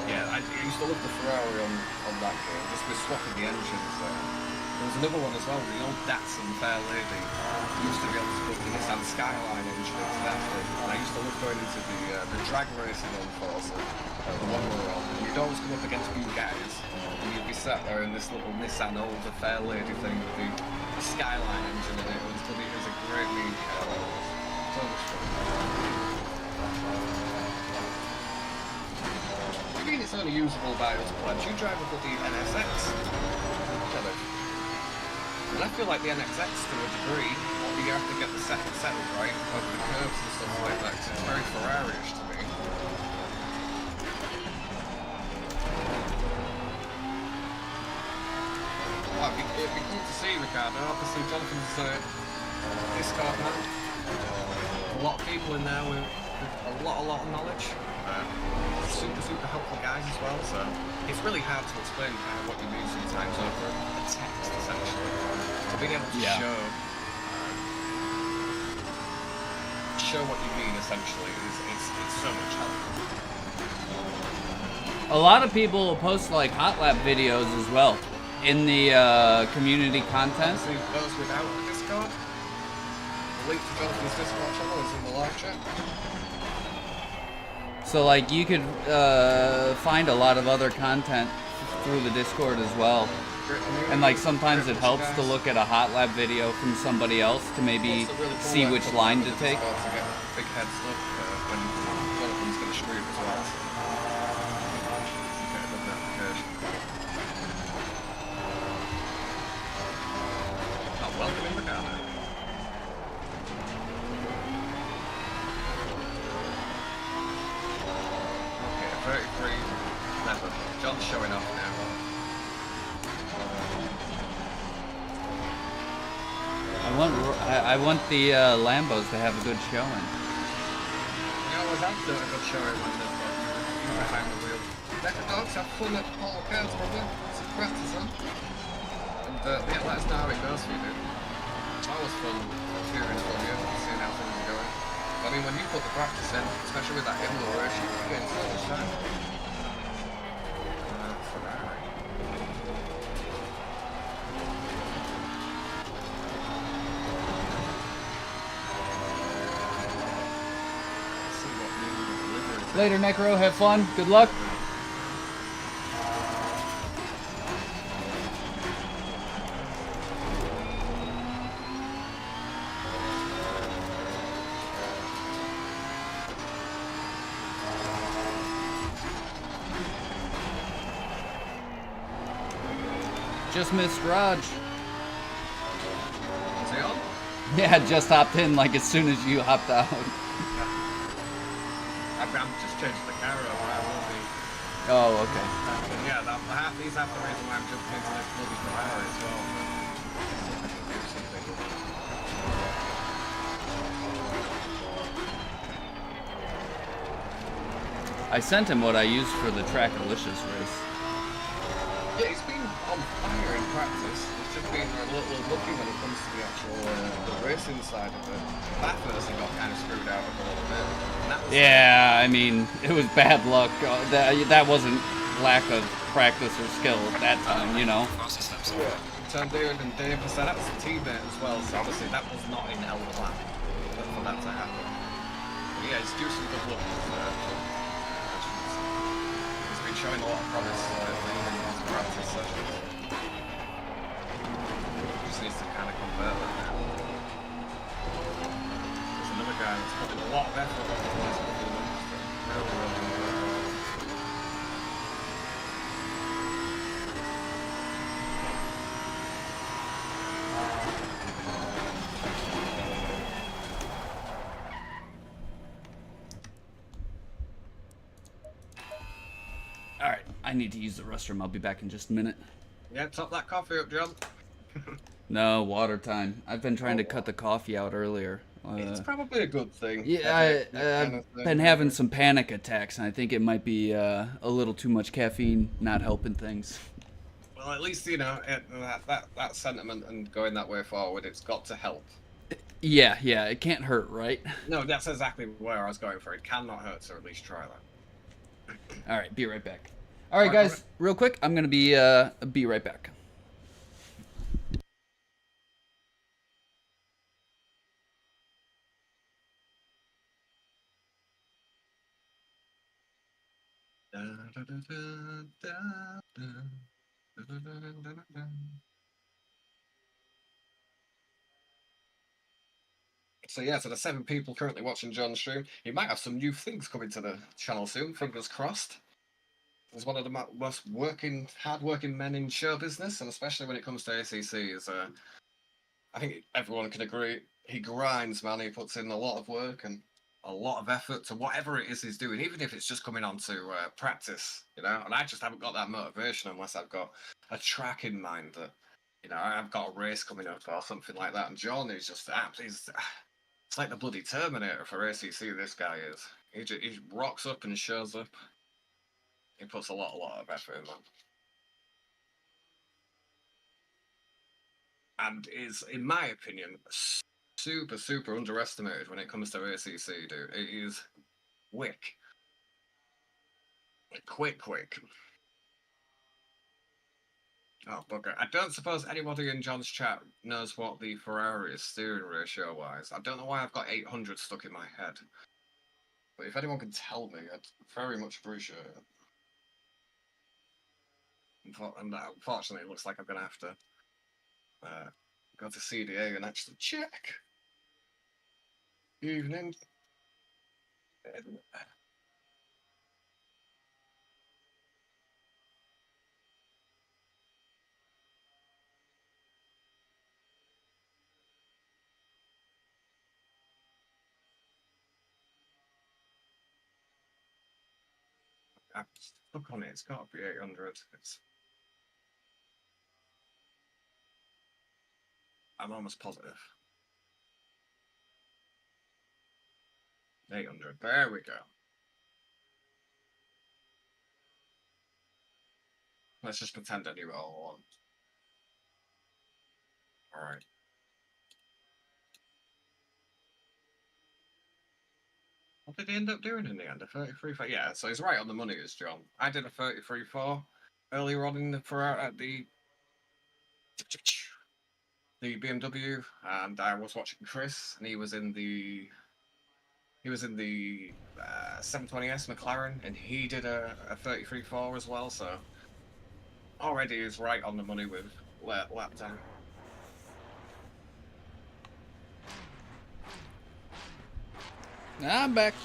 Yeah, I used to love the Ferrari on that game, just with swapping the engines there. There was another one as well, the old Datsun Fair Lady. You used to be able to put the Nissan Skyline engine into that thing. And I used to love going into the drag racing on Corsa, the one we were on. And you'd always come up against you guys, and you'd be sat there in this little Nissan older Fair Lady thing with the Skyline engine in it. It was a great mean car. So much fun. I mean, it's only usable by us plebs. You drive a bloody NSX. And I feel like the NXX, to a degree, you have to get the settle right over the curves and stuff like that, 'cause it's very Ferrari-ish to me. Oh, it'd be cool to see, Ricardo. Obviously, Jonathan's Discord man. A lot of people in there with a lot of knowledge. Super helpful guys as well, so it's really hard to explain kind of what you mean sometimes over a text, essentially. So being able to show what you mean, essentially, it's so much help. A lot of people post like hot lap videos as well in the community content. Obviously, those without the Discord, the link to Jonathan's Discord channel is in the live chat. So like you could find a lot of other content through the Discord as well. And like sometimes it helps to look at a hot lap video from somebody else to maybe see which line to take. Big heads up when Jonathan's going to stream as well. Oh, welcome in, Ricardo. Okay, 33 level. John's showing off now. I want the Lambos to have a good showing. You always have to do a good showing when you're behind the wheel. Let the dogs have fun at Paul Cairns, brother. It's a practice, huh? And yeah, let us know how it goes for you, dude. It's always fun cheering for you, seeing how things are going. I mean, when you put the practice in, especially with that indoor race, you gain so much time. Ferrari. Later, Necro. Have fun. Good luck. Just missed Raj. Is he on? Yeah, just hopped in like as soon as you hopped out. I'm just changing the camera over, I will be. Oh, okay. Yeah, these have the reason why I'm jumping into this bloody Ferrari as well. I sent him what I used for the Trackalicious race. Yeah, he's been on fire in practice. He's just been a little lucky when it comes to the actual the racing side of it. That first he got kind of screwed out of a little bit. And that was Yeah, I mean, it was bad luck. That wasn't lack of practice or skill at that time, you know. Fastest lap so yeah. far. Tom David and Davis, so that was a teammate as well. So obviously that was not in L plan for that to happen. But yeah, he's due some good luck. He's been showing a lot of promise lately in his practice sessions. Just needs to kind of convert that now. There's another guy that's putting a lot of effort over the last couple of months. Really enjoyed it. All right, I need to use the restroom. I'll be back in just a minute. Yeah, top that coffee up, John. No, water time. I've been trying to cut the coffee out earlier. It's probably a good thing. Yeah, I've been having some panic attacks, and I think it might be a little too much caffeine not helping things. Well, at least you know that sentiment and going that way forward. It's got to help. Yeah, it can't hurt, right? No, that's exactly where I was going for. It cannot hurt to at least try that. All right, be right back. All right, guys, real quick, I'm gonna be right back. So yeah, to the 7 people currently watching John's stream, he might have some new things coming to the channel soon. Fingers crossed. He's one of the most hard-working men in show business, and especially when it comes to ACC, I think everyone can agree. He grinds, man. He puts in a lot of work and a lot of effort to whatever it is he's doing, even if it's just coming on to practice, you know. And I just haven't got that motivation unless I've got a track in mind that, you know, I've got a race coming up or something like that. And John is just it's like the bloody Terminator for ACC. This guy is. He rocks up and shows up. He puts a lot of effort in that. And is, in my opinion, super underestimated when it comes to ACC, dude. It is quick. Quick. Oh, bugger. I don't suppose anybody in John's chat knows what the Ferrari is steering ratio-wise. I don't know why I've got 800 stuck in my head. But if anyone can tell me, I'd very much appreciate it. And unfortunately, it looks like I'm going to have to go to CDA and actually check. Evening. I'm stuck on it. It's got to be 800. I'm almost positive. 800. There we go. Let's just pretend I knew it all along. All right. What did he end up doing in the end? A 33.4? Yeah, so he's right on the money, as John. I did a 33.4 earlier on in the Ferrari at the BMW, and I was watching Chris, and he was in the 720S McLaren, and he did a 33.4 as well. So already is right on the money with lap time. I'm back.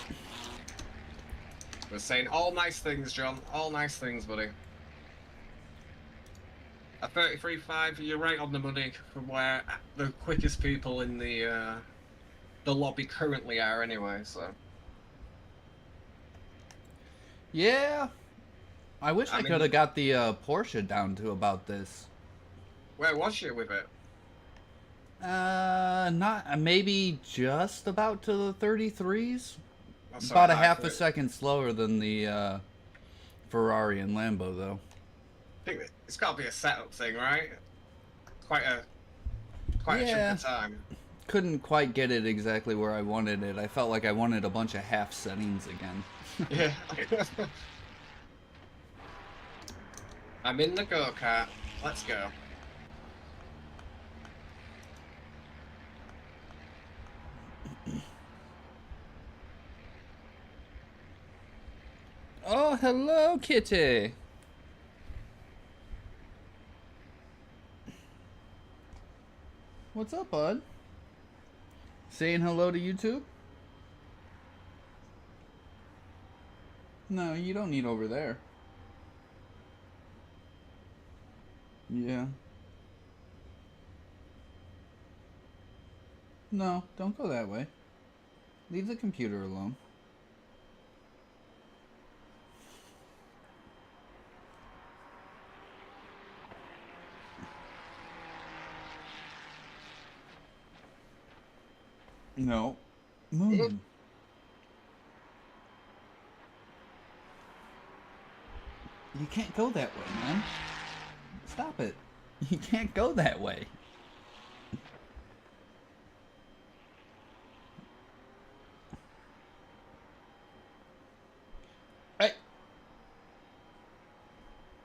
We're saying all nice things, John. All nice things, buddy. A 33.5, you're right on the money from where the quickest people in the lobby currently are anyway, so. Yeah. I wish I could have got the Porsche down to about this. Where was you with it? Not maybe just about to the 33s. That's About a half a second slower than the Ferrari and Lambo, though. I think it's got to be a setup thing, right? Quite a chunk of time. couldn't quite get it exactly where I wanted it. I felt like I wanted a bunch of half settings again. Yeah. I'm in the go-kart. Let's go. Oh, hello, kitty. What's up, bud? Saying hello to YouTube? No, you don't need over there. Yeah. No, don't go that way. Leave the computer alone. No. Moon. You can't go that way, man. Stop it. You can't go that way. Hey!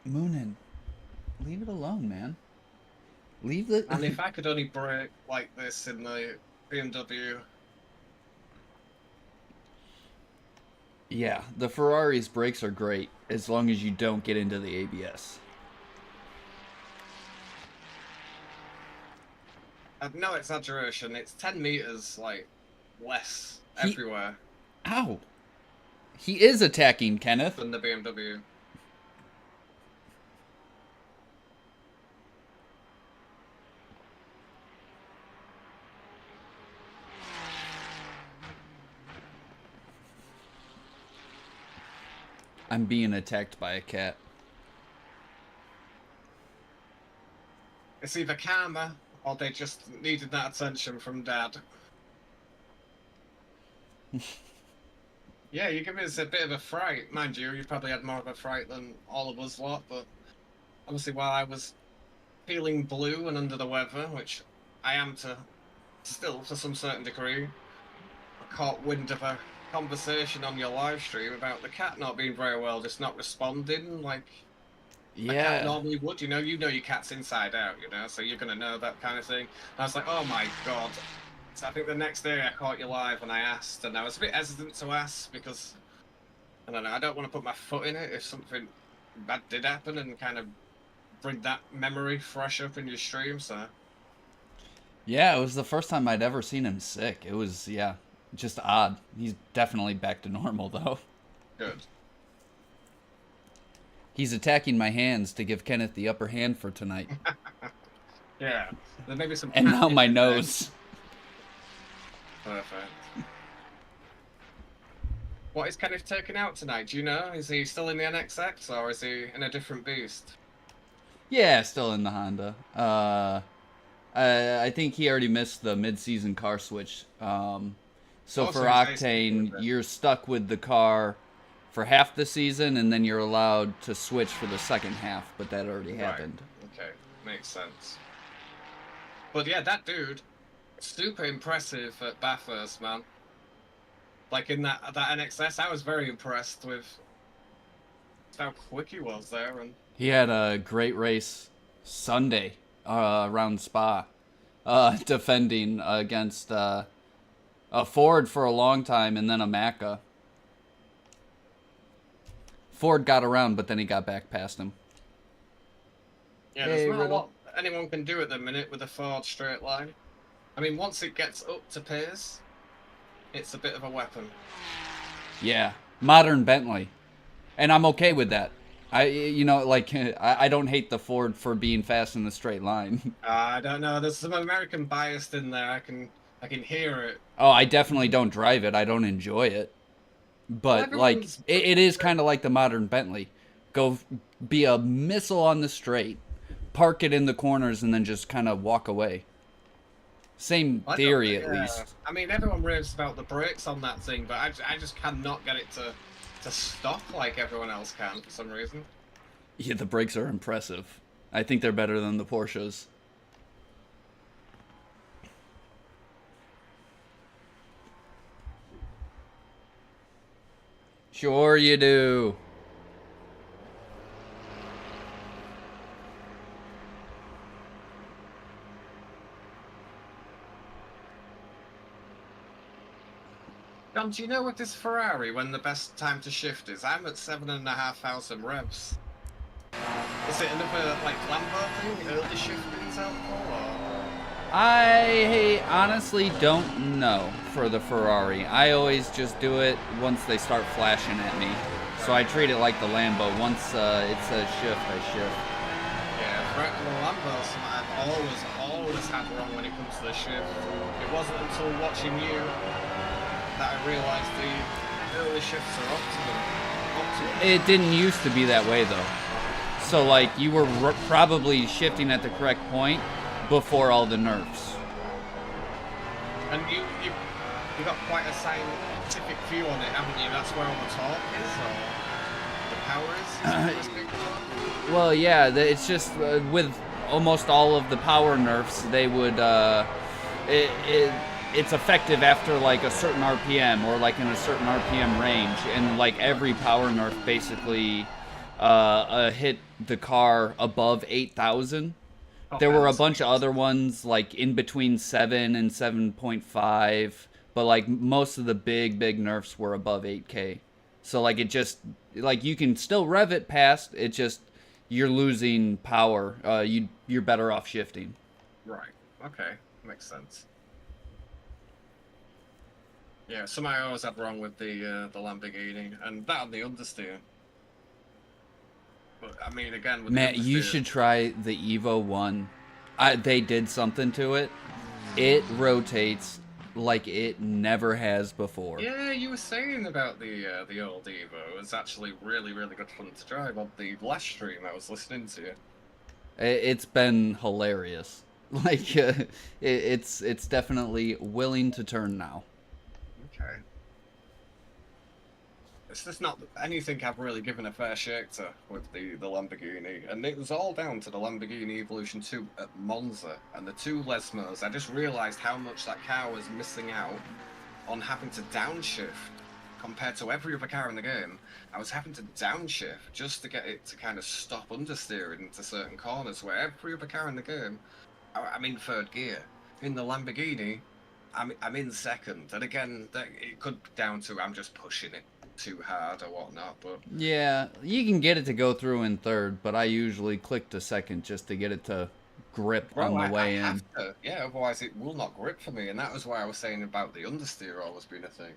Moonin, leave it alone, man. Leave the... And if I could only brake like this in the BMW... Yeah, the Ferrari's brakes are great, as long as you don't get into the ABS. No exaggeration, it's 10 meters, like, less everywhere. Ow! He is attacking, Kenneth. Than the BMW. I'm being attacked by a cat. It's either karma, or they just needed that attention from Dad. Yeah, you give us a bit of a fright. Mind you, you probably had more of a fright than all of us lot, but obviously while I was feeling blue and under the weather, which I am still to some certain degree, I caught wind of a conversation on your live stream about the cat not being very well, just not responding like a cat normally would. You know your cat's inside out, so you're gonna know that kind of thing. And I was like, oh my god. So I think the next day I caught you live and I asked, and I was a bit hesitant to ask because I don't know, I don't want to put my foot in it if something bad did happen and kind of bring that memory fresh up in your stream. So yeah, it was the first time I'd ever seen him sick. It was, just odd. He's definitely back to normal, though. good. He's attacking my hands to give Kenneth the upper hand for tonight. Yeah, there may be some. And now my nose. Perfect. What is Kenneth taking out tonight? Do you know? Is he still in the NXX or is he in a different beast? Yeah, still in the Honda. I think he already missed the mid-season car switch. So for Octane, you're stuck with the car for half the season, and then you're allowed to switch for the second half, but that already happened. Okay, makes sense. But yeah, that dude, super impressive at Bathurst, man. Like in that NXS, I was very impressed with how quick he was there. And he had a great race Sunday around Spa, defending against a Ford for a long time and then a Macca. Ford got around, but then he got back past him. Yeah, there's not a lot anyone can do at the minute with a Ford straight line. I mean, once it gets up to pace, it's a bit of a weapon. Yeah, modern Bentley, and I'm okay with that. I don't hate the Ford for being fast in the straight line. I don't know. There's some American bias in there. I can hear it. Oh, I definitely don't drive it. I don't enjoy it. But like, it is kind of like the modern Bentley. Go be a missile on the straight, park it in the corners, and then just kind of walk away. Same theory, at least. I mean, everyone raves about the brakes on that thing, but I just cannot get it to stop like everyone else can for some reason. Yeah, the brakes are impressive. I think they're better than the Porsches. Sure you do. John, do you know with this Ferrari when the best time to shift is? I'm at 7,500 revs. Is it another like Lambo thing? Early shifting is helpful, or? I honestly don't know for the Ferrari. I always just do it once they start flashing at me. So I treat it like the Lambo. Once it says shift, I shift. Yeah, for the Lambos, I've always had wrong when it comes to the shift. It wasn't until watching you that I realised the early shifts are optimal. It didn't used to be that way though. So like you were probably shifting at the correct point before all the nerfs. And you got quite a scientific view on it, haven't you? That's where all the torque is, or the power is? Well, yeah, it's just with almost all of the power nerfs, they would it's effective after like a certain RPM or like in a certain RPM range, and like every power nerf basically hit the car above 8,000. There were a bunch of other ones like in between 7 and 7.5, but like most of the big nerfs were above 8K. So like it just like you can still rev it past, it just you're losing power. You're better off shifting. Right. Okay. Makes sense. Yeah, something I always had wrong with the Lamborghini, and that on the understeer. But I mean, again, with Matt, the you should try the Evo 1. They did something to it. It rotates like it never has before. Yeah, you were saying about the old Evo. It was actually really good fun to drive on the last stream I was listening to. It's been hilarious. Like it's definitely willing to turn now. Okay. It's just not anything I've really given a fair shake to with the Lamborghini, and it was all down to the Lamborghini Evolution 2 at Monza and the two Lesmos. I just realised how much that car was missing out on having to downshift compared to every other car in the game. I was having to downshift just to get it to kind of stop understeering into certain corners, where every other car in the game, I'm in third gear. In the Lamborghini, I'm in second, and again, it could be down to I'm just pushing it too hard or whatnot, but yeah, you can get it to go through in third, but I usually click to second just to get it to grip on the way in. Yeah, otherwise it will not grip for me, and that was why I was saying about the understeer always being a thing.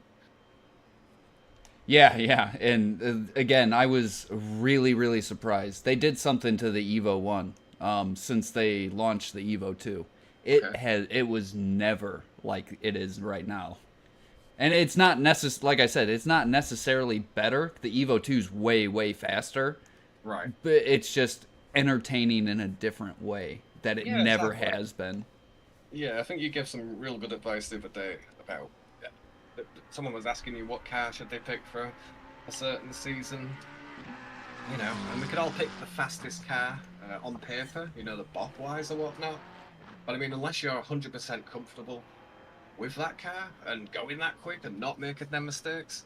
Yeah, and again, I was really surprised. They did something to the Evo 1 since they launched the Evo 2. It was never like it is right now. And it's not like I said, it's not necessarily better. The Evo 2's way faster. Right. But it's just entertaining in a different way that it never has been. Yeah, I think you gave some real good advice the other day about someone was asking you what car should they pick for a certain season. You know, and we could all pick the fastest car on paper, you know, the bop-wise or whatnot. But I mean, unless you're 100% comfortable with that car and going that quick and not making them mistakes,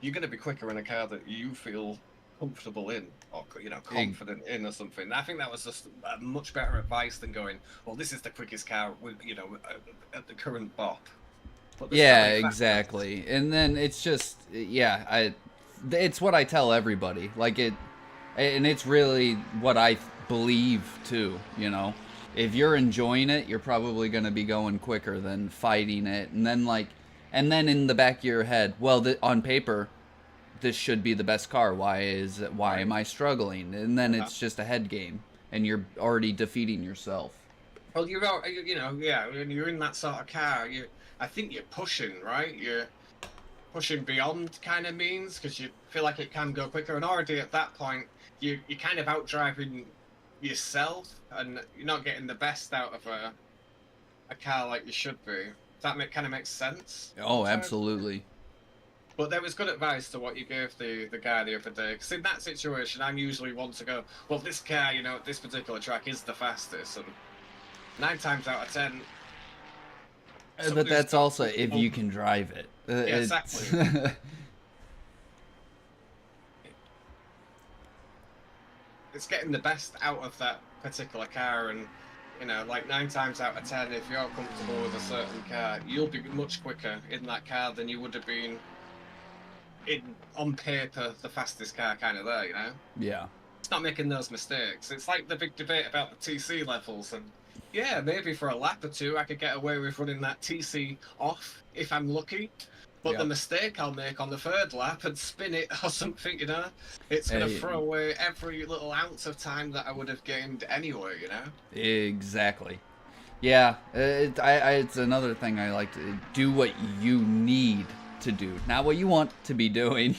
you're going to be quicker in a car that you feel comfortable in, or you know, confident in or something. I think that was just a much better advice than going, well, this is the quickest car with, you know, at the current bop. Yeah, exactly. And then it's just, yeah, it's what I tell everybody. Like and it's really what I believe too, you know. If you're enjoying it, you're probably going to be going quicker than fighting it. And then in the back of your head, well, on paper, this should be the best car. Why am I struggling? And then it's just a head game, and you're already defeating yourself. Well, you know, yeah, when you're in that sort of car, I think you're pushing, right? You're pushing beyond kind of means, because you feel like it can go quicker. And already at that point, you're kind of outdriving yourself, and you're not getting the best out of a car like you should be. That kind of makes sense. Oh, absolutely. But there was good advice to what you gave the guy the other day, because in that situation, I'm usually one to go, well, this car, you know, at this particular track is the fastest, and 9 times out of 10. But that's also if you can drive it. Yeah, exactly. it's getting the best out of that particular car, and you know, like 9 times out of 10, if you're comfortable with a certain car, you'll be much quicker in that car than you would have been in on paper the fastest car kind of there, you know. Yeah. It's not making those mistakes. It's like the big debate about the TC levels, and yeah, maybe for a lap or two I could get away with running that TC off if I'm lucky. But the Yep. mistake I'll make on the 3rd lap and spin it or something, you know, it's going to throw away every little ounce of time that I would have gained anyway, you know? Exactly. Yeah, it's another thing I like to do what you need to do, not what you want to be doing,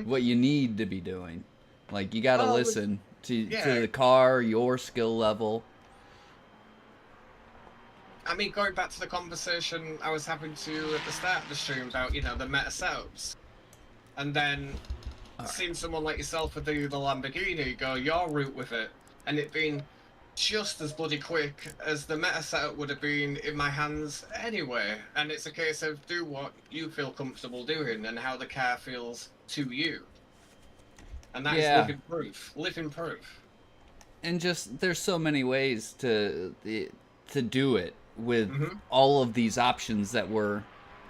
what you need to be doing. Like, you gotta listen to the car, your skill level. I mean, going back to the conversation I was having to at the start of the stream about, you know, the meta setups, and then seeing someone like yourself with the Lamborghini go your route with it, and it being just as bloody quick as the meta setup would have been in my hands anyway. And it's a case of do what you feel comfortable doing and how the car feels to you. And that is living proof. And just, there's so many ways to do it with all of these options that were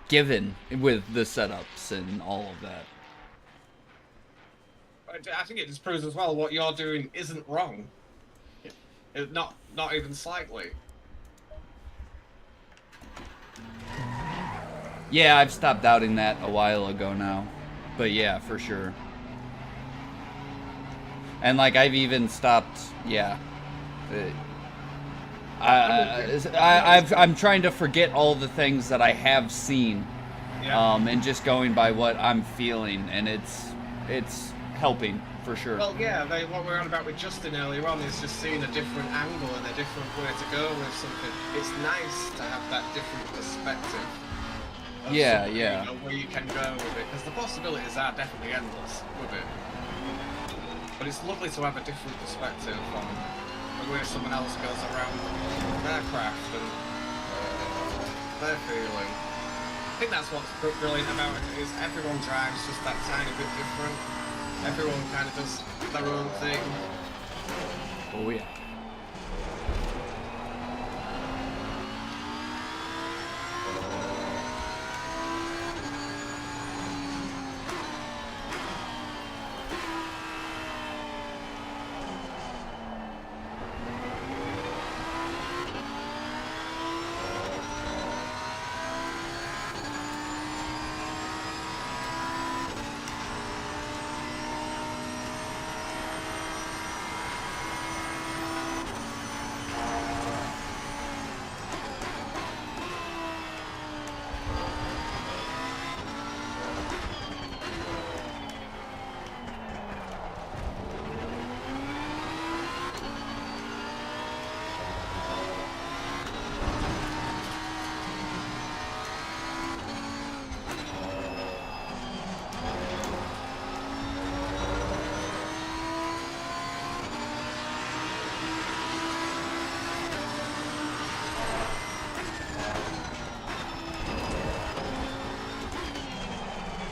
given with the setups and all of that. I think it just proves as well what you're doing isn't wrong. Not even slightly. Yeah, I've stopped doubting that a while ago now. But yeah, for sure. And like, I've even stopped, I'm trying to forget all the things that I have seen, and just going by what I'm feeling, and it's helping for sure. Well, yeah, what we were on about with Justin earlier on is just seeing a different angle and a different way to go with something. It's nice to have that different perspective. Yeah. You know, where you can go with it, because the possibilities are definitely endless with it. But it's lovely to have a different perspective on the way someone else goes around their craft and their feeling. I think that's what's brilliant about it, is everyone drives just that tiny bit different. Everyone kind of does their own thing. Oh yeah.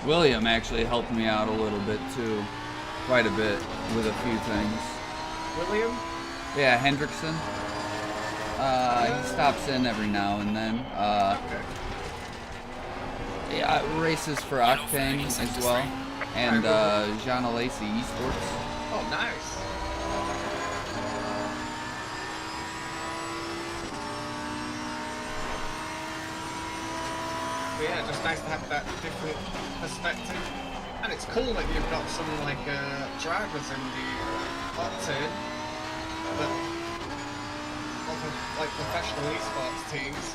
William actually helped me out a little bit too, quite a bit with a few things. William? Yeah, Hendrickson. He stops in every now and then. Yeah, races for Octane as well, and Jean Alesi Esports. Oh, nice. But yeah, just nice to have that different perspective. And it's cool that you've got some like drivers in the Octane that also like professional esports teams.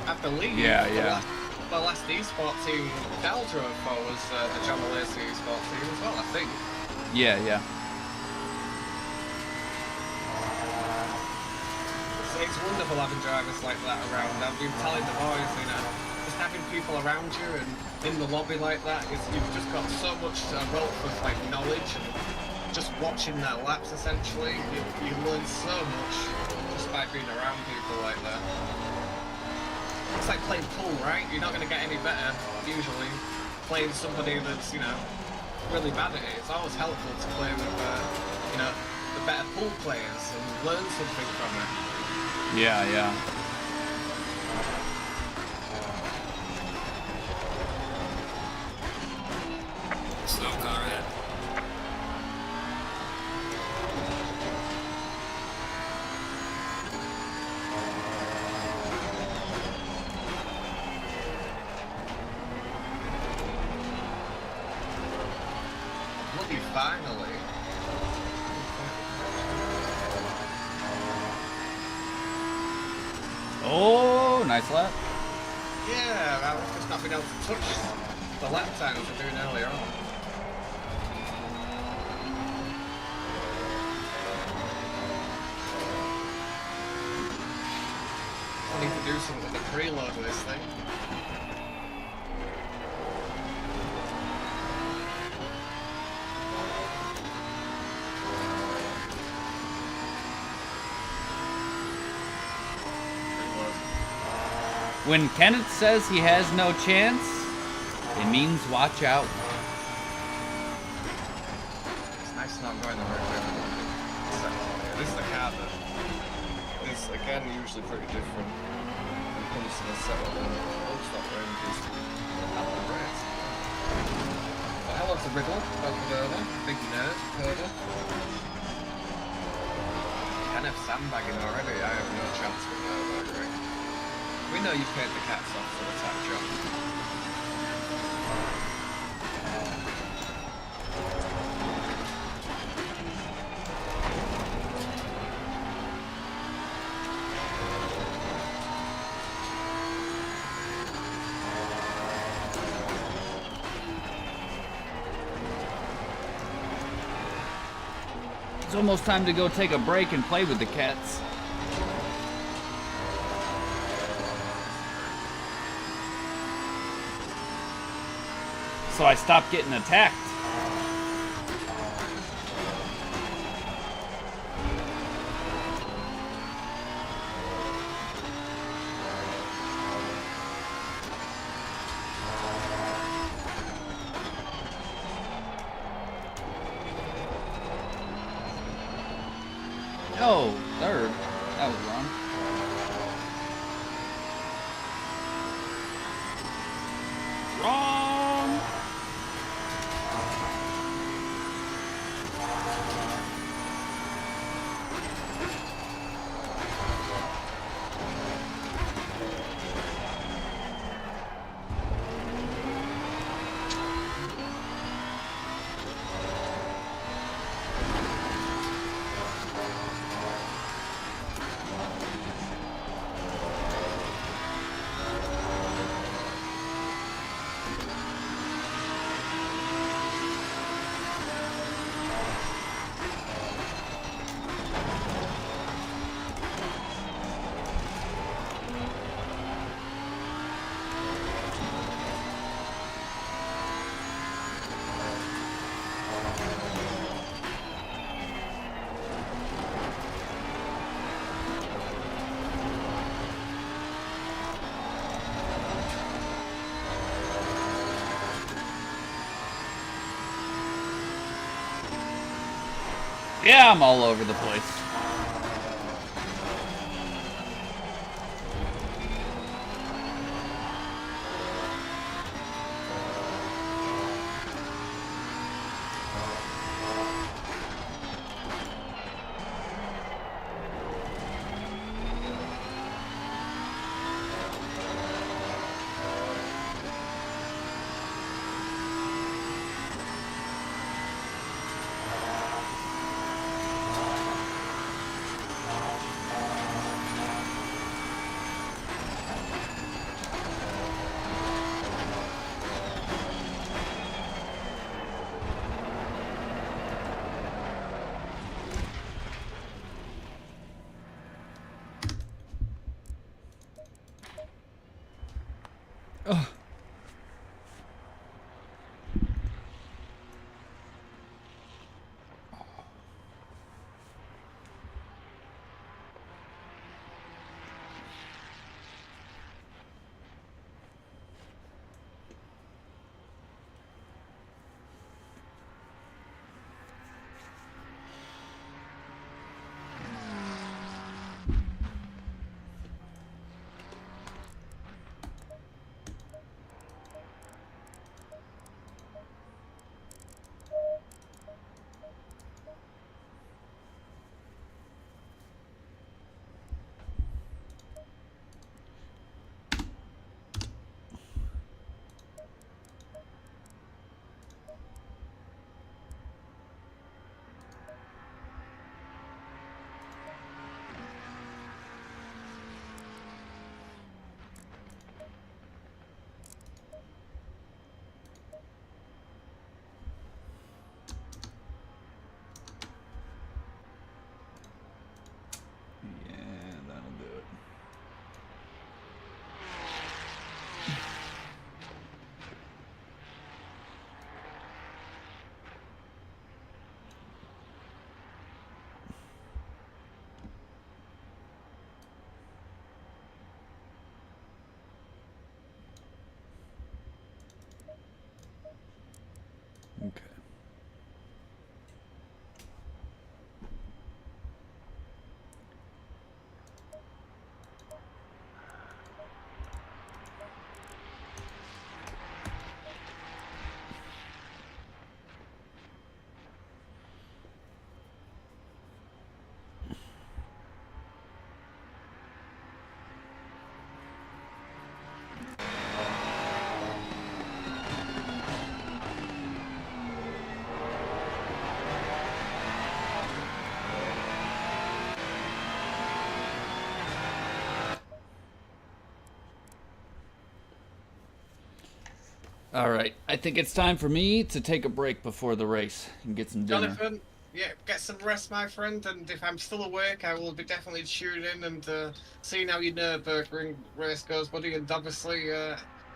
I believe the last esports team Dal drove for was the John Alesi esports team as well, I think. Yeah. It's wonderful having drivers like that around. I've been telling the boys, you know, just having people around you and in the lobby like that, you've just got so much wealth of like knowledge, and just watching their laps essentially, you learn so much just by being around people like that. It's like playing pool, right? You're not going to get any better, usually, playing somebody that's, you know, really bad at it, it's always helpful to play with, you know, the better pool players and learn something from it. Yeah, yeah. Slow car ahead. Bloody finally. Oh, nice lap. Yeah, I've just not been able to touch the lap times we were doing earlier on. I need to do something with the preload of this thing. When Kenneth says he has no chance, it means watch out. It's nice not going the right way. This is the car that is, again, usually pretty different when it comes to the setup and roadstock ranges. Alright. Hello to Riddle, welcome over. Big nerd, Herder. Kenneth sandbagging already, I have no chance with that, I agree. We know you paid the cats off for the tap job. It's almost time to go take a break and play with the cats. So I stopped getting attacked. Oh, third. That was wrong. Wrong! Yeah, I'm all over the place. Ugh. Okay. All right, I think it's time for me to take a break before the race and get some dinner. Jonathan, yeah, get some rest, my friend, and if I'm still awake, I will be definitely tuning in and seeing how your Nürburgring race goes, buddy. And obviously,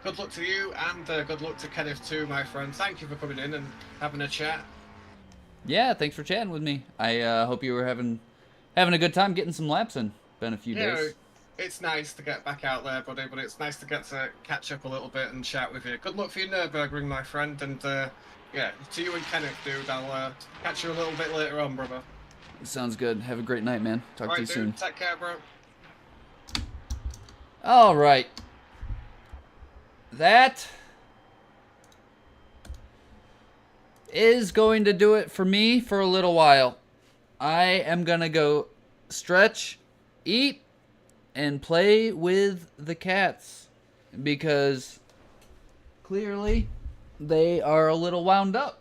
good luck to you, and good luck to Kenneth too, my friend. Thank you for coming in and having a chat. Yeah, thanks for chatting with me. I hope you were having a good time getting some laps in. Been a few Yeah, days. it's nice to get back out there, buddy, but it's nice to get to catch up a little bit and chat with you. Good luck for your Nürburgring, my friend, and yeah, to you and Kenneth, dude. I'll catch you a little bit later on, brother. Sounds good. Have a great night, man. Talk to you Dude, soon. take care, bro. All right. That is going to do it for me for a little while. I am going to go stretch, eat, and play with the cats because clearly they are a little wound up.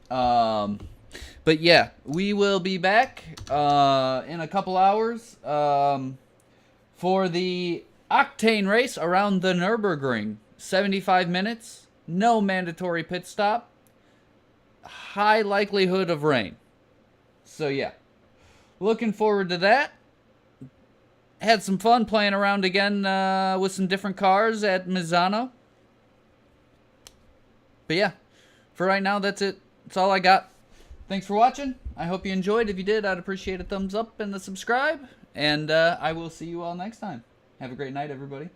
But yeah, we will be back in a couple hours for the octane race around the Nürburgring. 75 minutes, no mandatory pit stop, high likelihood of rain. So yeah, looking forward to that. Had some fun playing around again with some different cars at Misano. But yeah, for right now, that's it. That's all I got. Thanks for watching. I hope you enjoyed. If you did, I'd appreciate a thumbs up and the subscribe. And I will see you all next time. Have a great night, everybody.